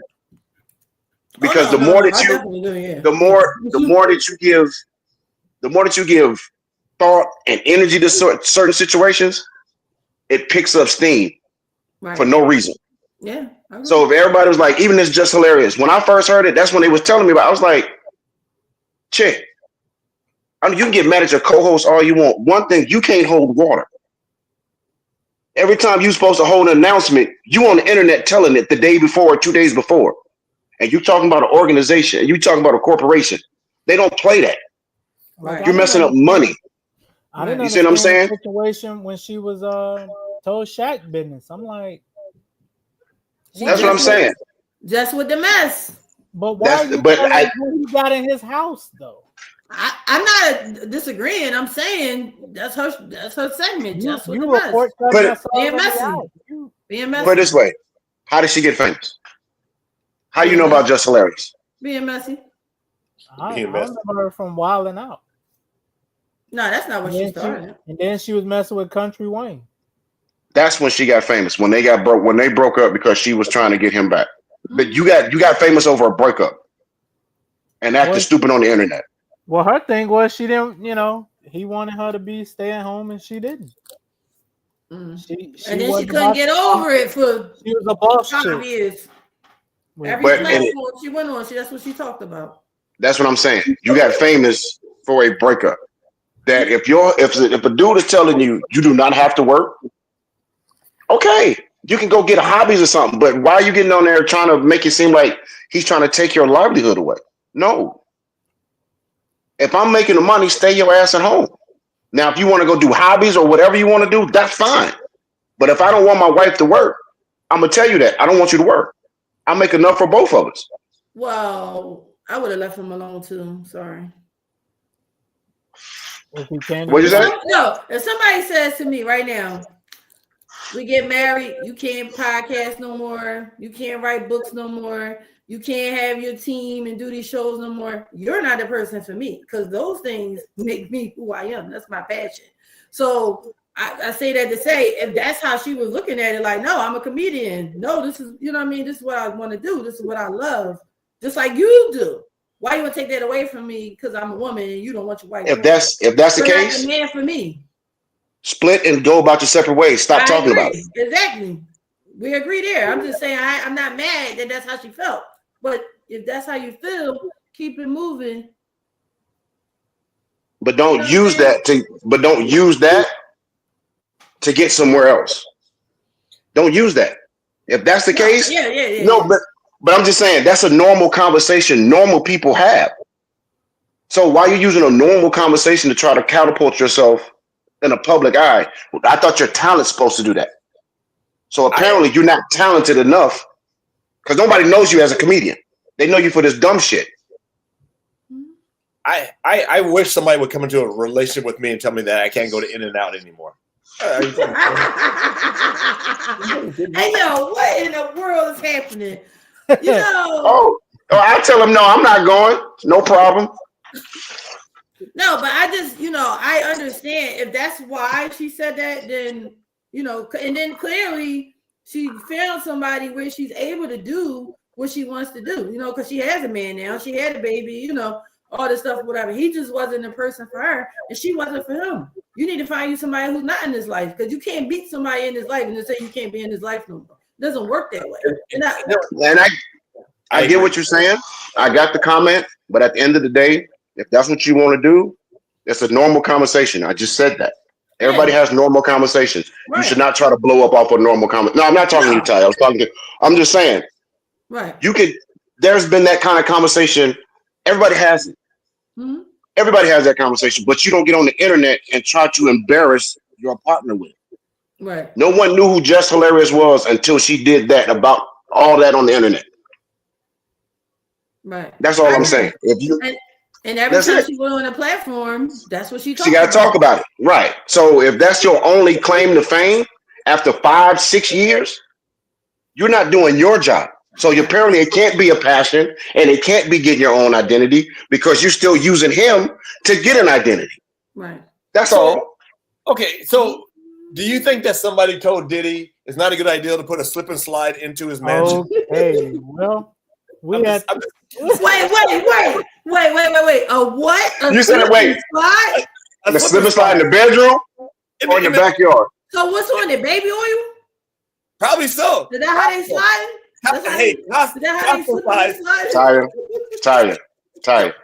Because the more that you give thought and energy to certain situations, it picks up steam for no reason. Yeah. So if everybody was like, even this Just Hilarious, when I first heard it, that's when they was telling me about it. I was like, chick, you can get mad at your co-host all you want. One thing, you can't hold water. Every time you're supposed to hold an announcement, you on the internet telling it the day before or 2 days before. And you talking about an organization, and you talking about a corporation. They don't play that. Right. You're messing up money. I didn't you see what I'm saying? The situation when she was told Shaq business. I'm like, that's what I'm saying. Just with the mess. But why? He got in his house though. I'm not disagreeing. I'm saying that's her segment. Just with the mess. Being messy. Put it this way: how did she get famous? How you know about Just Hilarious? Being messy. I remember her from Wildin' Out. No, that's not what she started. And then she was messing with Country Wayne. That's when she got famous. When they broke up because she was trying to get him back. But you got famous over a breakup and acting stupid on the internet. Well, her thing was she didn't. He wanted her to stay at home, and she didn't. She then she couldn't get over it for she was a boss 5 years. Every platform she went on, that's what she talked about. That's what I'm saying. You got famous for a breakup. That if a dude is telling you do not have to work, okay, you can go get hobbies or something. But why are you getting on there trying to make it seem like he's trying to take your livelihood away? No. If I'm making the money, stay your ass at home. Now, if you want to go do hobbies or whatever you want to do, that's fine. But if I don't want my wife to work, I'm gonna tell you that I don't want you to work. I make enough for both of us. Well, I would have left him alone too. Sorry. If he can, what you say? No, if somebody says to me right now, we get married, you can't podcast no more. You can't write books no more. You can't have your team and do these shows no more. You're not the person for me because those things make me who I am. That's my passion. So I say that to say, if that's how she was looking at it, like, no, I'm a comedian. No, this is, you know what I mean? This is what I want to do. This is what I love. Just like you do. Why you want to take that away from me because I'm a woman and you don't want your wife? If that's the case, a man for me. Split and go about your separate ways. Stop talking about it. Exactly. We agree there. I'm just saying I'm not mad that that's how she felt. But if that's how you feel, keep it moving. But don't use that to get somewhere else. Don't use that. If that's the case, no, but I'm just saying that's a normal conversation normal people have. So why are you using a normal conversation to try to catapult yourself in a public eye? I thought your talent's supposed to do that. So apparently you're not talented enough because nobody knows you as a comedian. They know you for this dumb shit. I wish somebody would come into a relationship with me and tell me that I can't go to In-N-Out anymore. Hey, yo, what in the world is happening? You know. Oh, I tell them, no, I'm not going. No problem. No, but I just, I understand if that's why she said that, then, and then clearly she found somebody where she's able to do what she wants to do, because she has a man now, she had a baby, all this stuff, whatever. He just wasn't the person for her, and she wasn't for him. You need to find you somebody who's not in his life, because you can't beat somebody in his life and then say you can't be in his life no more. It doesn't work that way. And I get what you're saying. I got the comment, but at the end of the day, if that's what you want to do, it's a normal conversation. I just said that. Everybody has normal conversations. Right. You should not try to blow up off a normal comment. No, I'm not talking to you, Ty. I'm just saying. Right. There's been that kind of conversation. Everybody has it. Mm-hmm. Everybody has that conversation, but you don't get on the internet and try to embarrass your partner with it. Right. No one knew who Jess Hilarious was until she did that about all that on the internet. Right. That's all I'm saying. And every time she went on a platform, that's what she talked about. She got to talk about it. Right. So if that's your only claim to fame after 5-6 years, you're not doing your job. So apparently it can't be a passion and it can't be getting your own identity because you're still using him to get an identity. Right. That's all. Okay. So do you think that somebody told Diddy it's not a good idea to put a slip and slide into his mansion? Okay. Well, wait. A what? You said it. Wait. Slide? The slip and slide in the bedroom or in the backyard? So what's on it? Baby oil? Probably so. Is that how they slide? Tyre.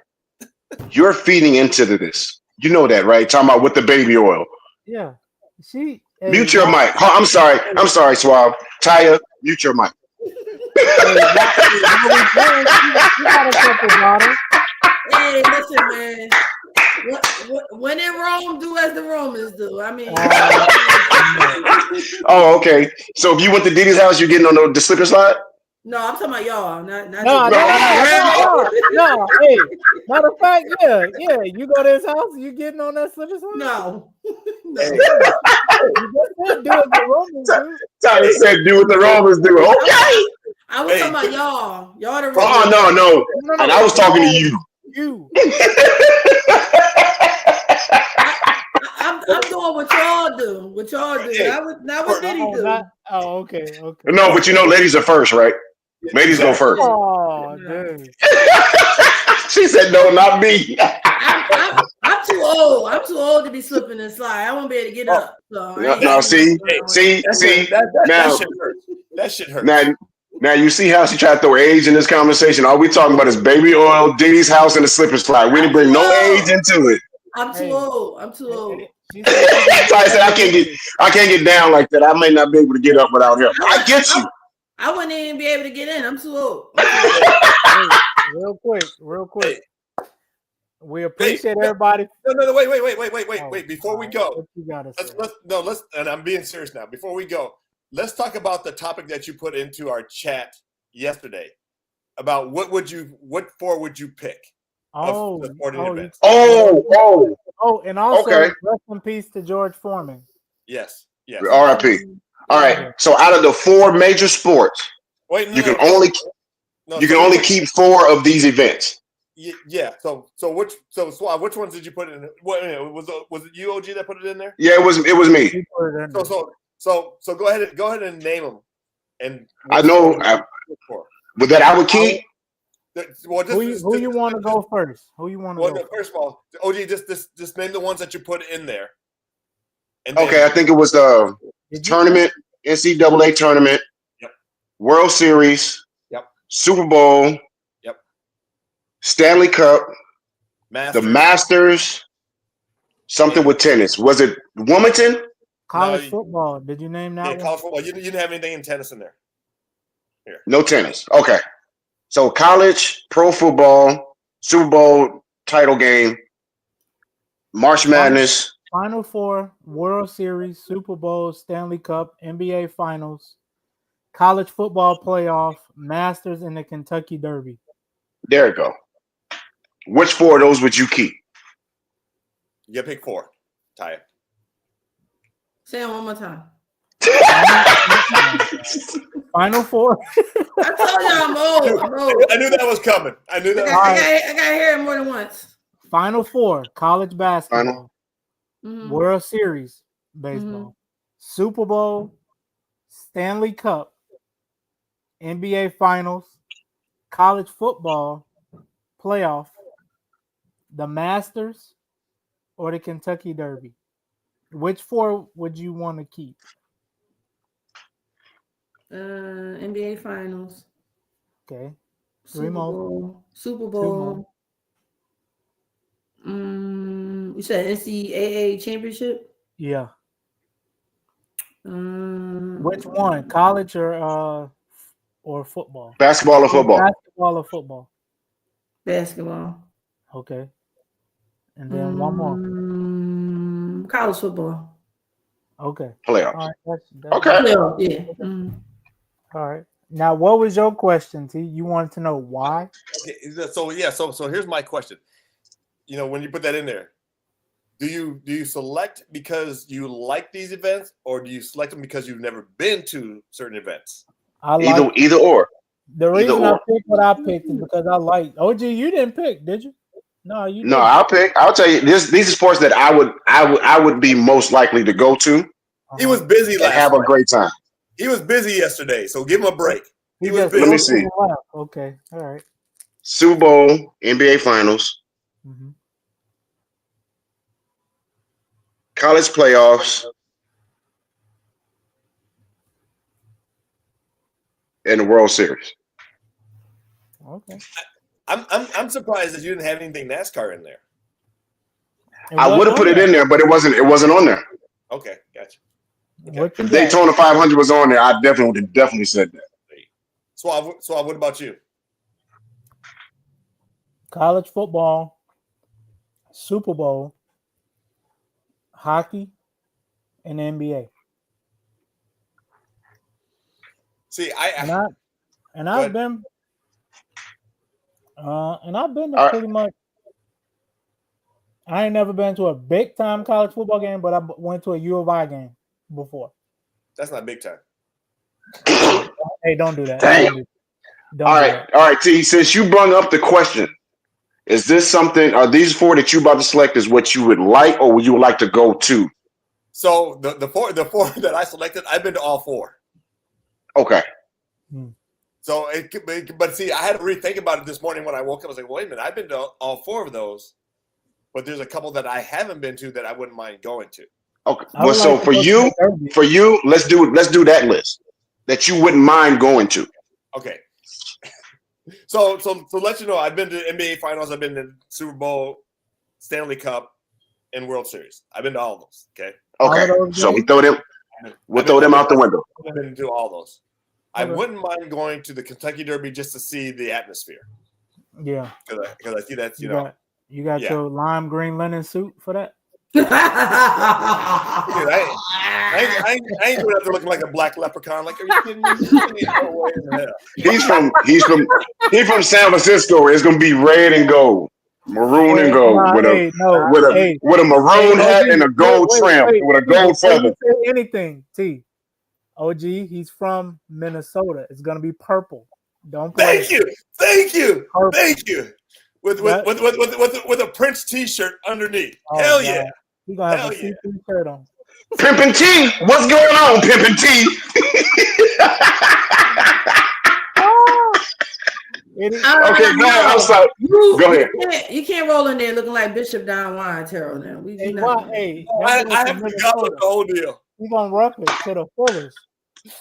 You're feeding into this. You know that, right? Talking about with the baby oil. Yeah. Mute your mic. Oh, I'm sorry, Suave. Tyre, mute your mic. Hey, listen, man. When in Rome, do as the Romans do. I mean. Oh, okay. So if you went to Diddy's house, you're getting on the slip and slide? No, I'm talking about y'all. Not no. Hey, matter of fact, yeah. You go to his house, you getting on that slip and slide? No. You just said do what the Romans do. Tyler said do what the Romans do. Okay. I was talking about y'all. Y'all the Romans. Oh, no. And I was talking to you. I'm doing what y'all do. What y'all do. Not what Diddy do. Okay. No, but ladies are first, right? Ladies go first. Oh, dude. She said, no, not me. I'm too old. I'm too old to be slipping and slide. I won't be able to get up. So see. That shit hurts. Now you see how she tried to throw age in this conversation. All we talking about is baby oil, Diddy's house, and the slip and slide. We didn't bring no age into it. I'm too old. Ty said I can't get down like that. I may not be able to get up without him. I get you. I wouldn't even be able to get in. I'm too old. Real quick. We appreciate everybody. No. Wait. Before we go, what you gotta say? Let's. And I'm being serious now. Before we go, let's talk about the topic that you put into our chat yesterday about what would you pick? Oh, and also rest in peace to George Foreman. Yes. R.I.P. All right. So out of the 4 major sports, you can only keep 4 of these events. Yeah. So Suave, which ones did you put in? What was it? You, OG, that put it in there? Yeah, it was me. So go ahead and name them. And I know. With that, I would keep. Who you want to go first? Who you want to go? First of all, OG, just name the ones that you put in there. And okay, I think it was the tournament, NCAA tournament, World Series, Super Bowl, Stanley Cup, the Masters, something with tennis. Was it Wilmington? College football. Did you name that one? College football. You didn't have anything in tennis in there. Here. No tennis. Okay. So college, pro football, Super Bowl title game, March Madness. Final Four, World Series, Super Bowl, Stanley Cup, NBA Finals, college football playoff, Masters, and the Kentucky Derby. There you go. Which 4 of those would you keep? You pick 4. Tie it. Say it one more time. Final Four. I told y'all I'm old. I knew that was coming. I knew that. I got to hear it more than once. Final Four, college basketball, World Series baseball, Super Bowl, Stanley Cup, NBA Finals, college football playoff, the Masters, or the Kentucky Derby. Which 4 would you want to keep? NBA Finals. Okay. Super Bowl. You said NCAA championship? Yeah. Which one? College or football? Basketball or football? Basketball or football? Basketball. Okay. And then one more. College football. Okay. Playoffs. All right, okay. Playoff, yeah. All right. Now, what was your question, T? You wanted to know why? Okay, so here's my question. You know, when you put that in there, do you select because you like these events, or do you select them because you've never been to certain events? Either or. The reason I picked what I picked is because I like. OG, you didn't pick, did you? No, you. No, I'll pick. I'll tell you. These are sports that I would be most likely to go to. He was busy last have night. A great time. He was busy yesterday, so give him a break. He was busy. Let me see. Okay, all right. Super Bowl, NBA Finals, college playoffs, and the World Series. Okay. I'm surprised that you didn't have anything NASCAR in there. I would have put it in there, but it wasn't on there. Okay, gotcha. Okay. If Daytona 500 was on there, I definitely said that. So what about you? College football, Super Bowl, hockey, and NBA. See, I've been to pretty much. I ain't never been to a big time college football game, but I went to a U of I game before. That's not big time. Hey, don't do that. Dang. All right, T. Since you brought up the question, is this something? Are these 4 that you about to select is what you would like, or would you like to go to? So the four that I selected, I've been to all 4. Okay. So but see, I had to rethink about it this morning when I woke up. I was like, wait a minute, I've been to all 4 of those, but there's a couple that I haven't been to that I wouldn't mind going to. Okay. Well, so for you, let's do that list that you wouldn't mind going to. Okay. So let you know, I've been to NBA Finals, I've been to Super Bowl, Stanley Cup, and World Series. I've been to all of those. Okay. So we throw them out the window. I've been to all those. I wouldn't mind going to the Kentucky Derby just to see the atmosphere. Yeah. Because I see that's you got your lime green linen suit for that. Dude, I ain't going out there looking like a black leprechaun. Like, are you kidding me? No way in hell. He's from San Francisco. It's gonna be red and gold, maroon and gold, with a maroon hat and a gold trim with a gold feather. Say anything, T. OG, he's from Minnesota. It's gonna be purple. Don't play. Thank you. Purple. Thank you. With a Prince T-shirt underneath. Oh, Hell God. yeah. He's gonna have Hell a yeah. see-through shirt on. Pimpin' T, what's going on, Pimpin' T? Okay, go ahead. I'm sorry. Go ahead. You can't roll in there looking like Bishop Don Juan, Terrell. Now I have to go with the whole deal. He's gonna rough it to the fullest.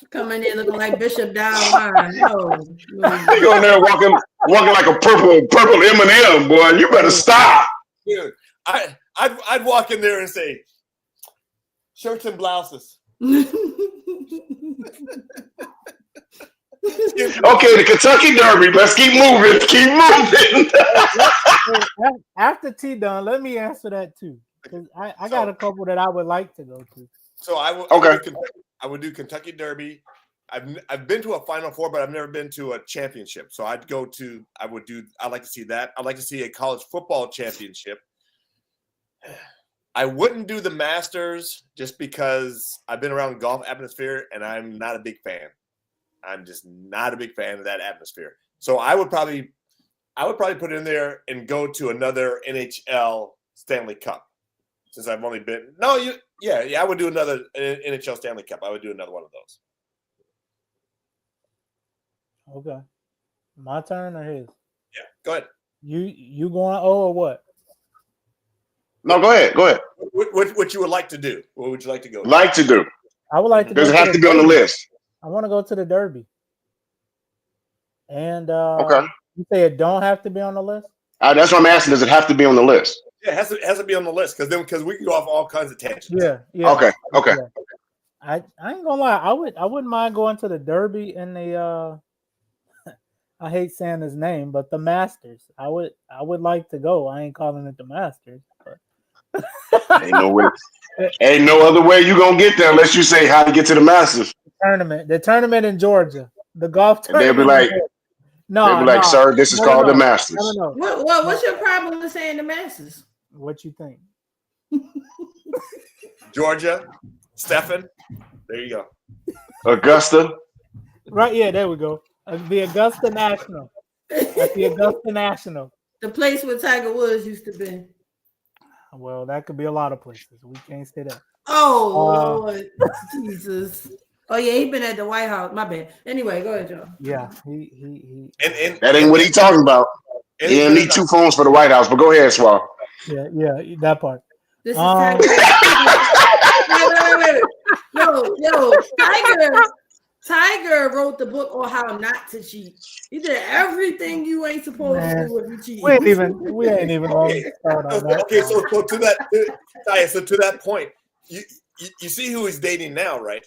Come in there looking like Bishop Don Juan. No. You go in there walking like a purple M&M, boy. You better stop. Dude, I'd walk in there and say, shirts and blouses. Okay, the Kentucky Derby. Let's keep moving. Keep moving. After T done, let me answer that too, because I got a couple that I would like to go to. So I would do Kentucky Derby. I've been to a Final Four, but I've never been to a championship. So I'd like to see that. I'd like to see a college football championship. I wouldn't do the Masters just because I've been around golf atmosphere and I'm not a big fan. I'm just not a big fan of that atmosphere. So I would probably put it in there and go to another NHL Stanley Cup. Since I've only been I would do another NHL Stanley Cup. I would do another one of those. Okay. My turn or his? Yeah, go ahead. You going or what? No, go ahead. What you would like to do? What would you like to go? Like to do? I would like to. Does it have to be on the list? I want to go to the Derby. And okay. You say it don't have to be on the list? That's what I'm asking. Does it have to be on the list? Yeah, it has to be on the list because we can go off all kinds of tangents. Yeah. Okay. Yeah. I ain't gonna lie. I wouldn't mind going to the Derby and the I hate saying his name, but the Masters. I would like to go. I ain't calling it the Masters. But ain't no other way you gonna get there unless you say how to get to the Masters. The tournament in Georgia, the golf tournament. And they'll be like, sir, this is called the Masters. No. What's your problem with saying the Masters? What you think? Georgia, Stephen. There you go. Augusta. Right, yeah, there we go. The Augusta National. At the Augusta National. The place where Tiger Woods used to be. Well, that could be a lot of places. We can't say that. Oh, Lord. Jesus. Oh, yeah, he been at the White House. My bad. Anyway, go ahead, Joe. Yeah, he. And that ain't what he talking about. He didn't need 2 phones for the White House, but go ahead, Swab. Yeah, that part. This is Tiger. Wait. Yo, Tiger wrote the book on how not to cheat. He did everything you ain't supposed to do if you cheat. We ain't even on start on that. Okay, so to that point, you see who he's dating now, right?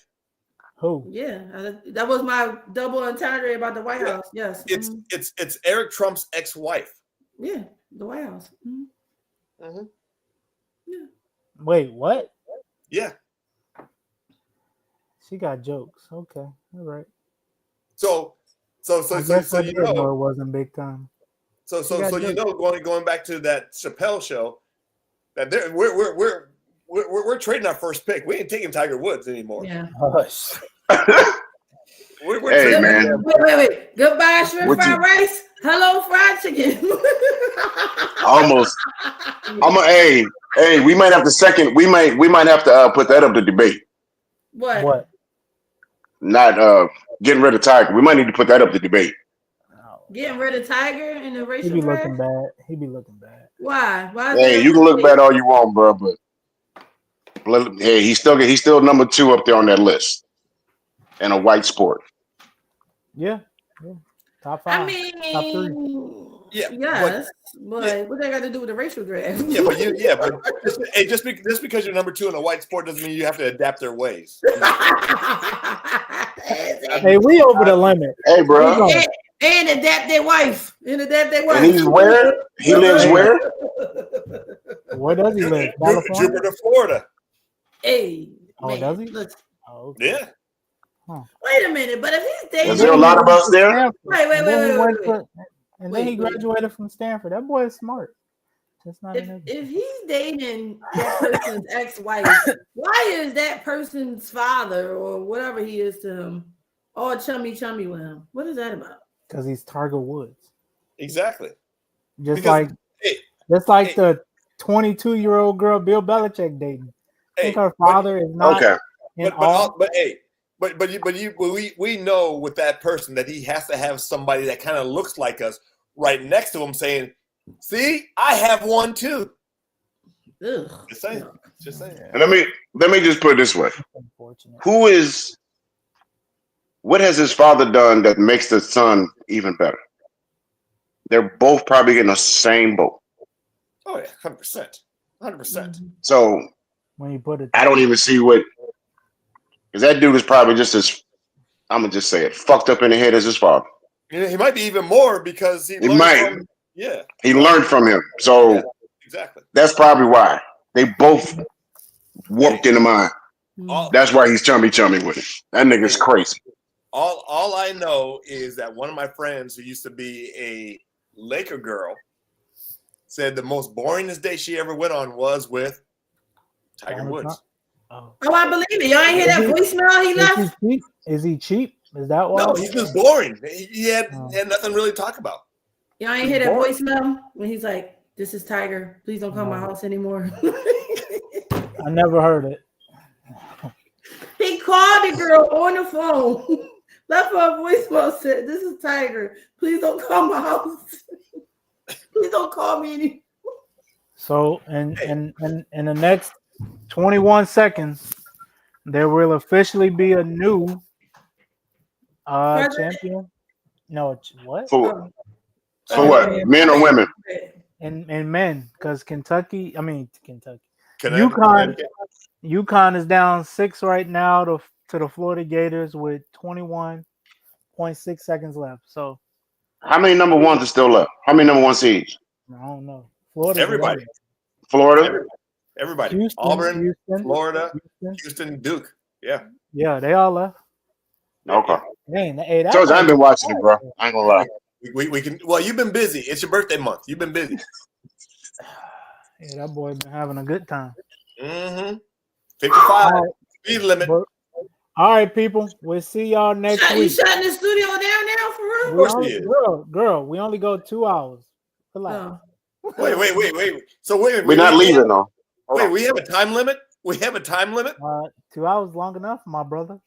Who? Yeah, that was my double entendre about the White House. Yes, it's Eric Trump's ex-wife. Yeah, the White House. Mm-hmm. Yeah. Wait, what? Yeah. She got jokes. Okay, all right. So you know it wasn't big time. So going back to that Chappelle show, that we're trading our first pick. We ain't taking Tiger Woods anymore. Yeah. we're hey man. Wait. Goodbye, shrimp fried rice. Hello, fried chicken. Almost. Hey, we might have to we might have to put that up to debate. What? Not getting rid of Tiger. We might need to put that up to debate. Getting rid of Tiger in the racial He be looking bad. Why? Hey, you can look bad all you want, bro, but hey, he's still number 2 up there on that list in a white sport. Yeah. Top 5. I mean, top 3. Yes, but what they got to do with the racial draft? But just because you're number 2 in a white sport doesn't mean you have to adapt their ways. Hey, we over the limit. Hey, bro. And adapt their wife. And he's where? He lives where? Where does he live? Jupiter, Florida. Hey. Oh, man, does he? Look. Oh, okay. Yeah. Huh. Wait a minute, but if he's dating, is there a lot of us there? Wait. And then he graduated from Stanford. That boy is smart. That's not a nigga. If he's dating that person's ex-wife, why is that person's father or whatever he is to him all chummy with him? What is that about? Because he's Tiger Woods. Exactly. Just Because, like the 22-year-old girl Bill Belichick dating. I think her father is not. Okay. We know with that person that he has to have somebody that kind of looks like us right next to him saying, "See, I have one too." Ugh. Just saying. Just saying. And let me just put it this way: what has his father done that makes the son even better? They're both probably in the same boat. Oh yeah, 100%, 100%. So when you put it, I don't even see what, because that dude is probably just as, I'm gonna just say it, fucked up in the head as his father. You know, he might be even more because he learned He learned from him. So exactly. That's probably why they both warped in the mind. That's why he's chummy with it. That nigga's crazy. All I know is that one of my friends who used to be a Laker girl said the most boringest day she ever went on was with Tiger Woods. Oh, I believe it. Y'all ain't hear that voicemail he left? Is he cheap? Is that why? No, he's just boring. He had nothing really to talk about. Y'all ain't hear that voicemail when he's like, "This is Tiger. Please don't come to my house anymore." I never heard it. He called the girl on the phone, left her a voicemail, said, "This is Tiger. Please don't call my house. Please don't call me anymore." So, in the next 21 seconds, there will officially be a new champion. No, what? For what? Men or women? And men, because Kentucky. Connecticut. UConn is down 6 right now to the Florida Gators with 21.6 seconds left. So, how many number ones are still left? How many number one seeds? I don't know. Florida. Everybody. Florida. Everybody. Houston, Auburn, Florida, Houston, Duke. Yeah. Yeah, they all left. Okay. Man, George, I ain't been watching it, bro. I ain't gonna lie. We can. Well, you've been busy. It's your birthday month. You've been busy. Yeah, that boy been having a good time. 55 speed limit. All right, people. We'll see y'all next week. You shutting the studio down now for real? Of course he is. Girl, we only go 2 hours. Wait. So wait. We're not leaving though. Wait, we have a time limit? We have a time limit? 2 hours long enough, my brother.